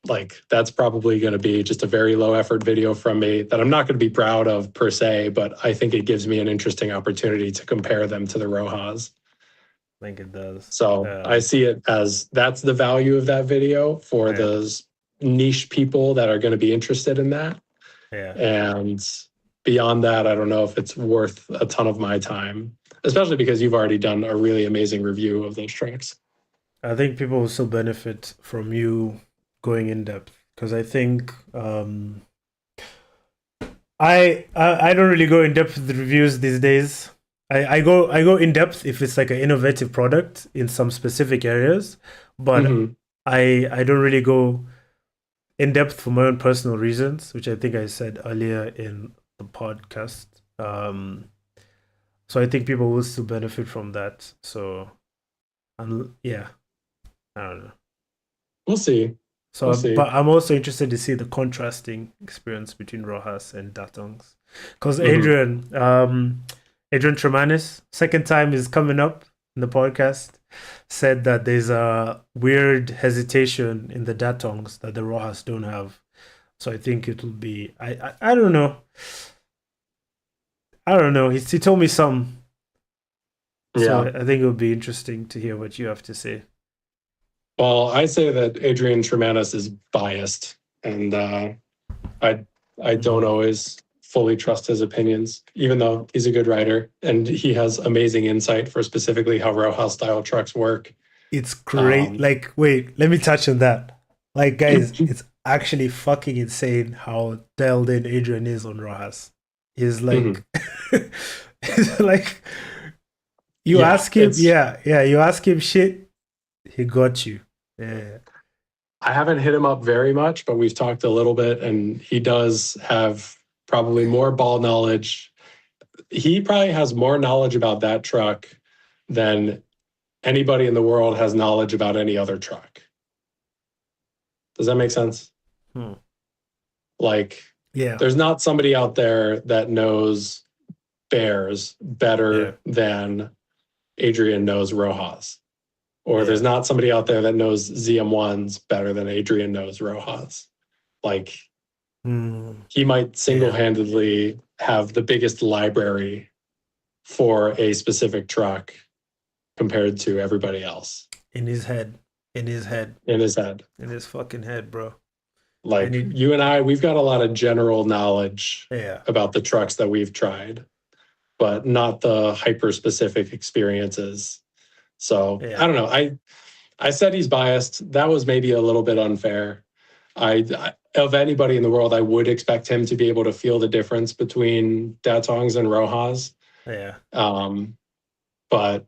like that's probably going to be just a very low effort video from me that I'm not going to be proud of per se, but I think it gives me an interesting opportunity to compare them to the Rojas. I think it does. So I see it as that's the value of that video for those niche people that are going to be interested in that. And beyond that, I don't know if it's worth a ton of my time, especially because you've already done a really amazing review of those tracks. I think people will still benefit from you going in depth, because I think I don't really go in depth with the reviews these days. I go in depth if it's like an innovative product in some specific areas, but I don't really go in depth for my own personal reasons, which I think I said earlier in the podcast. So I think people will still benefit from that. So, yeah, I don't know. We'll see. So, but I'm also interested to see the contrasting experience between Rojas and Datongs, because Adrian Tremanis, second time is coming up in the podcast, said that there's a weird hesitation in the Datongs that the Rojas don't have. So I think it'll be I don't know. I don't know. He told me some. So I think it would be interesting to hear what you have to say. Well, I say that Adrian Tremanis is biased, and I don't always fully trust his opinions, even though he's a good writer and he has amazing insight for specifically how Rojas style trucks work. It's great. Um, Like, wait, let me touch on that. Like, guys, it's actually fucking insane how dialed in Adrian is on Rojas. He's mhm. like, he's like, you Yeah, ask him, yeah, you ask him shit, he got you. Yeah, I haven't hit him up very much, but we've talked a little bit, and he does have probably more ball knowledge. He probably has more knowledge about that truck than anybody in the world has knowledge about any other truck. Does that make sense? hmm. Like, Yeah, there's not somebody out there that knows bears yeah, better than Adrian knows Rojas. Or there's yeah. not somebody out there that knows ZM1s better than Adrian knows Rojas. Like, Hmm. he might Yeah, single-handedly have the biggest library for a specific truck compared to everybody else in his head, in his head, in his head. in his fucking head, bro. And Like, he, you and I, we've got a lot of general knowledge yeah, about the trucks that we've tried, but not the hyper specific experiences. So I yeah, don't know. I said he's biased. That was maybe a little bit unfair. Of anybody in the world, I would expect him to be able to feel the difference between Datongs and Rojas. yeah. Um, but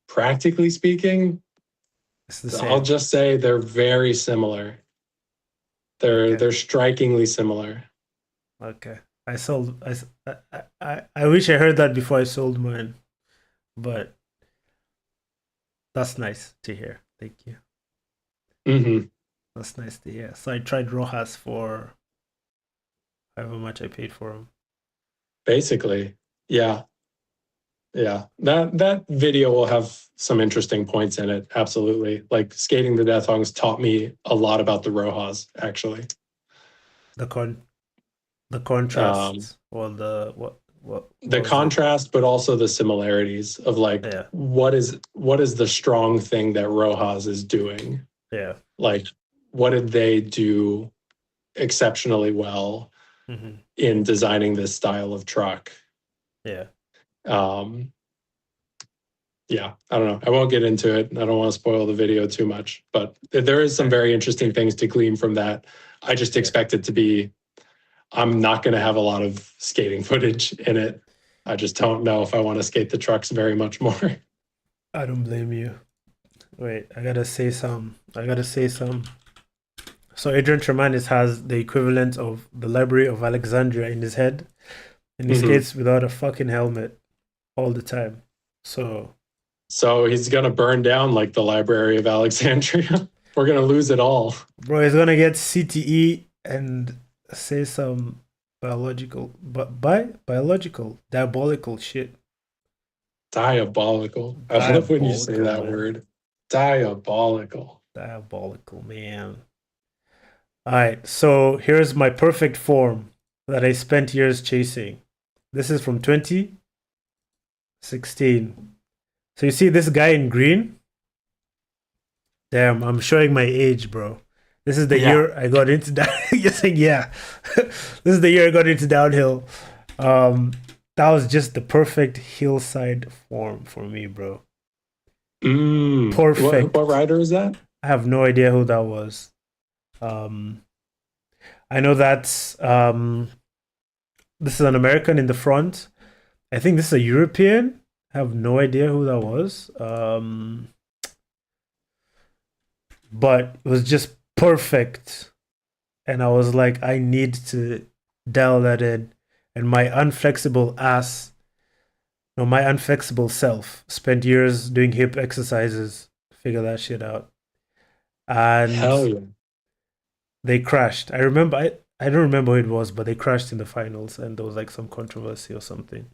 practically speaking, It's the I'll same. just say they're very similar. They're Okay, they're strikingly similar. okay. I sold. I wish I heard that before I sold mine, but that's nice to hear. Thank you. Hmm. That's nice to hear. So I tried Rojas for however much I paid for him. Basically, yeah, yeah. That video will have some interesting points in it. Absolutely. Like skating the Datongs taught me a lot about the Rojas, actually. The con the Um, contrast or the what the was it? contrast, but also the similarities of like Yeah, what is the strong thing that Rojas is doing? yeah. Like, what did they do exceptionally well Hmm. in designing this style of truck? Yeah. Um, yeah, I don't know. I won't get into it. I don't want to spoil the video too much, but there is some Okay. very interesting things to glean from that. I just Yeah. expect it to be, I'm not going to have a lot of skating footage in it. I just don't know if I want to skate the trucks very much more. I don't blame you. Wait, I gotta say some. I gotta say some. So Adrian Tremanis has the equivalent of the Library of Alexandria in his head, and he Mhm. skates without a fucking helmet all the time. So, So he's going to burn down like the Library of Alexandria. We're going to lose it all. bro, he's gonna get CTE and say some biological, but by biological, diabolical shit. Diabolical. I love when you say Diabolical, that man. word. Diabolical. Diabolical, man. All right, so here's my perfect form that I spent years chasing. This is from 2016. So you see this guy in green? Damn, I'm showing my age, bro. This is the Yeah. year I got into that. You're saying, yeah. This is the year I got into downhill. Um, that was just the perfect hillside form for me, bro. What Perfect. rider is that? I have no idea who that was. Um, I know that's this is an American in the front. I think this is a European. I have no idea who that was. But it was just perfect. And I was like, I need to dial that in. And my unflexible ass, no, my unflexible self spent years doing hip exercises, to figure that shit out. And Hell yeah. they crashed. I don't remember who it was, but they crashed in the finals and there was like some controversy or something.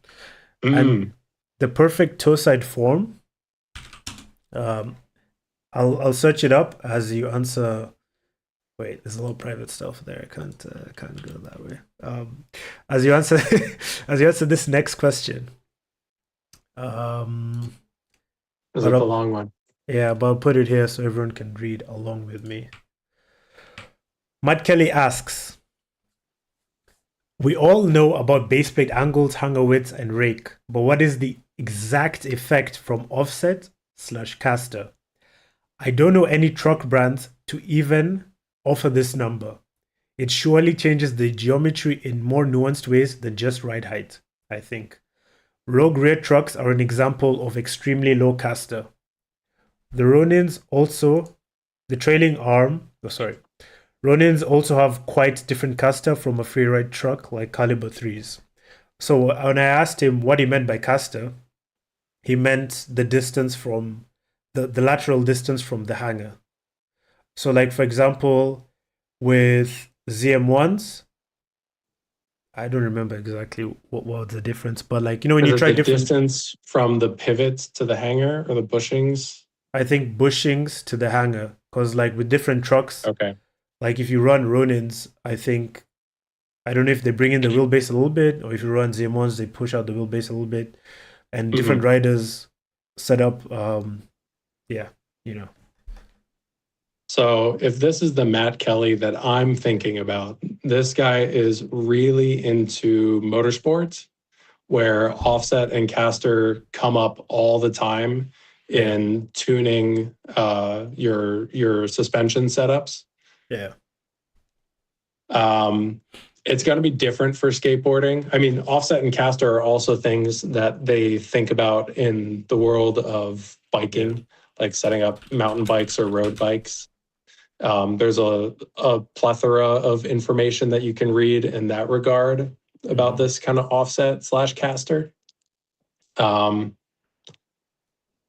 And Mm. the perfect toe side form, um, I'll search it up as you answer. Wait, there's a lot of private stuff there. I can't go that way. As you answer as you answer this next question. Um, Is but it the I'll, long one? yeah, but I'll put it here so everyone can read along with me. Matt Kelly asks, We all know about base plate angles, hanger width, and rake, but what is the exact effect from offset slash caster? I don't know any truck brands to even offer this number. It surely changes the geometry in more nuanced ways than just ride height, I think. Rogue rear trucks are an example of extremely low caster. The Ronins also, the trailing arm, oh sorry, Ronins also have quite different caster from a freeride truck like caliber 3s. So when I asked him what he meant by caster, he meant the distance from the lateral distance from the hanger. So like for example, with ZM1s, I don't remember exactly what was the difference, but like when Is you it try the different, distance from the pivot to the hanger or the bushings? I think bushings to the hanger, because like with different trucks, Okay. like if you run Ronins, I think I don't know if they bring in the wheelbase a little bit, or if you run ZM1s, they push out the wheelbase a little bit, and different Mhm. riders set up, yeah, you know, So if this is the Matt Kelly that I'm thinking about, this guy is really into motorsports where offset and caster come up all the time yeah, in tuning your suspension setups. yeah, Um, it's going to be different for skateboarding. I mean, offset and caster are also things that they think about in the world of yeah, biking, like setting up mountain bikes or road bikes. There's a plethora of information that you can read in that regard about mm-hmm. this kind of offset slash caster. Um,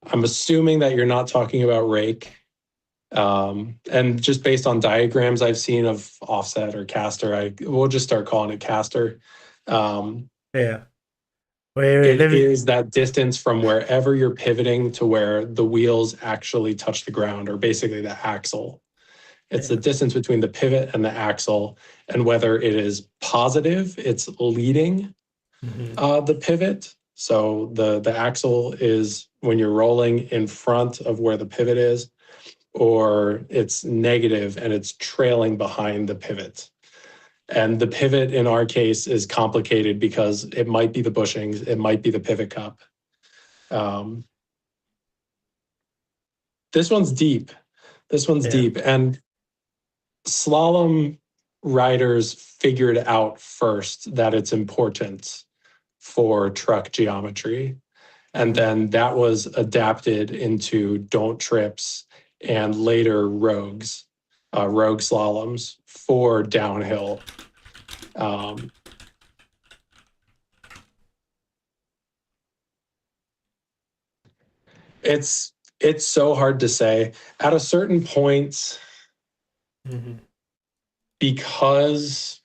I'm assuming that you're not talking about rake. And just based on diagrams I've seen of offset or caster, we'll just start calling it caster. Um, Yeah. Wait, it let me. is that distance from wherever you're pivoting to where the wheels actually touch the ground, or basically the axle. It's the Yeah. distance between the pivot and the axle, and whether it is positive, it's leading Mm-hmm. the pivot. So the axle is when you're rolling in front of where the pivot is, or it's negative and it's trailing behind the pivot. And the pivot in our case is complicated because it might be the bushings, it might be the pivot cup. Um, this one's deep. This one's Yeah. deep. And slalom riders figured out first that it's important for truck geometry. And Mm-hmm. then that was adapted into don't trips and later rogue slaloms for downhill. Um, it's so hard to say. At a certain point, Mm-hmm. because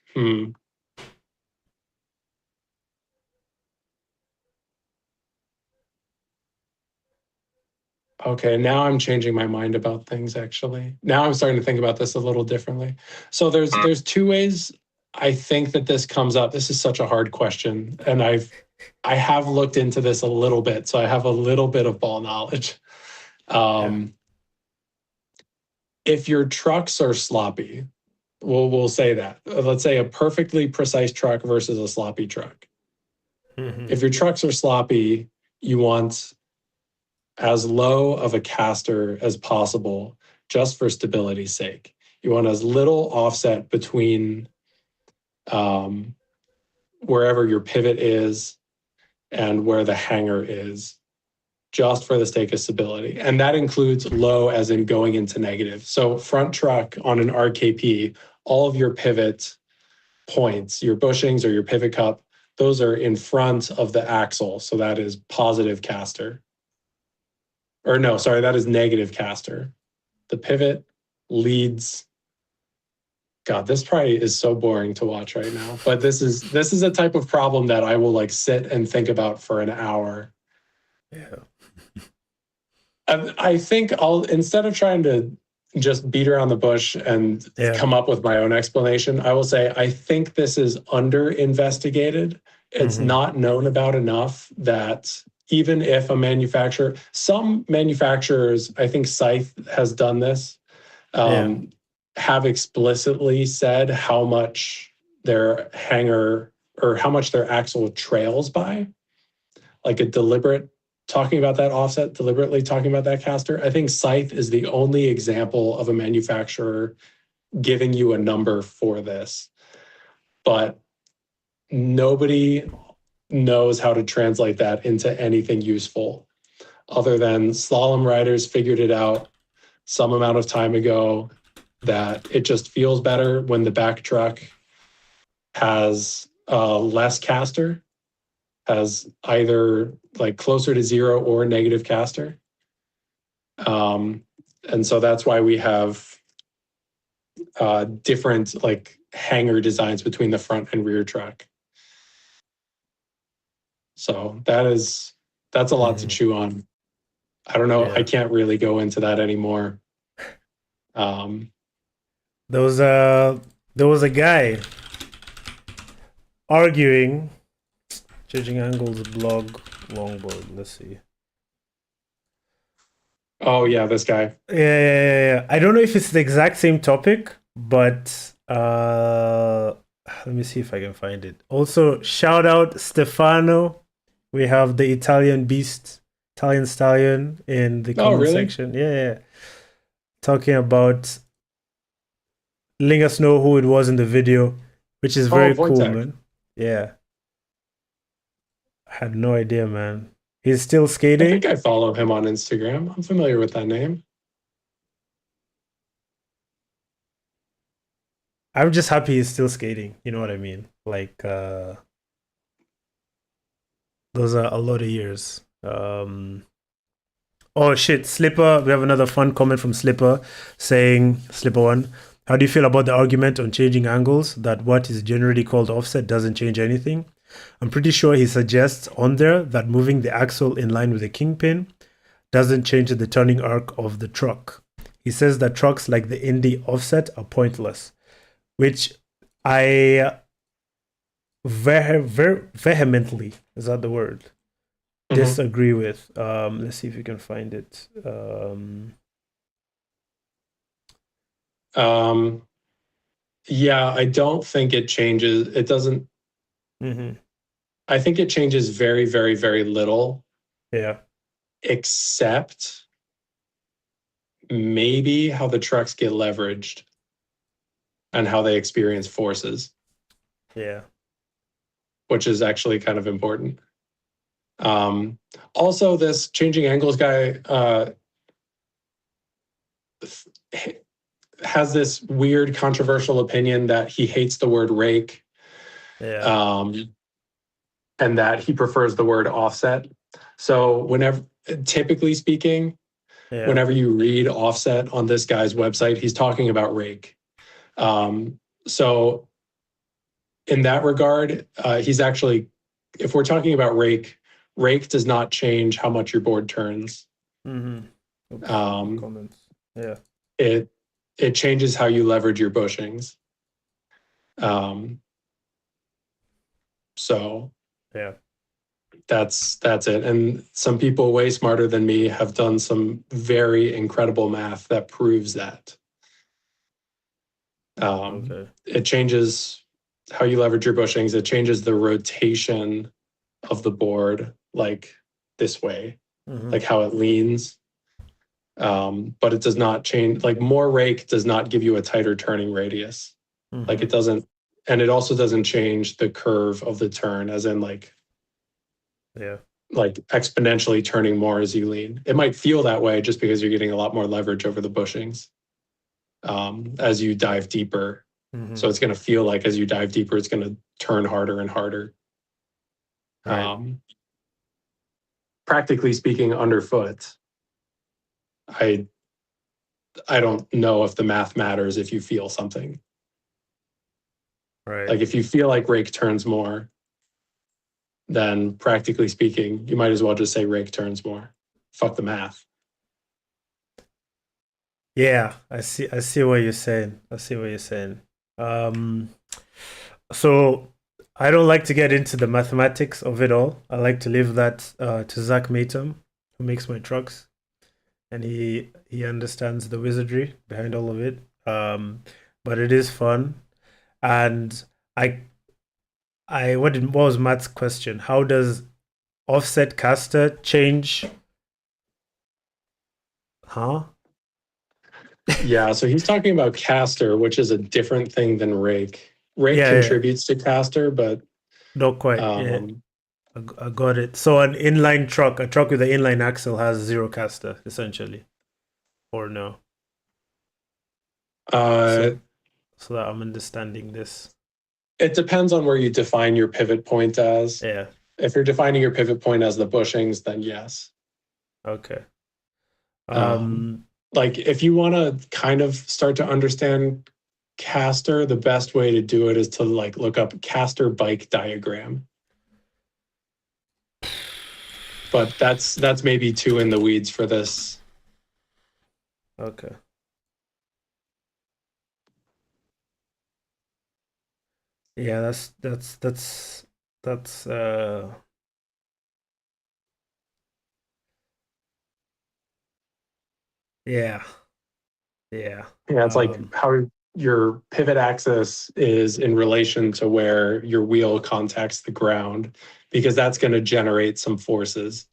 okay, now I'm changing my mind about things actually. Now I'm starting to think about this a little differently. So there's two ways I think that this comes up. This is such a hard question, and I have looked into this a little bit, so I have a little bit of ball knowledge. Yeah. Um, if your trucks are sloppy, we'll say that. Let's say a perfectly precise truck versus a sloppy truck. Mm-hmm. If your trucks are sloppy, you want as low of a caster as possible just for stability's sake. You want as little offset between um, wherever your pivot is and where the hanger is, just for the sake of stability. And that includes low as in going into negative. So front truck on an RKP, all of your pivot points, your bushings or your pivot cup, those are in front of the axle. So that is positive caster. Or no, sorry, that is negative caster. The pivot leads. God, this probably is so boring to watch right now. But this is a type of problem that I will like sit and think about for an hour. Yeah. I think I'll, instead of trying to just beat around the bush and Yeah. come up with my own explanation, I will say I think this is under investigated. It's Mm-hmm. not known about enough that even if a manufacturer, some manufacturers, I think Scythe has done this, Yeah. um, have explicitly said how much their hanger or how much their axle trails by, like a deliberate talking about that offset, deliberately talking about that caster. I think Scythe is the only example of a manufacturer giving you a number for this, but nobody knows how to translate that into anything useful other than slalom riders figured it out some amount of time ago that it just feels better when the back truck has less caster, has either like closer to zero or negative caster. And so that's why we have different like hanger designs between the front and rear truck. So that's a lot to chew on. I don't know. Yeah. I can't really go into that anymore. There was a guy arguing, changing angles blog longboard. Let's see. Oh yeah, this guy. Yeah. I don't know if it's the exact same topic, but let me see if I can find it. Also, shout out Stefano. We have the Italian beast, Italian stallion in the comment really? section. Yeah. Talking about letting us know who it was in the video, which is very cool, Wojtek. man. Yeah. I had no idea, man. He's still I skating. think I follow him on Instagram. I'm familiar with that name. I'm just happy he's still skating. You know what I mean? Like, those are a lot of years. Oh shit, Slipper. We have another fun comment from Slipper saying, Slipper1, how do you feel about the argument on changing angles that what is generally called offset doesn't change anything? I'm pretty sure he suggests on there that moving the axle in line with the kingpin doesn't change the turning arc of the truck. He says that trucks like the Indy offset are pointless, which I vehemently, is that the word? Disagree with. Let's see if you can find it. Yeah, I don't think it changes. It doesn't. I think it changes very, very, very little. Yeah. Except maybe how the trucks get leveraged and how they experience forces. Yeah. Which is actually kind of important. Also, this changing angles guy has this weird controversial opinion that he hates the word rake. Yeah. And that he prefers the word offset. So typically speaking, whenever you read offset on this guy's website, he's talking about rake. So in that regard, he's actually, if we're talking about rake does not change how much your board turns. Comments. Yeah. It changes how you leverage your bushings. So yeah, that's it. And some people way smarter than me have done some very incredible math that proves that. It changes how you leverage your bushings. It changes the rotation of the board, like this way, like how it leans. But it does not change, like more rake does not give you a tighter turning radius. Like it doesn't, and it also doesn't change the curve of the turn, as in like exponentially turning more as you lean. It might feel that way just because you're getting a lot more leverage over the bushings as you dive deeper. So it's going to feel like as you dive deeper, it's going to turn harder and harder. Right. Practically speaking, underfoot, I don't know if the math matters if you feel something. Right. Like if you feel like rake turns more, then practically speaking, you might as well just say rake turns more. Fuck the math. Yeah, I see what you're saying. So I don't like to get into the mathematics of it all. I like to leave that to Zach Matum, who makes my trucks, and he understands the wizardry behind all of it. But it is fun, and what was Matt's question? How does offset caster change? Huh? Yeah, so he's talking about caster, which is a different thing than rake. Rake Yeah, yeah, contributes to caster, but not quite. Yeah, um, I got it. So an inline truck, a truck with an inline axle has zero caster, essentially, or no? uh, So, so that I'm understanding this. it depends on where you define your pivot point as. Yeah. If you're defining your pivot point as the bushings, then yes. Okay. Um, Um. like if you want to kind of start to understand caster, the best way to do it is to like look up caster bike diagram. But that's maybe too in the weeds for this. Okay. Yeah. That's. Yeah. Yeah. Yeah, it's like how your pivot axis is in relation to where your wheel contacts the ground, because that's going to generate some forces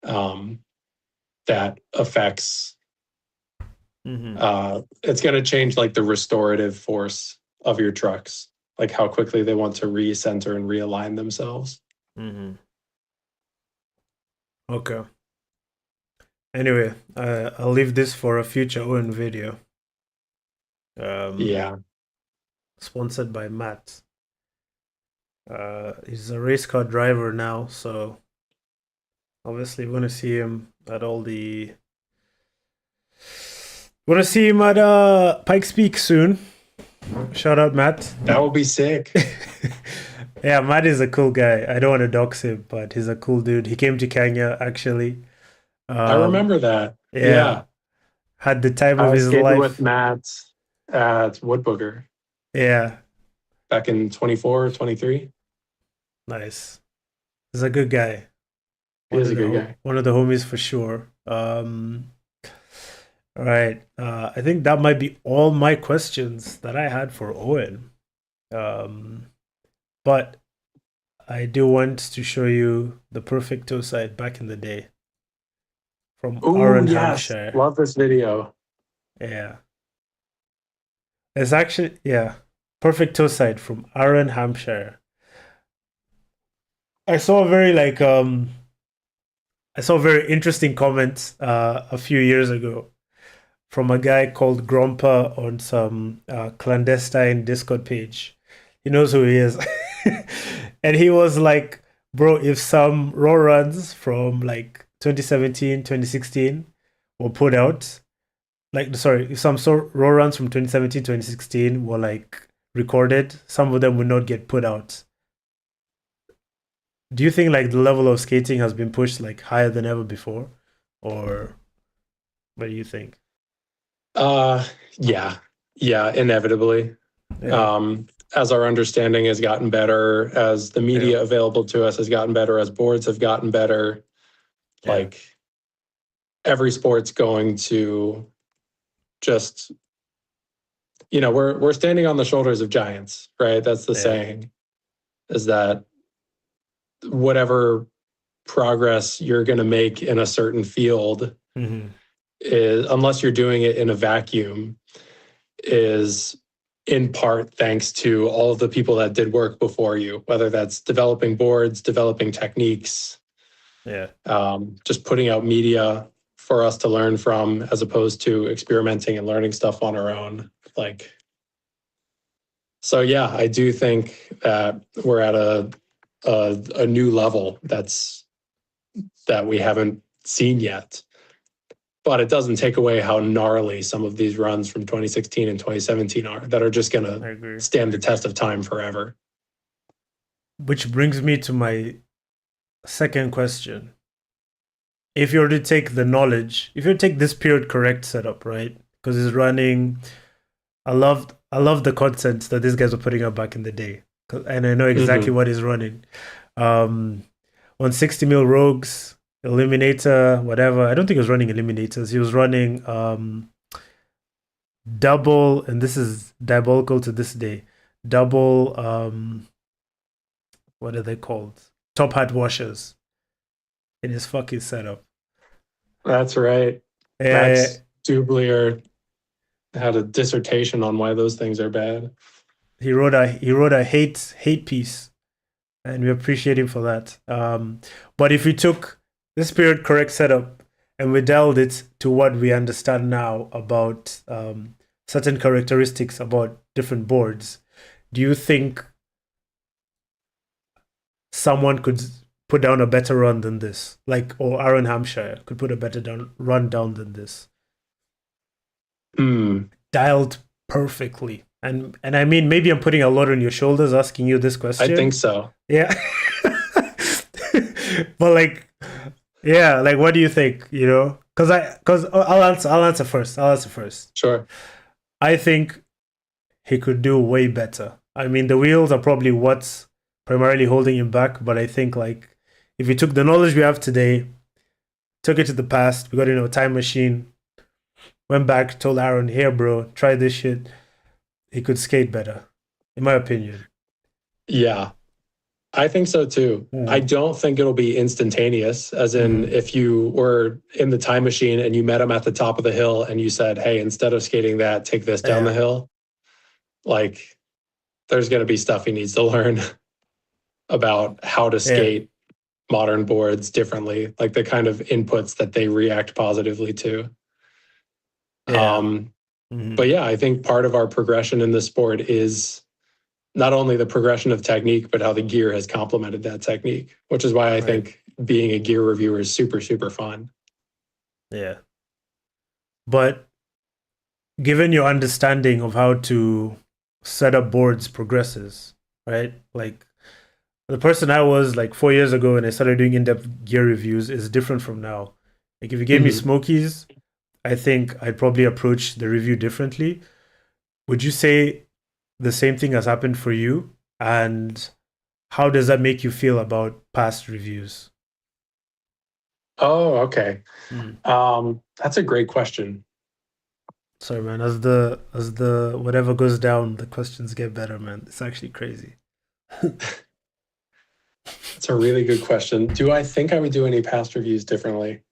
um, that affects. Mm-hmm. It's going to change like the restorative force of your trucks, like how quickly they want to recenter and realign themselves. Mm-hmm. Okay. Anyway, I'll leave this for a future Owen video. Um, Yeah, sponsored by Matt. He's a race car driver now, so obviously we want to see him at all the. Want to see him at Pikes Peak soon. Shout out Matt. that would be sick. Yeah, Matt is a cool guy. I don't want to dox him, but he's a cool dude. He came to Kenya actually. I Um, remember that. yeah, Yeah, had the time of I his skated with life. Matt at Woodbooger Yeah, back in 24, 23. nice. He's a good guy. He is a good guy. One of the homies for sure. All right. I think that might be all my questions that I had for Owen. Um, but I do want to show you the perfect toe side back in the day from Oh, Arran, yes. Hampshire. Love this video. Yeah. It's actually, yeah, perfect toe side from Arran, Hampshire. I saw a very like I saw a very interesting comment a few years ago from a guy called Grompa on some clandestine Discord page. He knows who he is. And he was like, bro, if some raw runs from like 2017, 2016 were put out, like, sorry, if some raw runs from 2017, 2016 were like recorded, some of them would not get put out. Do you think like the level of skating has been pushed like higher than ever before? Or what do you think? Uh, yeah, yeah, inevitably. Yeah, As our understanding has gotten better, as the yeah, media available to us has gotten better, as boards have gotten better, yeah, like every sport's going to just, we're standing on the shoulders of giants, right? That's the yeah. saying, is that whatever progress you're going to make in a certain field Mm-hmm. is, unless you're doing it in a vacuum, is in part thanks to all of the people that did work before you, whether that's developing boards, developing techniques, Yeah, just putting out media for us to learn from, as opposed to experimenting and learning stuff on our own. Like, so yeah, I do think that we're at a new level that we haven't seen yet. But it doesn't take away how gnarly some of these runs from 2016 and 2017 are, that are just going I to agree. stand the test of time forever. Which brings me to my second question. If you were to take the knowledge, if you take this period correct setup, right? Because it's running, I loved the content that these guys were putting up back in the day, and I know exactly Mm-hmm. what is running. Um, on 60 mil rogues, eliminator, whatever. I don't think he was running eliminators. He was running double, and this is diabolical to this day. Double what are they called? Top hat washers in his fucking setup. That's right. Uh, Max Dublier had a dissertation on why those things are bad. he wrote a hate piece, and we appreciate him for that. But if we took the spirit correct setup and we dialed it to what we understand now about certain characteristics about different boards, do you think someone could put down a better run than this? Like, or Aaron Hampshire could put a better run down than this? Hmm. Dialed perfectly. And I mean, maybe I'm putting a lot on your shoulders asking you this I think question. so. Yeah. But like, yeah, like what do you think, Cuz I'll answer first. I'll answer first. Sure. I think he could do way better. I mean, the wheels are probably what's primarily holding him back, but I think like if we took the knowledge we have today, took it to the past, we got a time machine, went back, told Aaron, "Here, bro, try this shit." He could skate better, in my opinion. Yeah, I think so too. I Mm-hmm. don't think it'll be instantaneous, as in Mm-hmm. if you were in the time machine and you met him at the top of the hill and you said, hey, instead of skating that, take this down the Yeah, hill. Like, there's going to be stuff he needs to learn about how to yeah, skate modern boards differently, like the kind of inputs that they react positively to. yeah. Um, Mm-hmm. but yeah, I think part of our progression in the sport is not only the progression of technique, but how the gear has complemented that technique, which is why I Right. think being a gear reviewer is super, super fun. Yeah. But given your understanding of how to set up boards progresses, right? Like the person I was like 4 years ago when I started doing in-depth gear reviews is different from now. Like if you gave me Mhm. Smokies, I think I'd probably approach the review differently. Would you say the same thing has happened for you? And how does that make you feel about past reviews? Oh, okay. Mm. That's a great question. Sorry, man. As the whatever goes down, the questions get better, man. It's actually crazy. That's a really good question. Do I think I would do any past reviews differently?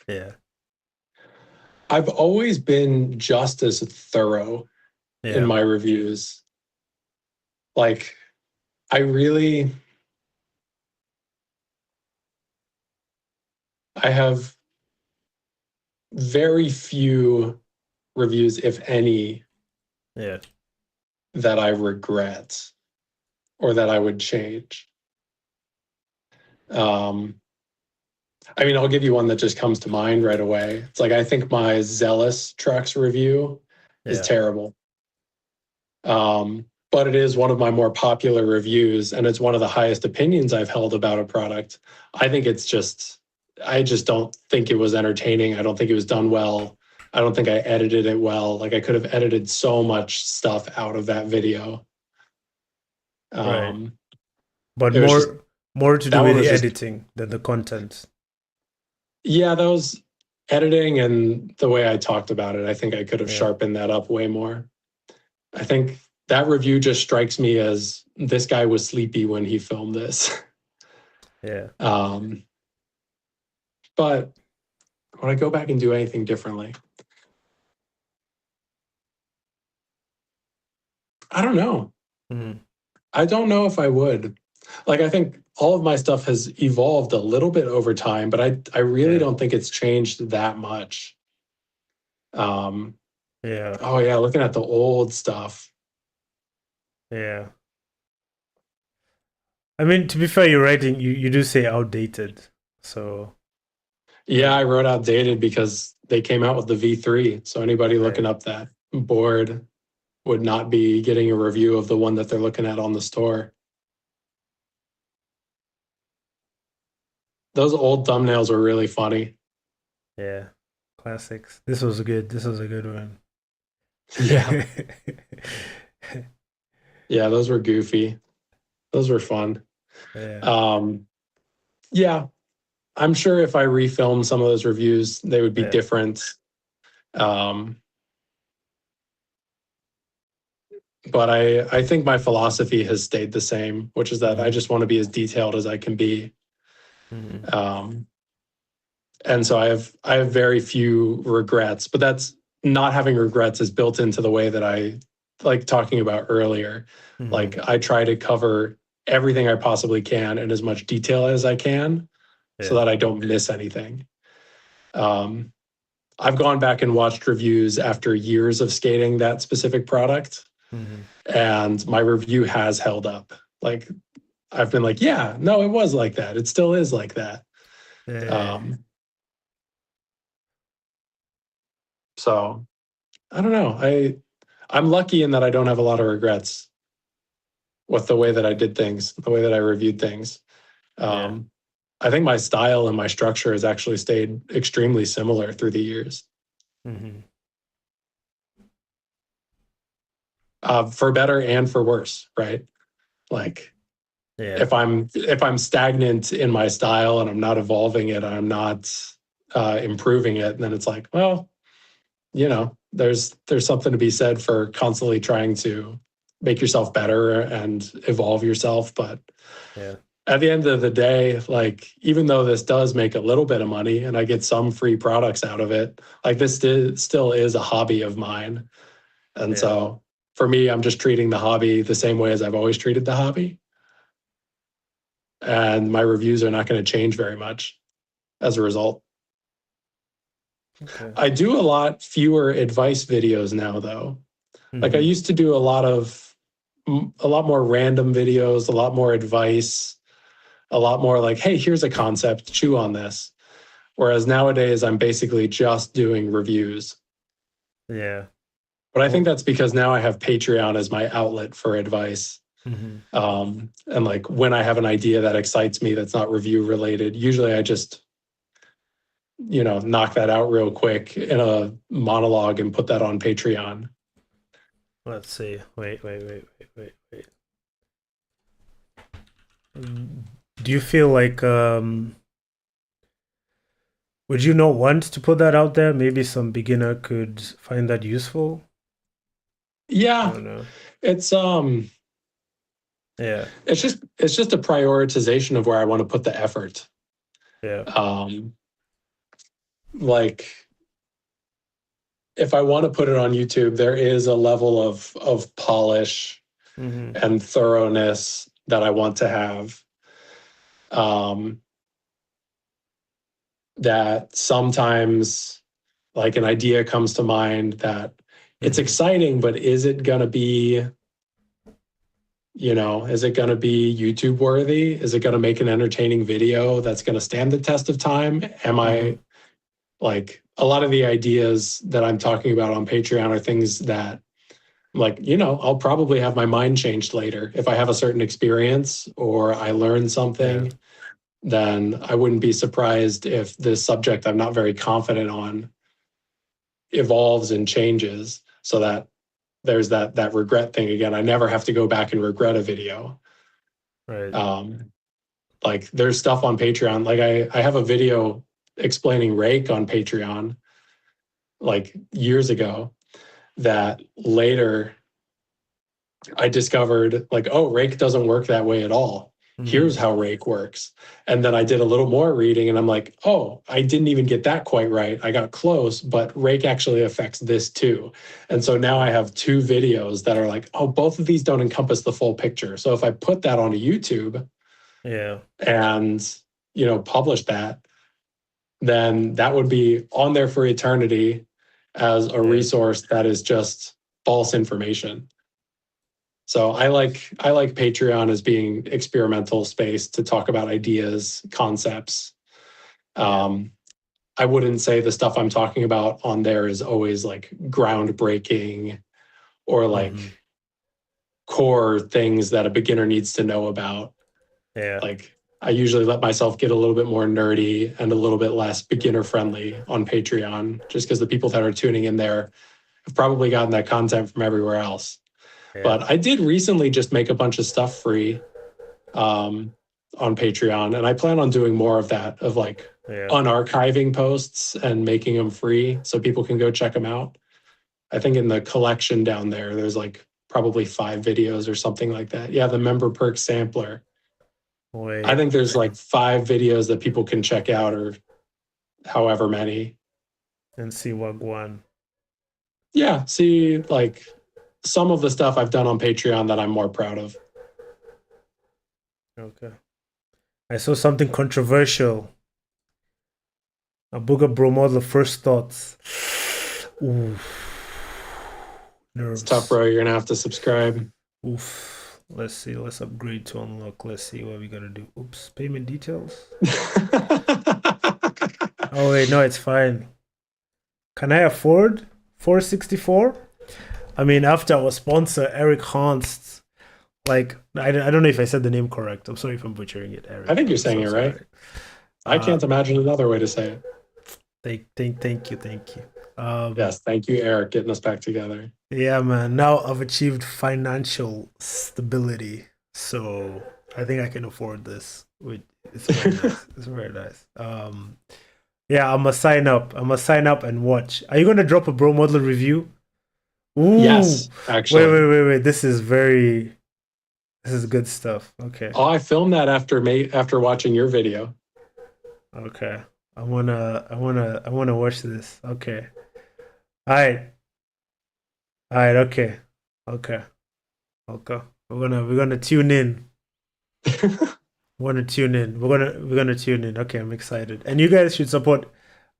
Yeah, I've always been just as thorough in yeah, my reviews. Like, I really, I have very few reviews, if any, yeah, that I regret or that I would change. Um, I mean, I'll give you one that just comes to mind right away. It's like I think my Zealous trucks review is yeah. terrible. But it is one of my more popular reviews, and it's one of the highest opinions I've held about a product. I think it's just, I just don't think it was entertaining. I don't think it was done well. I don't think I edited it well. Like I could have edited so much stuff out of that video. Right. Um, But it was just, more to do that with one the was just, editing than the content. yeah, that was editing and the way I talked about it. I think I could have Yeah, sharpened that up way more. I think that review just strikes me as this guy was sleepy when he filmed this. yeah. Um, but would I go back and do anything differently? I don't know. Mm, I don't know if I would. Like, I think all of my stuff has evolved a little bit over time, but I really yeah, don't think it's changed that much. Um, yeah, oh, yeah, looking at the old stuff. yeah. I mean, to be fair, you're right. You do say outdated. So, Yeah, I wrote outdated because they came out with the V3. So anybody right, looking up that board would not be getting a review of the one that they're looking at on the store. Those old thumbnails were really funny. yeah. Classics. This was good. This was a good one. Yeah. Yeah, those were goofy. Those were fun. Yeah, Um, yeah, I'm sure if I refilmed some of those reviews, they would be yeah, different. Um, but I think my philosophy has stayed the same, which is that I Mm-hmm. just want to be as detailed as I can be. Mm-hmm. Um, and so I have very few regrets, but that's not having regrets is built into the way that I like talking about earlier. Mm-hmm. Like I try to cover everything I possibly can in as much detail as I can so Yeah. that I don't miss anything. Um, I've gone back and watched reviews after years of skating that specific product, Mm-hmm. and my review has held up. Like I've been like, yeah, no, it was like that. It still is like that. Yeah. Um, so I don't know. I'm lucky in that I don't have a lot of regrets with the way that I did things, the way that I reviewed things. Yeah. Um, I think my style and my structure has actually stayed extremely similar through the years, Mm-hmm. for better and for worse. Right? Like Yeah. if I'm stagnant in my style and I'm not evolving it, I'm not improving it, then it's like, well, there's something to be said for constantly trying to make yourself better and evolve yourself. But Yeah. at the end of the day, like even though this does make a little bit of money and I get some free products out of it, like this still is a hobby of mine. And Yeah. so for me, I'm just treating the hobby the same way as I've always treated the hobby. And my reviews are not going to change very much as a result. Okay. I do a lot fewer advice videos now, though. Like I Mm-hmm. used to do a lot more random videos, a lot more advice, a lot more like, hey, here's a concept, chew on this. Whereas nowadays, I'm basically just doing reviews. Yeah. But I think Well. that's because now I have Patreon as my outlet for advice. Mm-hmm. And like when I have an idea that excites me that's not review related, usually I just, knock that out real quick in a monologue and put that on Patreon. Let's see. Wait. Mm, do you feel like would you not want to put that out there? Maybe some beginner could find that useful. I Yeah, don't know. it's Yeah. it's just a prioritization of where I want to put the effort. Yeah. Um, like if I want to put it on YouTube, there is a level of polish Mm-hmm. and thoroughness that I want to have. Um, that sometimes like an idea comes to mind that it's Mm-hmm. exciting, but is it going to be, is it going to be YouTube worthy? Is it going to make an entertaining video that's going to stand the test of time? Am Mm-hmm. I like a lot of the ideas that I'm talking about on Patreon are things that like, I'll probably have my mind changed later. If I have a certain experience or I learn Yeah. something, then I wouldn't be surprised if this subject I'm not very confident on evolves and changes so that there's that regret thing again. I never have to go back and regret a video. Right. Um, like there's stuff on Patreon. Like I have a video explaining rake on Patreon like years ago that later I discovered like, oh, rake doesn't work that way at all. Mm-hmm. Here's how rake works. And then I did a little more reading and I'm like, oh, I didn't even get that quite right. I got close, but rake actually affects this too. And so now I have two videos that are like, oh, both of these don't encompass the full picture. So if I put that onto YouTube Yeah. and, publish that, then that would be on there for eternity as a Yeah. resource that is just false information. So I like Patreon as being experimental space to talk about ideas, concepts. Yeah. Um, I wouldn't say the stuff I'm talking about on there is always like groundbreaking or Mm-hmm. like core things that a beginner needs to know about. Yeah. Like I usually let myself get a little bit more nerdy and a little bit less beginner friendly on Patreon, just because the people that are tuning in there have probably gotten that content from everywhere else. Yeah. But I did recently just make a bunch of stuff free um, on Patreon, and I plan on doing more of that, of like Yeah. unarchiving posts and making them free so people can go check them out. I think in the collection down there, there's like probably 5 videos or something like that. Yeah, the member perk sampler. I Wait, think there's like 5 videos that people can check out, or however many. and see what one. Yeah, see like some of the stuff I've done on Patreon that I'm more proud of. Okay. I saw something controversial. A Booga Bro model first thoughts. Ooh. It's tough, Nerves. bro. You're gonna have to subscribe. Oof. Let's see. Let's upgrade to unlock. Let's see what we gotta do. Oops. Payment details. Oh wait, no, it's fine. Can I afford 464? I mean, after our sponsor Eric Hans, like I don't know if I said the name correct. I'm sorry if I'm butchering it, Eric. I think you're I'm saying so it right. sorry. I can't imagine another way to say it. Thank you. Yes, thank you, Eric, getting us back together. Yeah, man. Now I've achieved financial stability, so I think I can afford this. It's very nice. It's very nice. Yeah, I'm gonna sign up. I'm gonna sign up and watch. Are you gonna drop a bro model review? Ooh, Yes, actually. wait. This is good stuff. Okay, Oh, I filmed that after watching your video. okay. I wanna watch this. Okay. All right. Okay. Okay. Okay. We're gonna tune in. We're gonna tune in. We're gonna tune in. Okay, I'm excited. And you guys should support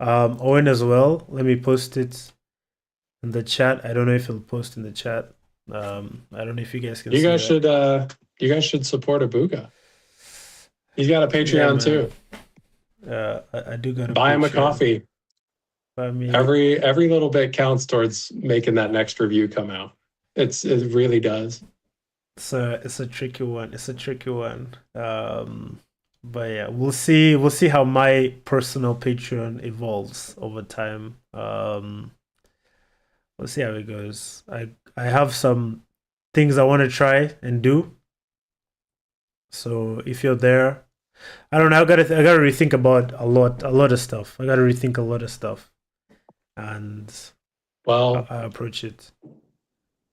Owen as well. Let me post it in the chat. I don't know if he'll post in the chat. I don't know if you guys can You see guys that. should support Abuga. He's got a Yeah, Patreon man. too. I do got a Buy him a Patreon. coffee. I mean, Every little bit counts towards making that next review come out. It really does. it's a tricky one. It's a tricky one. But yeah, we'll see how my personal Patreon evolves over time. We'll see how it goes. I have some things I want to try and do. So if you're there, I don't know. I gotta rethink about a lot of stuff. I gotta rethink a lot of stuff, and Well, I approach it.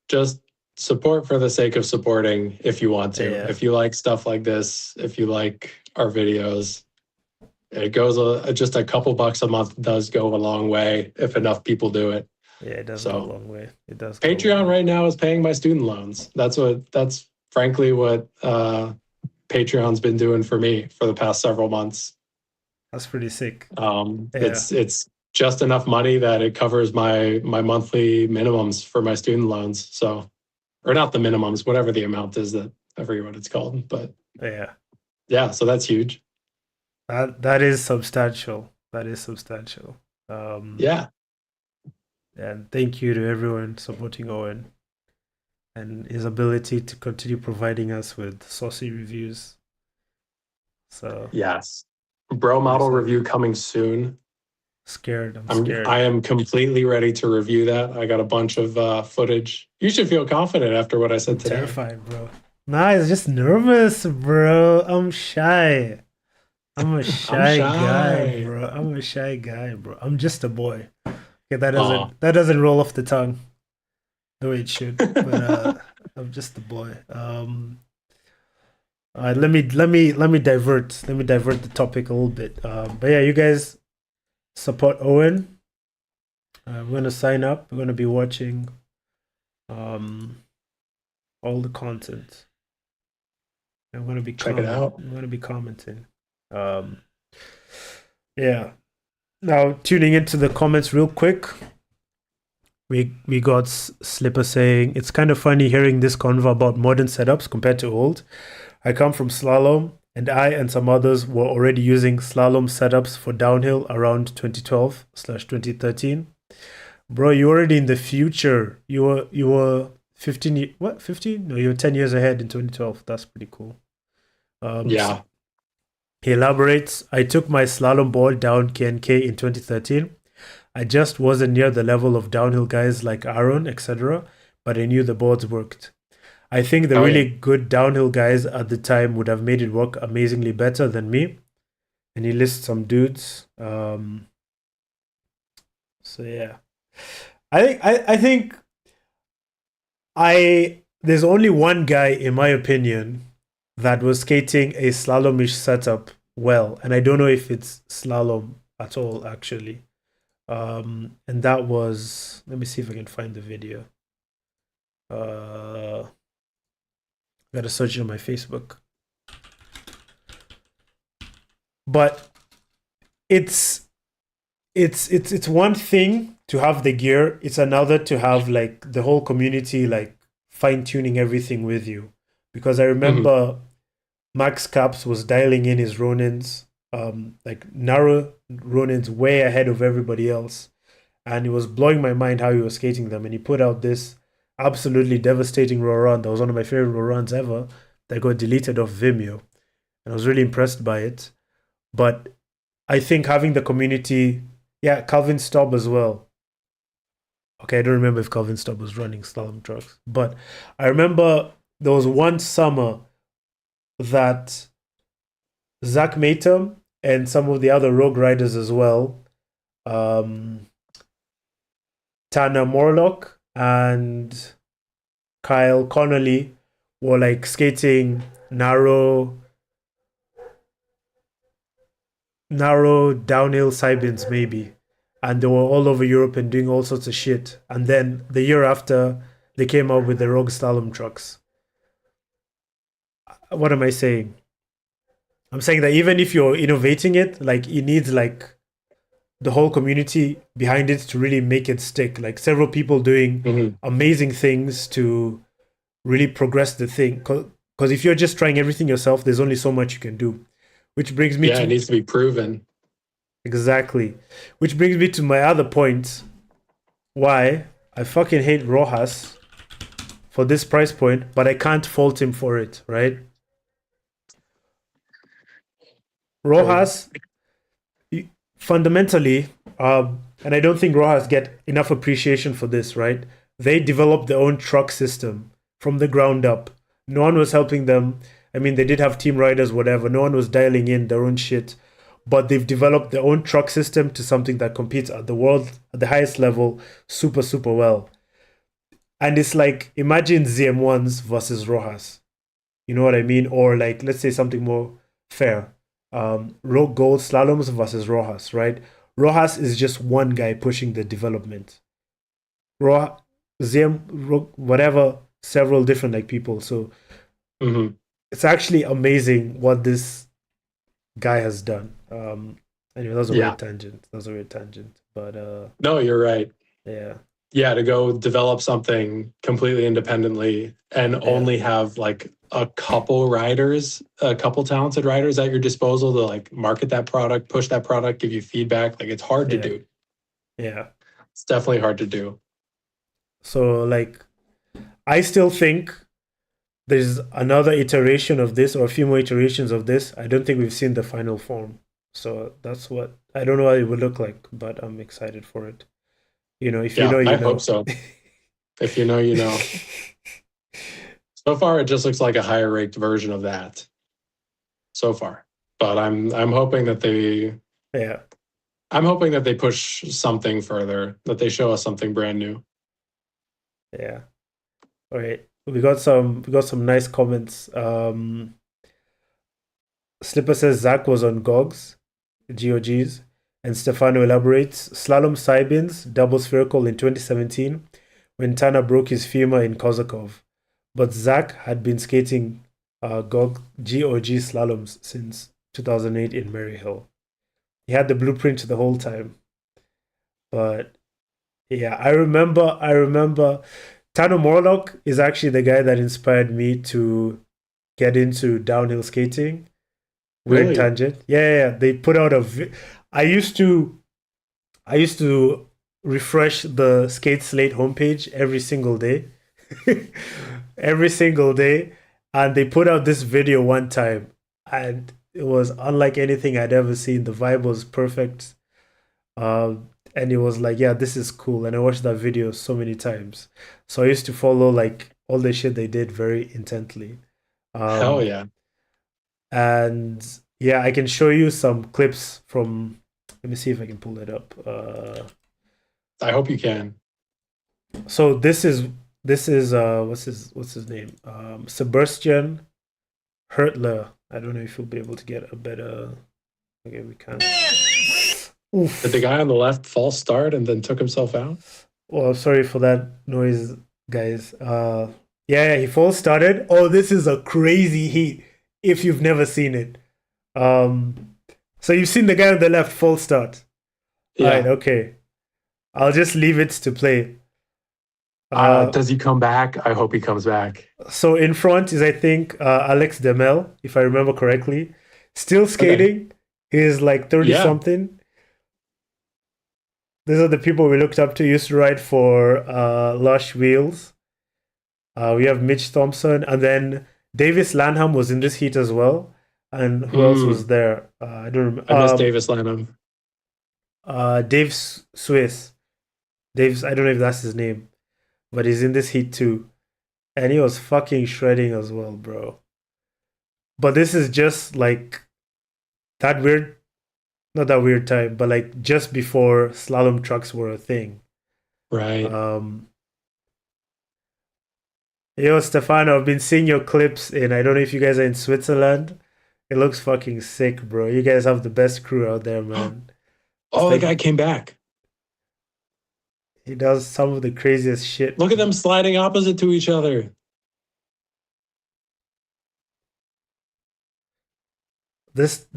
just support for the sake of supporting if you want to. Yeah, If you like stuff like this, if you like our videos, it goes just a couple bucks a month does go a long way if enough people do it. yeah, it does go a So long way. It does go a long Patreon way. right now is paying my student loans. That's frankly what Patreon's been doing for me for the past several months. That's pretty sick. Yeah, It's just enough money that it covers my monthly minimums for my student loans. So, or not the minimums, whatever the amount is, that I forget what it's called, but yeah. yeah, so that's huge. That is substantial. That is substantial. Um, Yeah. and thank you to everyone supporting Owen and his ability to continue providing us with saucy reviews. So Yes. Bro I'm model excited. review coming soon. Scared. I'm I scared. am completely ready to review that. I got a bunch of footage. You should feel confident after what I I'm said today. terrified, bro. Nah, it's just nervous, bro. I'm shy. I'm a I'm shy guy, shy. bro. I'm a shy guy, bro. I'm just a boy. Okay, that Oh, doesn't that doesn't roll off the tongue the way it should. But I'm just a boy. All right, let me divert the topic a little bit. But yeah, you guys support Owen. We're gonna sign up. We're gonna be watching um all the content. I'm gonna be check it out. I'm gonna be commenting. Um, yeah. Now tuning into the comments real quick. We got Slipper saying it's kind of funny hearing this convo about modern setups compared to old. I come from slalom, and I and some others were already using slalom setups for downhill around 2012/2013. Bro, you're already in the future. You were 15. What 15? No, you were 10 years ahead in 2012. That's pretty cool. Yeah. He elaborates, I took my slalom board down KNK in 2013. I just wasn't near the level of downhill guys like Aaron, etc., but I knew the boards worked. I think the Oh yeah. really good downhill guys at the time would have made it work amazingly better than me. And he lists some dudes. So yeah. I think I there's only one guy, in my opinion, that was skating a slalomish setup well, and I don't know if it's slalom at all, actually. And that was, let me see if I can find the video. Gotta search it on my Facebook. But it's one thing to have the gear. It's another to have like the whole community like fine tuning everything with you. Because I Mhm. remember Max Caps was dialing in his Ronins, like narrow Ronins way ahead of everybody else. And it was blowing my mind how he was skating them. And he put out this absolutely devastating raw run that was one of my favorite raw runs ever that got deleted off Vimeo. And I was really impressed by it. But I think having the community, yeah, Calvin Staub as well. Okay, I don't remember if Calvin Staub was running slalom trucks, but I remember there was one summer that Zach Matum and some of the other rogue riders as well, um, Tanner Morlock and Kyle Connolly were like skating narrow downhill side bins maybe, and they were all over Europe and doing all sorts of shit. And then the year after, they came out with the Rogue Slalom trucks. What am I saying? I'm saying that even if you're innovating it, like it needs like the whole community behind it to really make it stick. Like several people doing Mhm. amazing things to really progress the thing. Because if you're just trying everything yourself, there's only so much you can do. Which brings me Yeah, it to needs to be proven. exactly, which brings me to my other point. Why I fucking hate Rojas for this price point, but I can't fault him for it. Right, True. Rojas fundamentally, and I don't think Rojas get enough appreciation for this. Right, they developed their own truck system from the ground up. No one was helping them. I mean, they did have team riders, whatever. No one was dialing in their own shit, but they've developed their own truck system to something that competes at the world at the highest level, super super well. And it's like imagine ZM1s versus Rojas. You know what I mean? Or like let's say something more fair. Rogue Gold slaloms versus Rojas, right? Rojas is just one guy pushing the development. Rojas, ZM, whatever, several different like people. So Mhm. it's actually amazing what this guy has done. Anyway, that was a Yeah. weird tangent. That was a weird tangent. But No, you're right. yeah, Yeah, to go develop something completely independently and yeah, only have like a couple riders, a couple talented riders at your disposal to like market that product, push that product, give you feedback. Like it's hard to yeah, do. yeah. It's definitely hard to do. So like I still think there's another iteration of this or a few more iterations of this. I don't think we've seen the final form. So that's what I don't know what it would look like, but I'm excited for it. You know, if you Yeah, know, you I hope know. so. If you know, you know. So far, it just looks like a higher raked version of that. So far, but I'm hoping that Yeah, I'm hoping that they push something further, that they show us something brand new. yeah. All right. We got some nice comments. Slipper says Zach was on GOGs, and Stefano elaborates slalom Sybins double spherical in 2017 when Tana broke his femur in Kozakov. But Zach had been skating GOG slaloms since 2008 in Maryhill. He had the blueprint the whole time. But yeah, I remember Tano Morlock is actually the guy that inspired me to get into downhill skating. Weird Really? tangent. Yeah, yeah, yeah. They put out I used to I used to refresh the Skate Slate homepage every single day. Every single day. And they put out this video one time and it was unlike anything I'd ever seen. The vibe was perfect. And it was like, yeah, this is cool. And I watched that video so many times. So I used to follow like all the shit they did very intently. Hell Um, yeah. and yeah, I can show you some clips from. Let me see if I can pull it up. I hope you can. So This is what's his name? Sebastian Hurtler. I don't know if you'll be able to get a better. Okay, we can. Did the Oof. guy on the left false start and then took himself out? Well, sorry for that noise, guys. Yeah, he false started. Oh, this is a crazy heat. If you've never seen it, um, so you've seen the guy on the left false start. All right, Yeah. okay. I'll just leave it to play. Uh, Does he come back? I hope he comes back. so in front is I think Alex Demel, if I remember correctly, still Okay. skating. He's like 30 Yeah. something. These are the people we looked up to. Used to ride for Lush Wheels. We have Mitch Thompson, and then Davis Lanham was in this heat as well. And who else was Mm, there? I don't remember. I miss Davis Lanham. Dave Swiss. Dave's. I don't know if that's his name, but he's in this heat too, and he was fucking shredding as well, bro. But this is just like that weird, not that weird time, but like just before slalom trucks were a thing. Right. Um, Yo, Stefano, I've been seeing your clips in. I don't know if you guys are in Switzerland. It looks fucking sick, bro. You guys have the best crew out there, man. It's Oh, the like guy came back. he does some of the craziest shit. Look at them sliding opposite to each other. This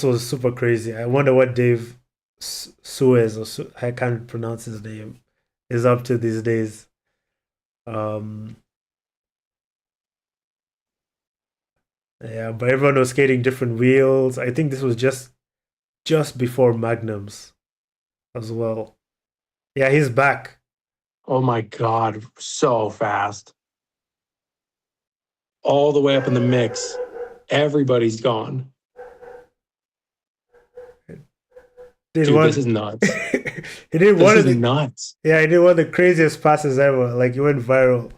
was super crazy. I wonder what Dave Suez I can't pronounce his name is up to these days. Um, yeah, but everyone was skating different wheels. I think this was just before Magnums as well. Yeah, he's back. Oh my God. So fast. All the way up in the mix. Everybody's gone. Did Dude, this one is nuts. he did This one of is the nuts. yeah, he did one of the craziest passes ever. Like he went viral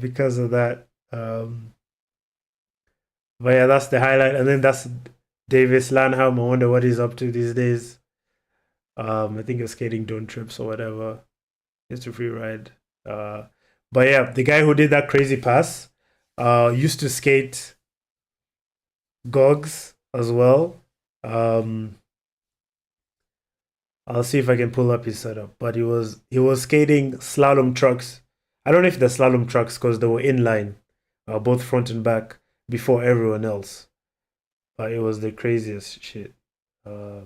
because of that. But yeah, that's the highlight. And then that's Davis Lanham. I wonder what he's up to these days. I think he's skating Don't Trips or whatever. It's a free ride. Uh, but yeah, the guy who did that crazy pass used to skate Gogs as well. Um, I'll see if I can pull up his setup. But he was skating slalom trucks. I don't know if they're slalom trucks because they were inline, both front and back before everyone else. But it was the craziest shit. Uh,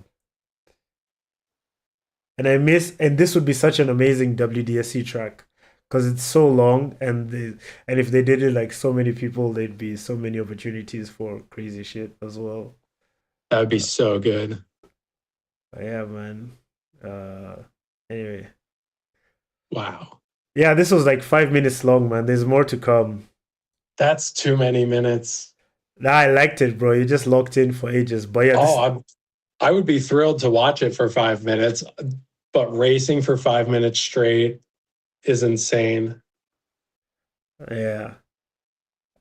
and this would be such an amazing WDSC track because it's so long and if they did it like so many people, there'd be so many opportunities for crazy shit as well. That would be so good. But yeah, man. Uh, anyway, Wow. yeah, this was like 5 minutes long, man. There's more to come. That's too many minutes. Nah, I liked it, bro. You just locked in for ages. But yeah, Oh, this I would be thrilled to watch it for 5 minutes, but racing for 5 minutes straight is insane. yeah,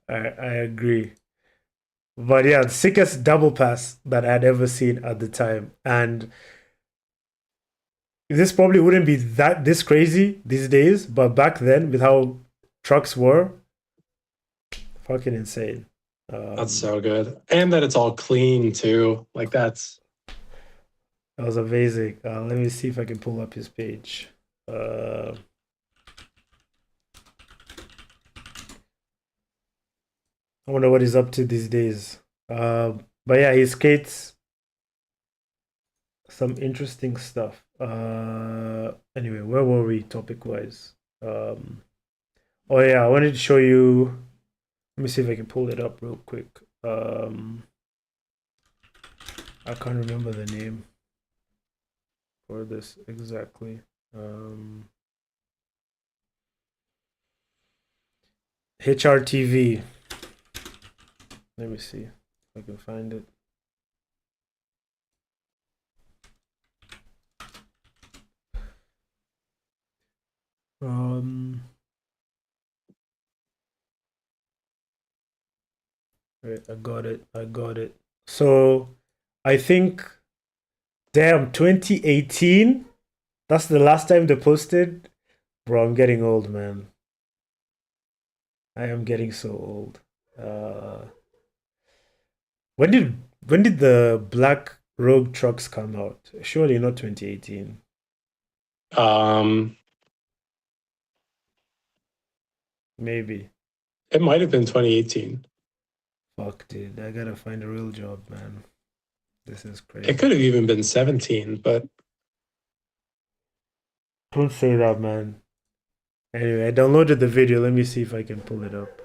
I agree. But yeah, the sickest double pass that I'd ever seen at the time. And this probably wouldn't be this crazy these days, but back then with how trucks were, fucking insane. That's Um, so good. And that it's all clean too. Like that's that was amazing. Let me see if I can pull up his page. I wonder what he's up to these days. But yeah, he skates some interesting stuff. Anyway, where were we topic wise? Oh yeah, I wanted to show you. Let me see if I can pull it up real quick. I can't remember the name for this exactly. HRTV. Let me see if I can find it. Right, I got it. I got it. So I think, damn, 2018. That's the last time they posted. Bro, I'm getting old, man. I am getting so old. Uh, when did when did the black Rogue trucks come out? Surely not 2018. Um, Maybe. it might have been 2018. Fuck, dude. I gotta find a real job, man. This is It crazy. could have even been 17, but Don't say that, man. Anyway, I downloaded the video. Let me see if I can pull it up.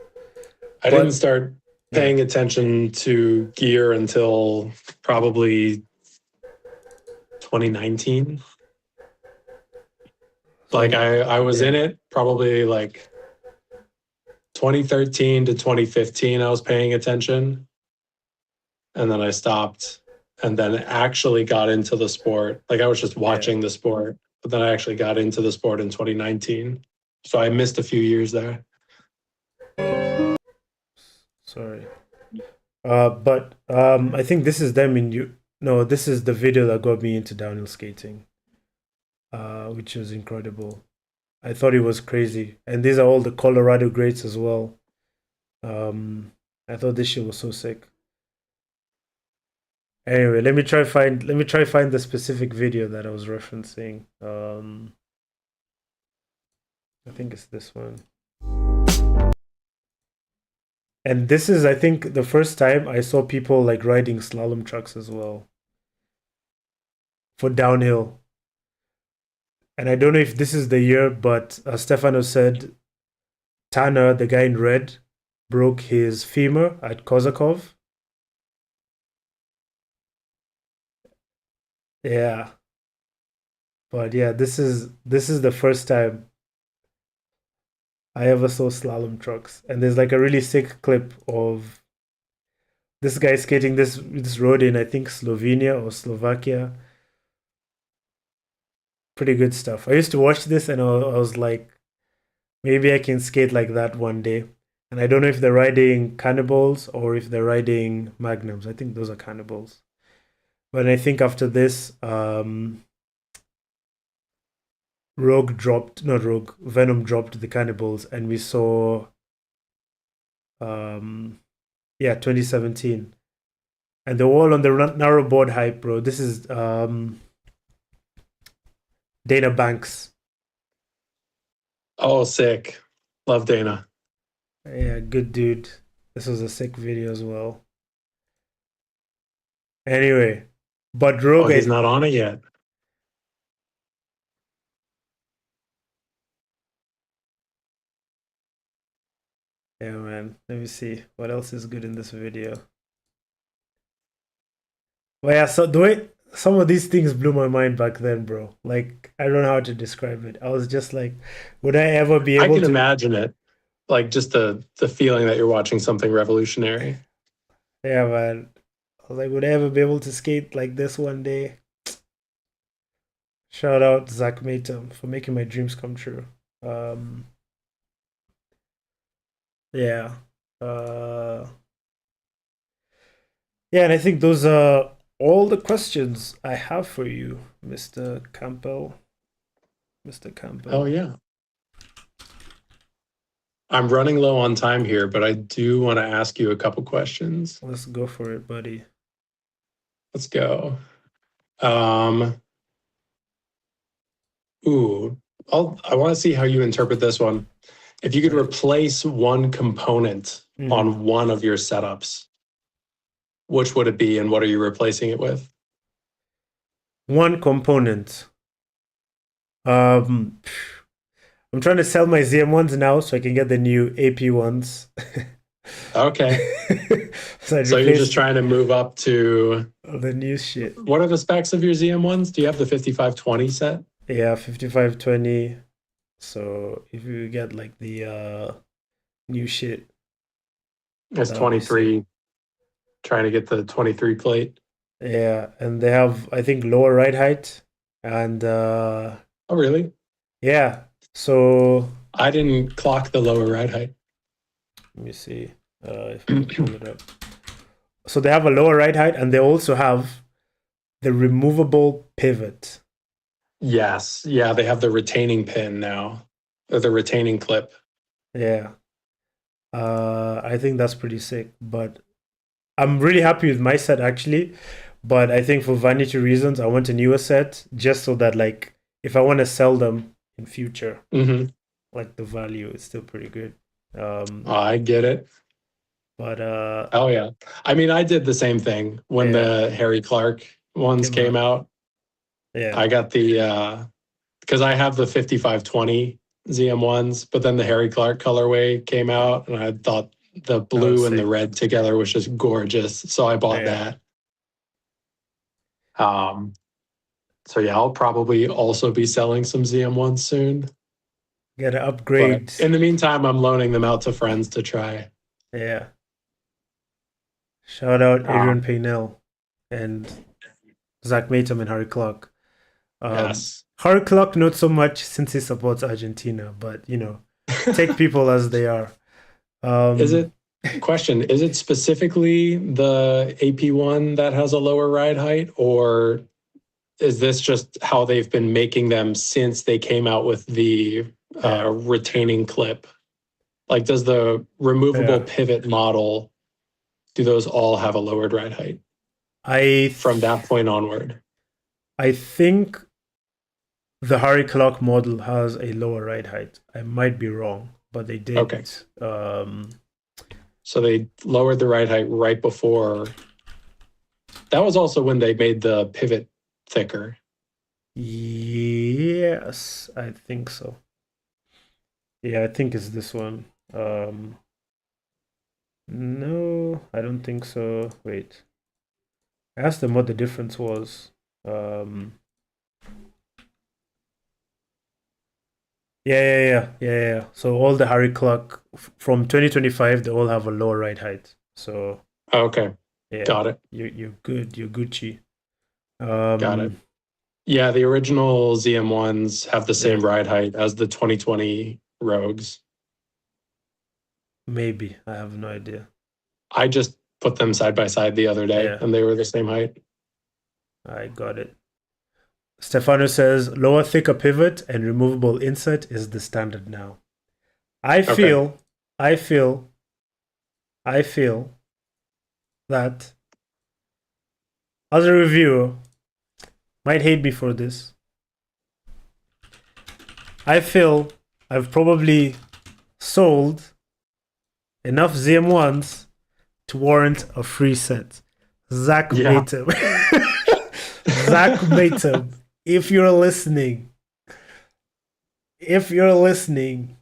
I didn't But start yeah, paying attention to gear until probably 2019. Like so I was in yeah, it probably like 2013 to 2015. I was paying attention, and then I stopped, and then actually got into the sport. Like I was just yeah. watching the sport, but then I actually got into the sport in 2019. So I missed a few years there. Sorry. But I think this is them in you. No, this is the video that got me into downhill skating. Which was incredible. I thought it was crazy, and these are all the Colorado greats as well. Um, I thought this shit was so sick. Anyway, let me try find the specific video that I was referencing. I think it's this one. And this is, I think, the first time I saw people like riding slalom trucks as well for downhill. And I don't know if this is the year, but Stefano said Tanner, the guy in red, broke his femur at Kozakov. Yeah, but yeah, this is the first time I ever saw slalom trucks, and there's like a really sick clip of this guy skating this road in I think Slovenia or Slovakia. Pretty good stuff. I used to watch this and I was like, maybe I can skate like that one day. And I don't know if they're riding cannibals or if they're riding magnums. I think those are cannibals. But I think after this, Rogue dropped, not Rogue, Venom dropped the cannibals, and we saw, um, yeah, 2017, and they're all on the narrow board hype, bro. This is Dana Banks. Oh, sick. Love Dana. Yeah, good dude. This was a sick video as well. Anyway, but Oh, Rogue, he's not on it yet. yeah, man. Let me see what else is good in this video. Well, yeah, so the way some of these things blew my mind back then, bro. Like, I don't know how to describe it. I was just like, would I ever be I able can to? imagine it. Like just the feeling that you're watching something revolutionary. Yeah, man. I was like, would I ever be able to skate like this one day? Shout out Zach Matum for making my dreams come true. Um, yeah. Uh, yeah, and I think those are all the questions I have for you, Mr. Campbell. Mr. Oh Campbell. yeah. I'm running low on time here, but I do want to ask you a couple questions. Let's go for it, buddy. Let's go. Um, ooh, I want to see how you interpret this one. If you could Right. replace one component Mm-hmm. on one of your setups, which would it be and what are you replacing it with? One component. Um, I'm trying to sell my ZM ones now so I can get the new AP ones. Okay. So I'd So you're just replace trying to move up to the new shit. what are the specs of your ZM ones? Do you have the 5520 set? Yeah, 5520. So if you get like the new shit, It's that would be sick. 23, trying to get the 23 plate. Yeah, and they have I think lower ride height and Oh, really? yeah. So I didn't clock the lower ride height. let me see if I can pull it up. So they have a lower ride height and they also have the removable pivot. Yes. Yeah, they have the retaining pin now, or the retaining clip. Yeah. I think that's pretty sick. But I'm really happy with my set actually. But I think for vanity reasons, I want a newer set just so that like if I want to sell them in future, Hmm. like the value is still pretty good. I get it. But Oh yeah. I mean, I did the same thing when yeah, the Harry Clark ones came came out. out. Yeah, I got the because I have the 5520 ZM ones, but then the Harry Clark colorway came out, and I thought the that was blue and the sick. red together was just gorgeous. So I bought Yeah, that. Um, so yeah, I'll probably also be selling some ZM ones soon. gotta But upgrade. in the meantime, I'm loaning them out to friends to try. Yeah, shout out Adrian Um, Paynell and Zach Matum and Harry Clark. yes. Harry Clark not so much since he supports Argentina, but take people as they are. Is Um, it question? Is it specifically the AP one that has a lower ride height, or is this just how they've been making them since they came out with the yeah, retaining clip? Like, does the removable yeah. pivot model, do those all have a lowered ride height I from th- that point onward? I think the Harry Clark model has a lower ride height. I might be wrong, but they did. Okay. So they lowered the ride height right before. That was also when they made the pivot thicker. Yes, I think so. Yeah, I think it's this one. No, I don't think so. Wait, I asked them what the difference was. Um, yeah. So all the Harry Clark from 2025, they all have a lower ride height. So Okay. yeah, Got it. you're good. You're Gucci. Got it. Um, Yeah, the original ZM ones have the yeah, same ride height as the 2020 Rogues. maybe I have no idea. I just put them side by side the other day Yeah, and they were the same height. I got it. Stefano says lower, thicker pivot and removable insert is the standard now. I Okay. feel, I feel, I feel that as a reviewer, might hate me for this. I feel I've probably sold enough ZM1s to warrant a free set. Zach Yeah. Matum. Zach Matum, if you're listening,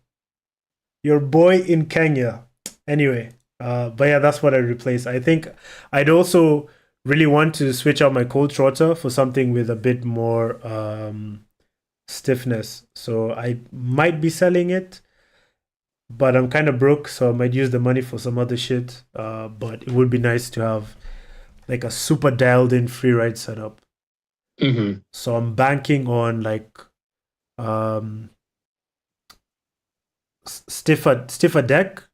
your boy in Kenya. Anyway, but yeah, that's what I replace. I think I'd also really want to switch out my cold trotter for something with a bit more stiffness. So I might be selling it, but I'm kind of broke, so I might use the money for some other shit. But it would be nice to have like a super dialed in free ride setup. Hmm. So I'm banking on like um stiffer deck.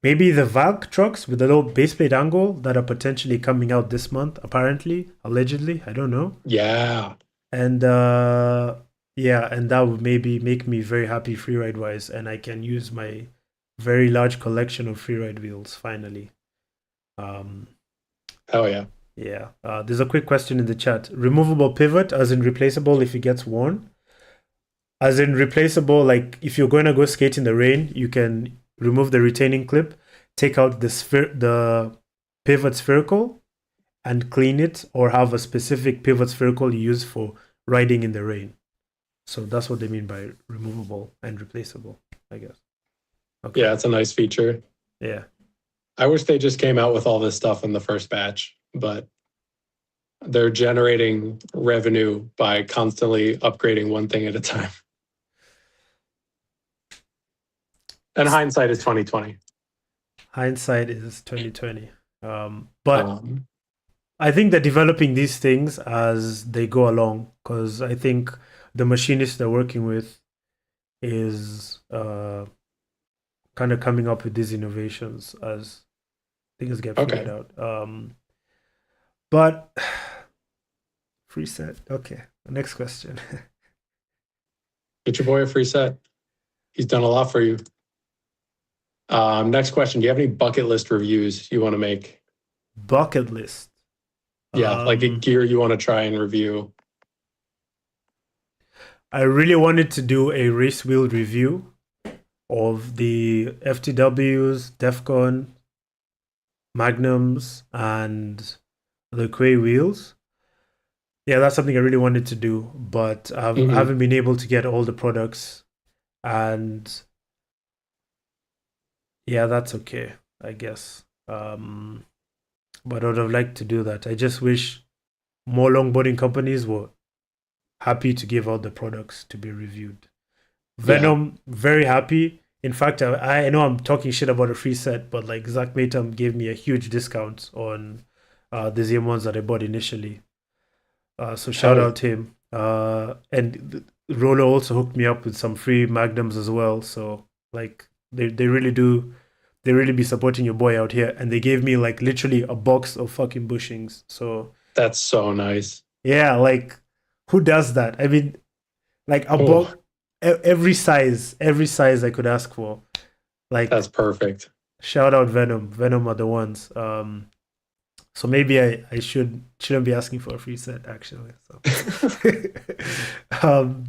Maybe the Valk trucks with the low base plate angle that are potentially coming out this month, apparently, allegedly. I don't know. Yeah. And yeah, and that would maybe make me very happy freeride wise, and I can use my very large collection of freeride wheels finally. Um, Oh, yeah. yeah. There's a quick question in the chat. Removable pivot, as in replaceable if it gets worn? As in replaceable, like if you're going to go skate in the rain, you can remove the retaining clip, take out the pivot spherical, and clean it, or have a specific pivot spherical you use for riding in the rain. So that's what they mean by removable and replaceable, I guess. Okay. Yeah, it's a nice feature. Yeah. I wish they just came out with all this stuff in the first batch, but they're generating revenue by constantly upgrading one thing at a time. And hindsight is 2020. Hindsight is 2020. But Um, I think they're developing these things as they go along because I think the machinist they're working with is kind of coming up with these innovations as things get figured okay. out. But free set. Okay. Next question. Get your boy a free set. He's done a lot for you. Next question. Do you have any bucket list reviews you want to make? Bucket list. Yeah, like a Um, gear you want to try and review. I really wanted to do a race wheel review of the FTWs, Defcon, Magnums, and the Quay wheels. Yeah, that's something I really wanted to do, but I Hmm. haven't been able to get all the products. And yeah, that's okay, I guess. But I would have liked to do that. I just wish more longboarding companies were happy to give out the products to be reviewed. Yeah. Venom, very happy. In fact, I know I'm talking shit about a free set, but like Zach Matum gave me a huge discount on the ZM1s that I bought initially. So shout Hell yeah. out to him. And Rolo also hooked me up with some free magnums as well. So like they really do, they really be supporting your boy out here. And they gave me like literally a box of fucking bushings. So That's so nice. yeah, like who does that? I mean, like a Oh, box, every size I could ask for. that's Like perfect. shout out Venom. Venom are the ones. So maybe I shouldn't be asking for a free set actually. So um,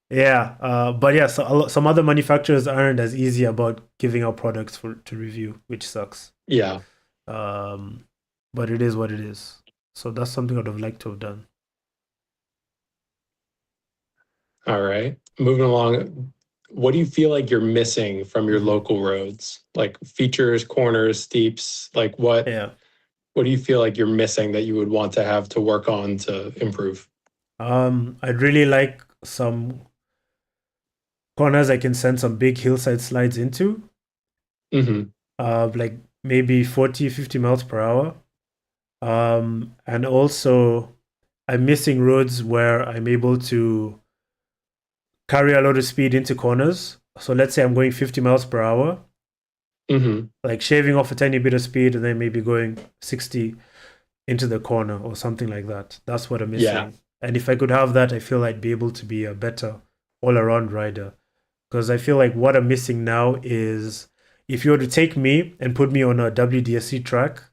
yeah, but yeah, so some other manufacturers aren't as easy about giving out products for to review, which sucks. Yeah. Um, but it is what it is. So that's something I'd have liked to have done. All right. Moving along. What do you feel like you're missing from your Mhm. local roads? Like features, corners, steeps, like Yeah. what do you feel like you're missing that you would want to have to work on to improve? I'd really like some corners I can send some big hillside slides into, Hmm. like maybe 40, 50 miles per hour. And also, I'm missing roads where I'm able to carry a lot of speed into corners. So let's say I'm going 50 miles per hour, Hmm. like shaving off a tiny bit of speed and then maybe going 60 into the corner or something like that. That's what I'm Yeah. missing. And if I could have that, I feel I'd be able to be a better all around rider. Because I feel like what I'm missing now is if you were to take me and put me on a WDSC track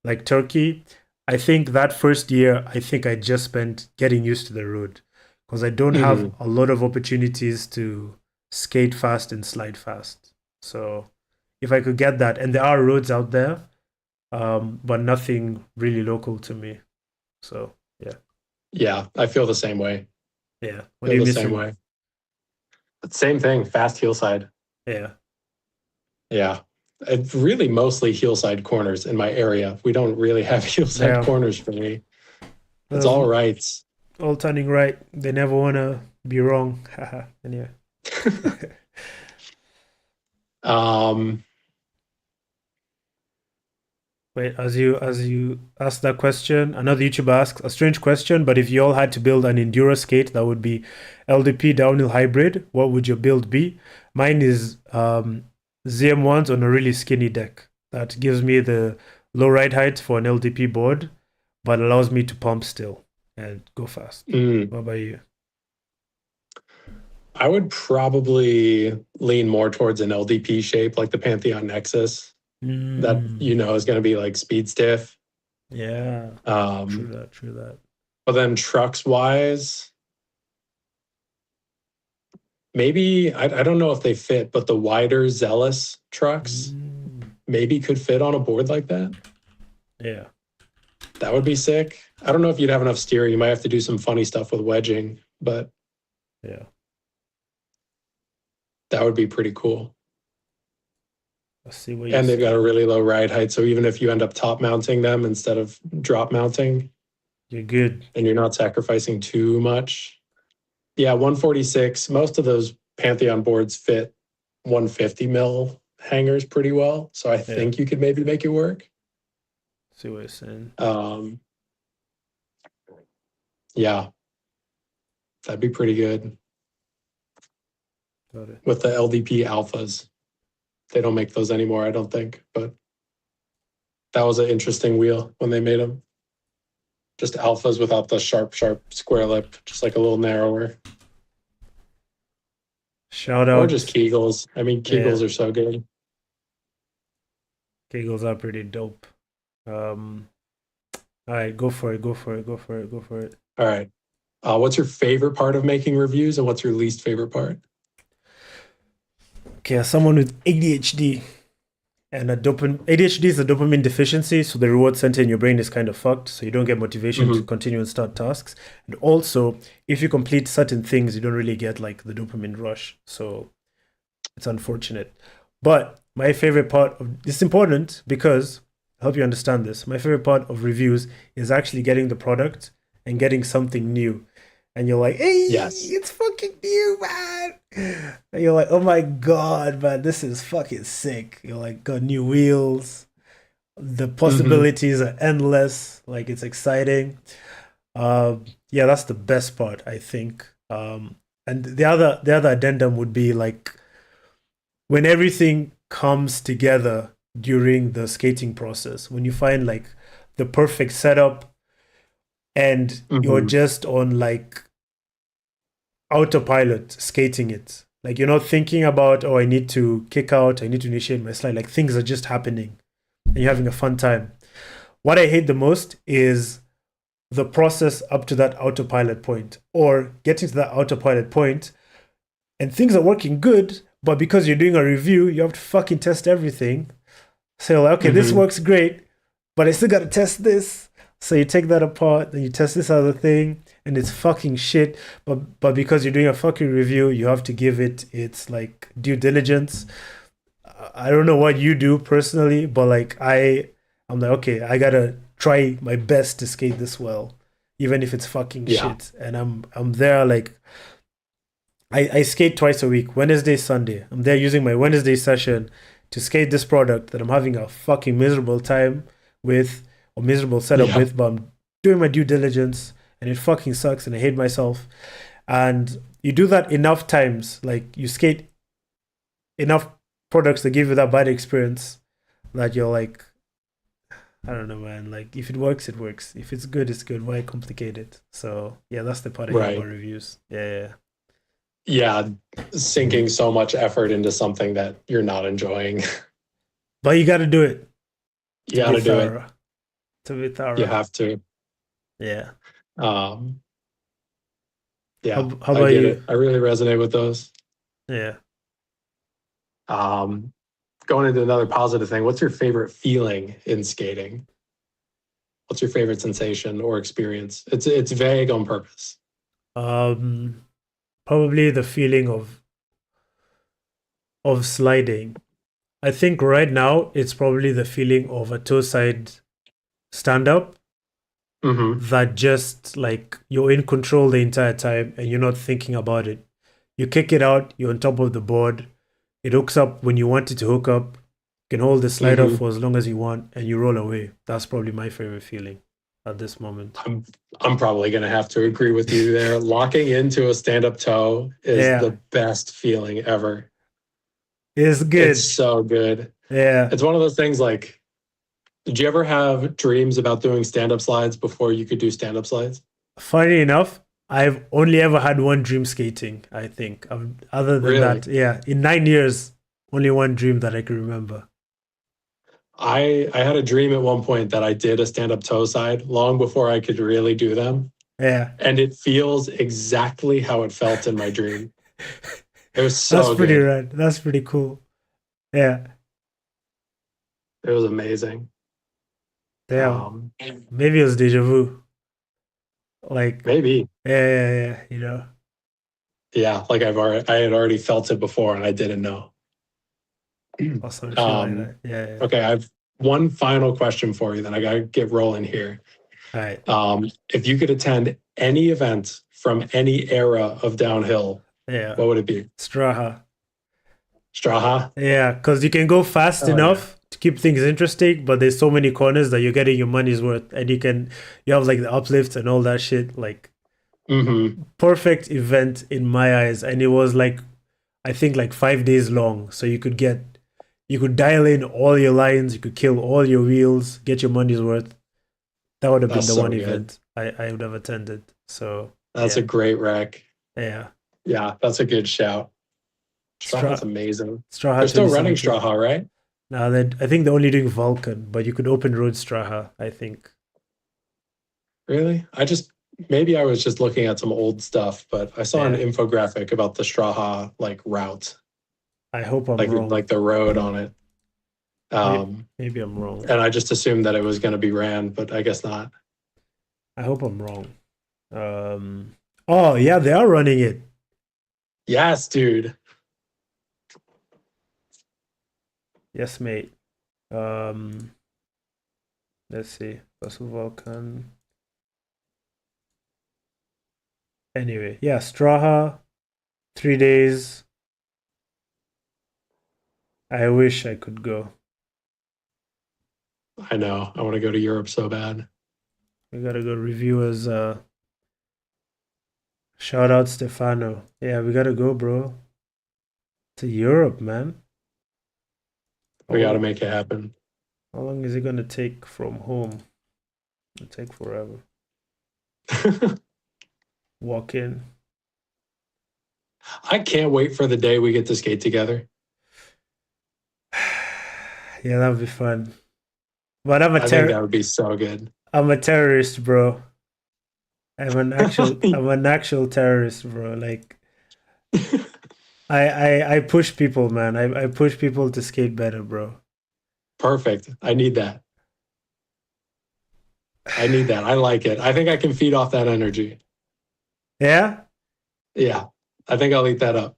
like Turkey, I think that first year, I think I just spent getting used to the road because I don't have Hmm. a lot of opportunities to skate fast and slide fast. So if I could get that, and there are roads out there, but nothing really local to me. So yeah, Yeah. I feel the same way. yeah. What are Feel you the same missing? way. But same thing. Fast heel side. Yeah, Yeah. It's really mostly heel side corners in my area. We don't really have heel side yeah. corners for me. It's Those all rights. all turning right. They never wanna be wrong. Haha. Anyway. um, Wait, as you ask that question, another YouTuber asks a strange question, but if you all had to build an enduro skate that would be LDP downhill hybrid, what would your build be? Mine is ZM1s on a really skinny deck that gives me the low ride height for an LDP board, but allows me to pump still and go fast. mm, What about you? I would probably lean more towards an LDP shape like the Pantheon Nexus that Mm, is going to be like speed stiff. yeah, true Um, that, true that. but then trucks wise, maybe I don't know if they fit, but the wider Zealous trucks Mm, maybe could fit on a board like that. yeah, That would be sick. I don't know if you'd have enough steering. You might have to do some funny stuff with wedging, but yeah. that would be pretty cool. I see what you're And they've got a saying. really low ride height. So even if you end up top mounting them instead of drop mounting, You're good. and you're not sacrificing too much. Yeah, 146. Most of those Pantheon boards fit 150 mil hangers pretty well. So I Yeah, think you could maybe make it work. see what you're saying. Um, yeah, that'd be pretty good Got it. with the LDP alphas. They don't make those anymore, I don't think. But that was an interesting wheel when they made them. Just alphas without the sharp square lip, just like a little narrower. Shout Or just out. Kegels. I mean, Yeah. Kegels are so good. Kegels are pretty dope. Um, all right, go for it. Go for it. Go for it. Go for it. All right. What's your favorite part of making reviews, and what's your least favorite part? Okay, as someone with ADHD and a dopamine ADHD is a dopamine deficiency, so the reward center in your brain is kind of fucked, so you don't get motivation to Hmm. continue and start tasks. And also, if you complete certain things, you don't really get like the dopamine rush. So it's unfortunate. But my favorite part of it's important because I hope you understand this. My favorite part of reviews is actually getting the product and getting something new. And you're like, hey, Yes. it's fucking new, man. And you're like, oh my god, man, this is fucking sick. You're like, got new wheels. The Hmm. possibilities are endless. Like it's exciting. Yeah, that's the best part, I think. And the other addendum would be like when everything comes together during the skating process, when you find like the perfect setup and you're Hmm. just on like autopilot skating it. Like you're not thinking about, oh, I need to kick out, I need to initiate my slide. Like things are just happening and you're having a fun time. What I hate the most is the process up to that autopilot point or getting to that autopilot point and things are working good, but because you're doing a review, you have to fucking test everything. So you're like, okay, this Hmm. works great, but I still gotta test this. So you take that apart, then you test this other thing, and it's fucking shit. But because you're doing a fucking review, you have to give it its like due diligence. I don't know what you do personally, but like I'm like, okay, I gotta try my best to skate this well, even if it's fucking Yeah. shit. And I'm there like I skate twice a week, Wednesday, Sunday. I'm there using my Wednesday session to skate this product that I'm having a fucking miserable time with or miserable setup Yeah. with, but I'm doing my due diligence and it fucking sucks and I hate myself. And you do that enough times, like you skate enough products that give you that bad experience that you're like, I don't know, man. Like if it works, it works. If it's good, it's good. Why complicate it? So yeah, that's the part I hate about Right. reviews. Yeah. Yeah. Sinking so much effort into something that you're not enjoying. But you gotta do it You to got be to do it. thorough. To be You thorough. have to. Yeah. Um, yeah, How I about get you? it. I really resonate with those. Yeah. Um, Going into another positive thing, what's your favorite feeling in skating? What's your favorite sensation or experience? It's vague on purpose. Um Probably the feeling of sliding. I think right now it's probably the feeling of a toe side stand up Hmm. that just like you're in control the entire time and you're not thinking about it. You kick it out, you're on top of the board. It hooks up when you want it to hook up. You can hold the slider Hmm. for as long as you want and you roll away. That's probably my favorite feeling at this moment. I'm probably going to have to agree with you there. Locking into a stand up toe is the Yeah. best feeling ever. It's It's good. so good. Yeah. It's one of those things like, did you ever have dreams about doing stand up slides before you could do stand up slides? Funny enough, I've only ever had one dream skating, I think. Other than that, Really? yeah, in 9 years, only one dream that I can remember. I had a dream at one point that I did a stand up toe side long before I could really do them. Yeah. And it feels exactly how it felt in my dream. It was That's so pretty good. rad. That's pretty cool. Yeah. It was amazing. Damn. Um, Maybe it was deja vu. Like, Maybe. yeah. Yeah, like I had already felt it before and I didn't know. Or some shit like um, that. Yeah. okay, I have one final question for you, then I gotta get rolling here. All right. If you could attend any event from any era of downhill, Yeah. what would it be? Straha. Straha? Yeah, because you can go fast Oh yeah. enough to keep things interesting, but there's so many corners that you're getting your money's worth, and you have like the uplift and all that shit. Like Mm-hmm. perfect event in my eyes, and it was like I think like 5 days long, so you could dial in all your lines, you could kill all your wheels, get your money's worth. That would have been That's the so one good. event I would have attended. So That's a yeah, great rec. yeah. Yeah, that's a good shout. Straha's Stra amazing. Straha They're still running 2017. Straha, right? Now that I think they're only doing Vulcan, but you could open road Straha, I think. Really? Maybe I was just looking at some old stuff, but I saw an Yeah. infographic about the Straha like route, I hope I'm wrong. like the road on it. Maybe, Um, maybe I'm wrong. and I just assumed that it was going to be ran, but I guess not. I hope I'm wrong. Oh yeah, they are running it. Yes, dude. Yes, mate. Um, let's see. Fossil Vulcan. Anyway, yeah, Straha, 3 days. I wish I could go. I know. I want to go to Europe so bad. We gotta go review as shout out Stefano. Yeah, we gotta go, bro. To Europe, man. We got to Oh, make it happen. how long is it gonna take from home? It'll take forever. Walk in. I can't wait for the day we get to skate together. Yeah, that would be fun. But I'm a I think that would be so good. I'm a terrorist, bro. I'm an actual terrorist, bro. Like I push people, man. I push people to skate better, bro. Perfect. I need that. I need that. I like it. I think I can feed off that energy. Yeah? Yeah. I think I'll eat that up.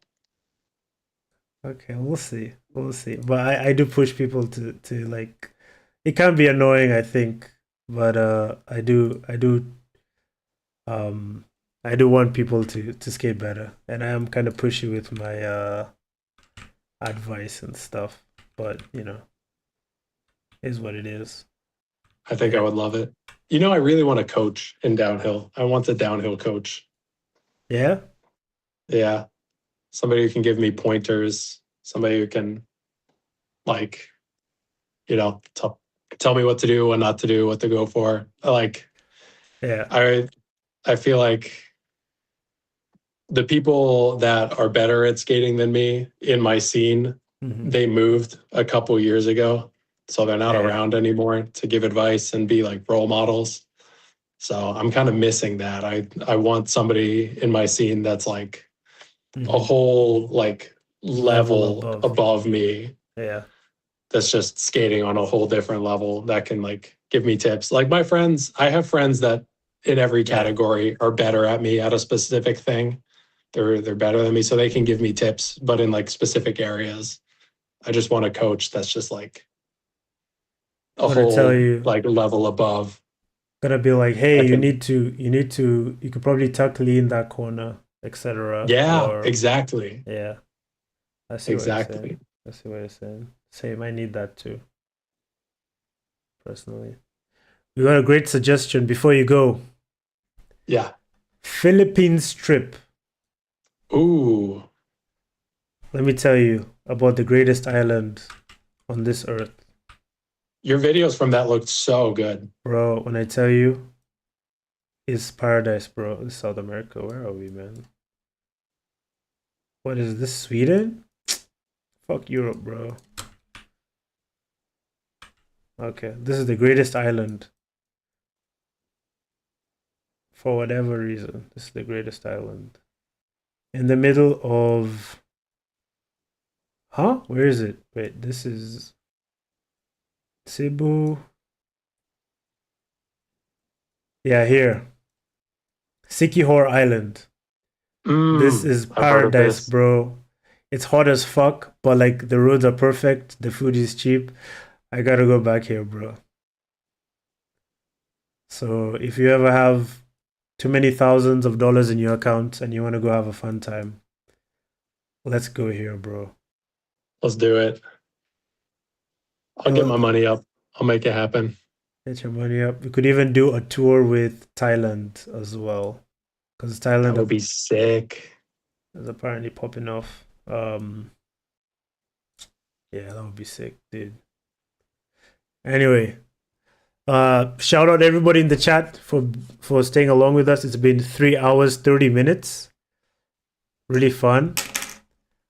Okay, we'll see. We'll see. But I do push people to like it can be annoying, I think. But um I do want people to skate better. And I am kind of pushy with my advice and stuff. But is what it is. I think I would love it. I really want to coach in downhill. I want a downhill coach. Yeah? Yeah. Somebody who can give me pointers, somebody who can like, tell me what to do, what not to do, what to go for. Yeah. I feel like the people that are better at skating than me in my scene, Mhm. they moved a couple years ago. So they're not Yeah. around anymore to give advice and be like role models. So I'm kind of missing that. I want somebody in my scene that's like a Mhm. whole like Level level above. above me, Yeah. that's just skating on a whole different level, that can like give me tips. Like my friends, I have friends that in every Yeah. category are better at me at a specific thing. They're better than me, so they can give me tips, but in like specific areas. I just want a coach that's just like a Gotta tell whole you, like level above. gotta be like, hey, I can you could probably tuck lean that corner, etc. Yeah, Or exactly. yeah, I see what you're saying. Exactly. I see what you're saying. Same, I need that too, personally. We got a great suggestion before you go. Yeah. Philippines trip. Ooh. Let me tell you about the greatest island on this earth. Your videos from that looked so good. Bro, when I tell you, it's paradise, bro. It's South America. Where are we, man? What is this? Sweden? Fuck Europe, bro. Okay, this is the greatest island. For whatever reason, this is the greatest island. In the middle of. Huh? Where is it? Wait, this is. Cebu. Yeah, here. Sikihor Island. This is I've heard of paradise, this. bro. It's hot as fuck, but like the roads are perfect. The food is cheap. I gotta go back here, bro. So if you ever have too many thousands of dollars in your account and you want to go have a fun time, let's go here, bro. Let's do it. I'll get my money up. I'll make it happen. Get your money up. We could even do a tour with Thailand as well, because That Thailand would be sick. is apparently popping off. Yeah, that would be sick, dude. Anyway, shout out everybody in the chat for staying along with us. It's been 3 hours 30 minutes. Really fun.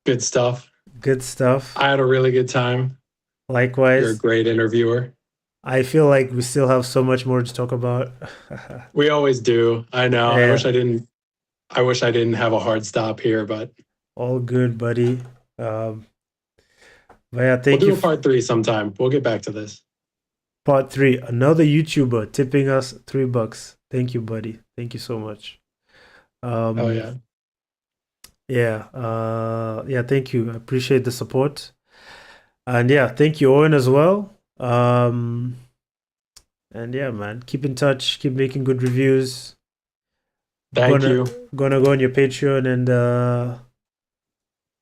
Good stuff. Good stuff. I had a really good time. You're a Likewise. great interviewer. I feel like we still have so much more to talk about. We always do. I know. I wish Yeah, I didn't. I wish I didn't have a hard stop here, but all good, buddy. Um, but yeah, we'll thank you. do a part three sometime. We'll get back to this. Part three, another YouTuber tipping us $3. Thank you, buddy. Thank you so much. Oh Um, yeah. yeah, yeah, thank you. I appreciate the support. And yeah, thank you, Owen, as well. And yeah, man, keep in touch, keep making good reviews. Thank Gonna you. gonna go on your Patreon and You're gonna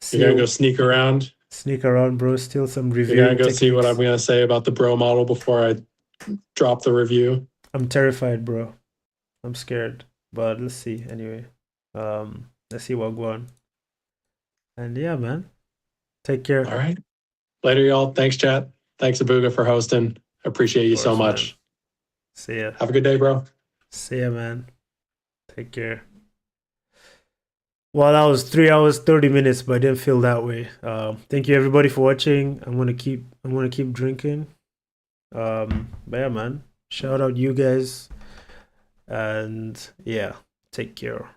see go sneak around. sneak around, bro. Steal some You're gonna reviewing go see what I'm techniques. gonna say about the bro model before I drop the review. I'm terrified, bro. I'm scared. But let's see anyway. Let's see what go on. And yeah, man. Take care. All right. Later, y'all. Thanks, chat. Thanks, Abuga, for hosting. Appreciate Of you so course, man. much. See ya. Have a good day, bro. See ya, man. Take care. Well, that was 3 hours, 30 minutes, but I didn't feel that way. Thank you everybody for watching. I'm gonna keep drinking. But yeah, man. Shout out you guys. And yeah, take care.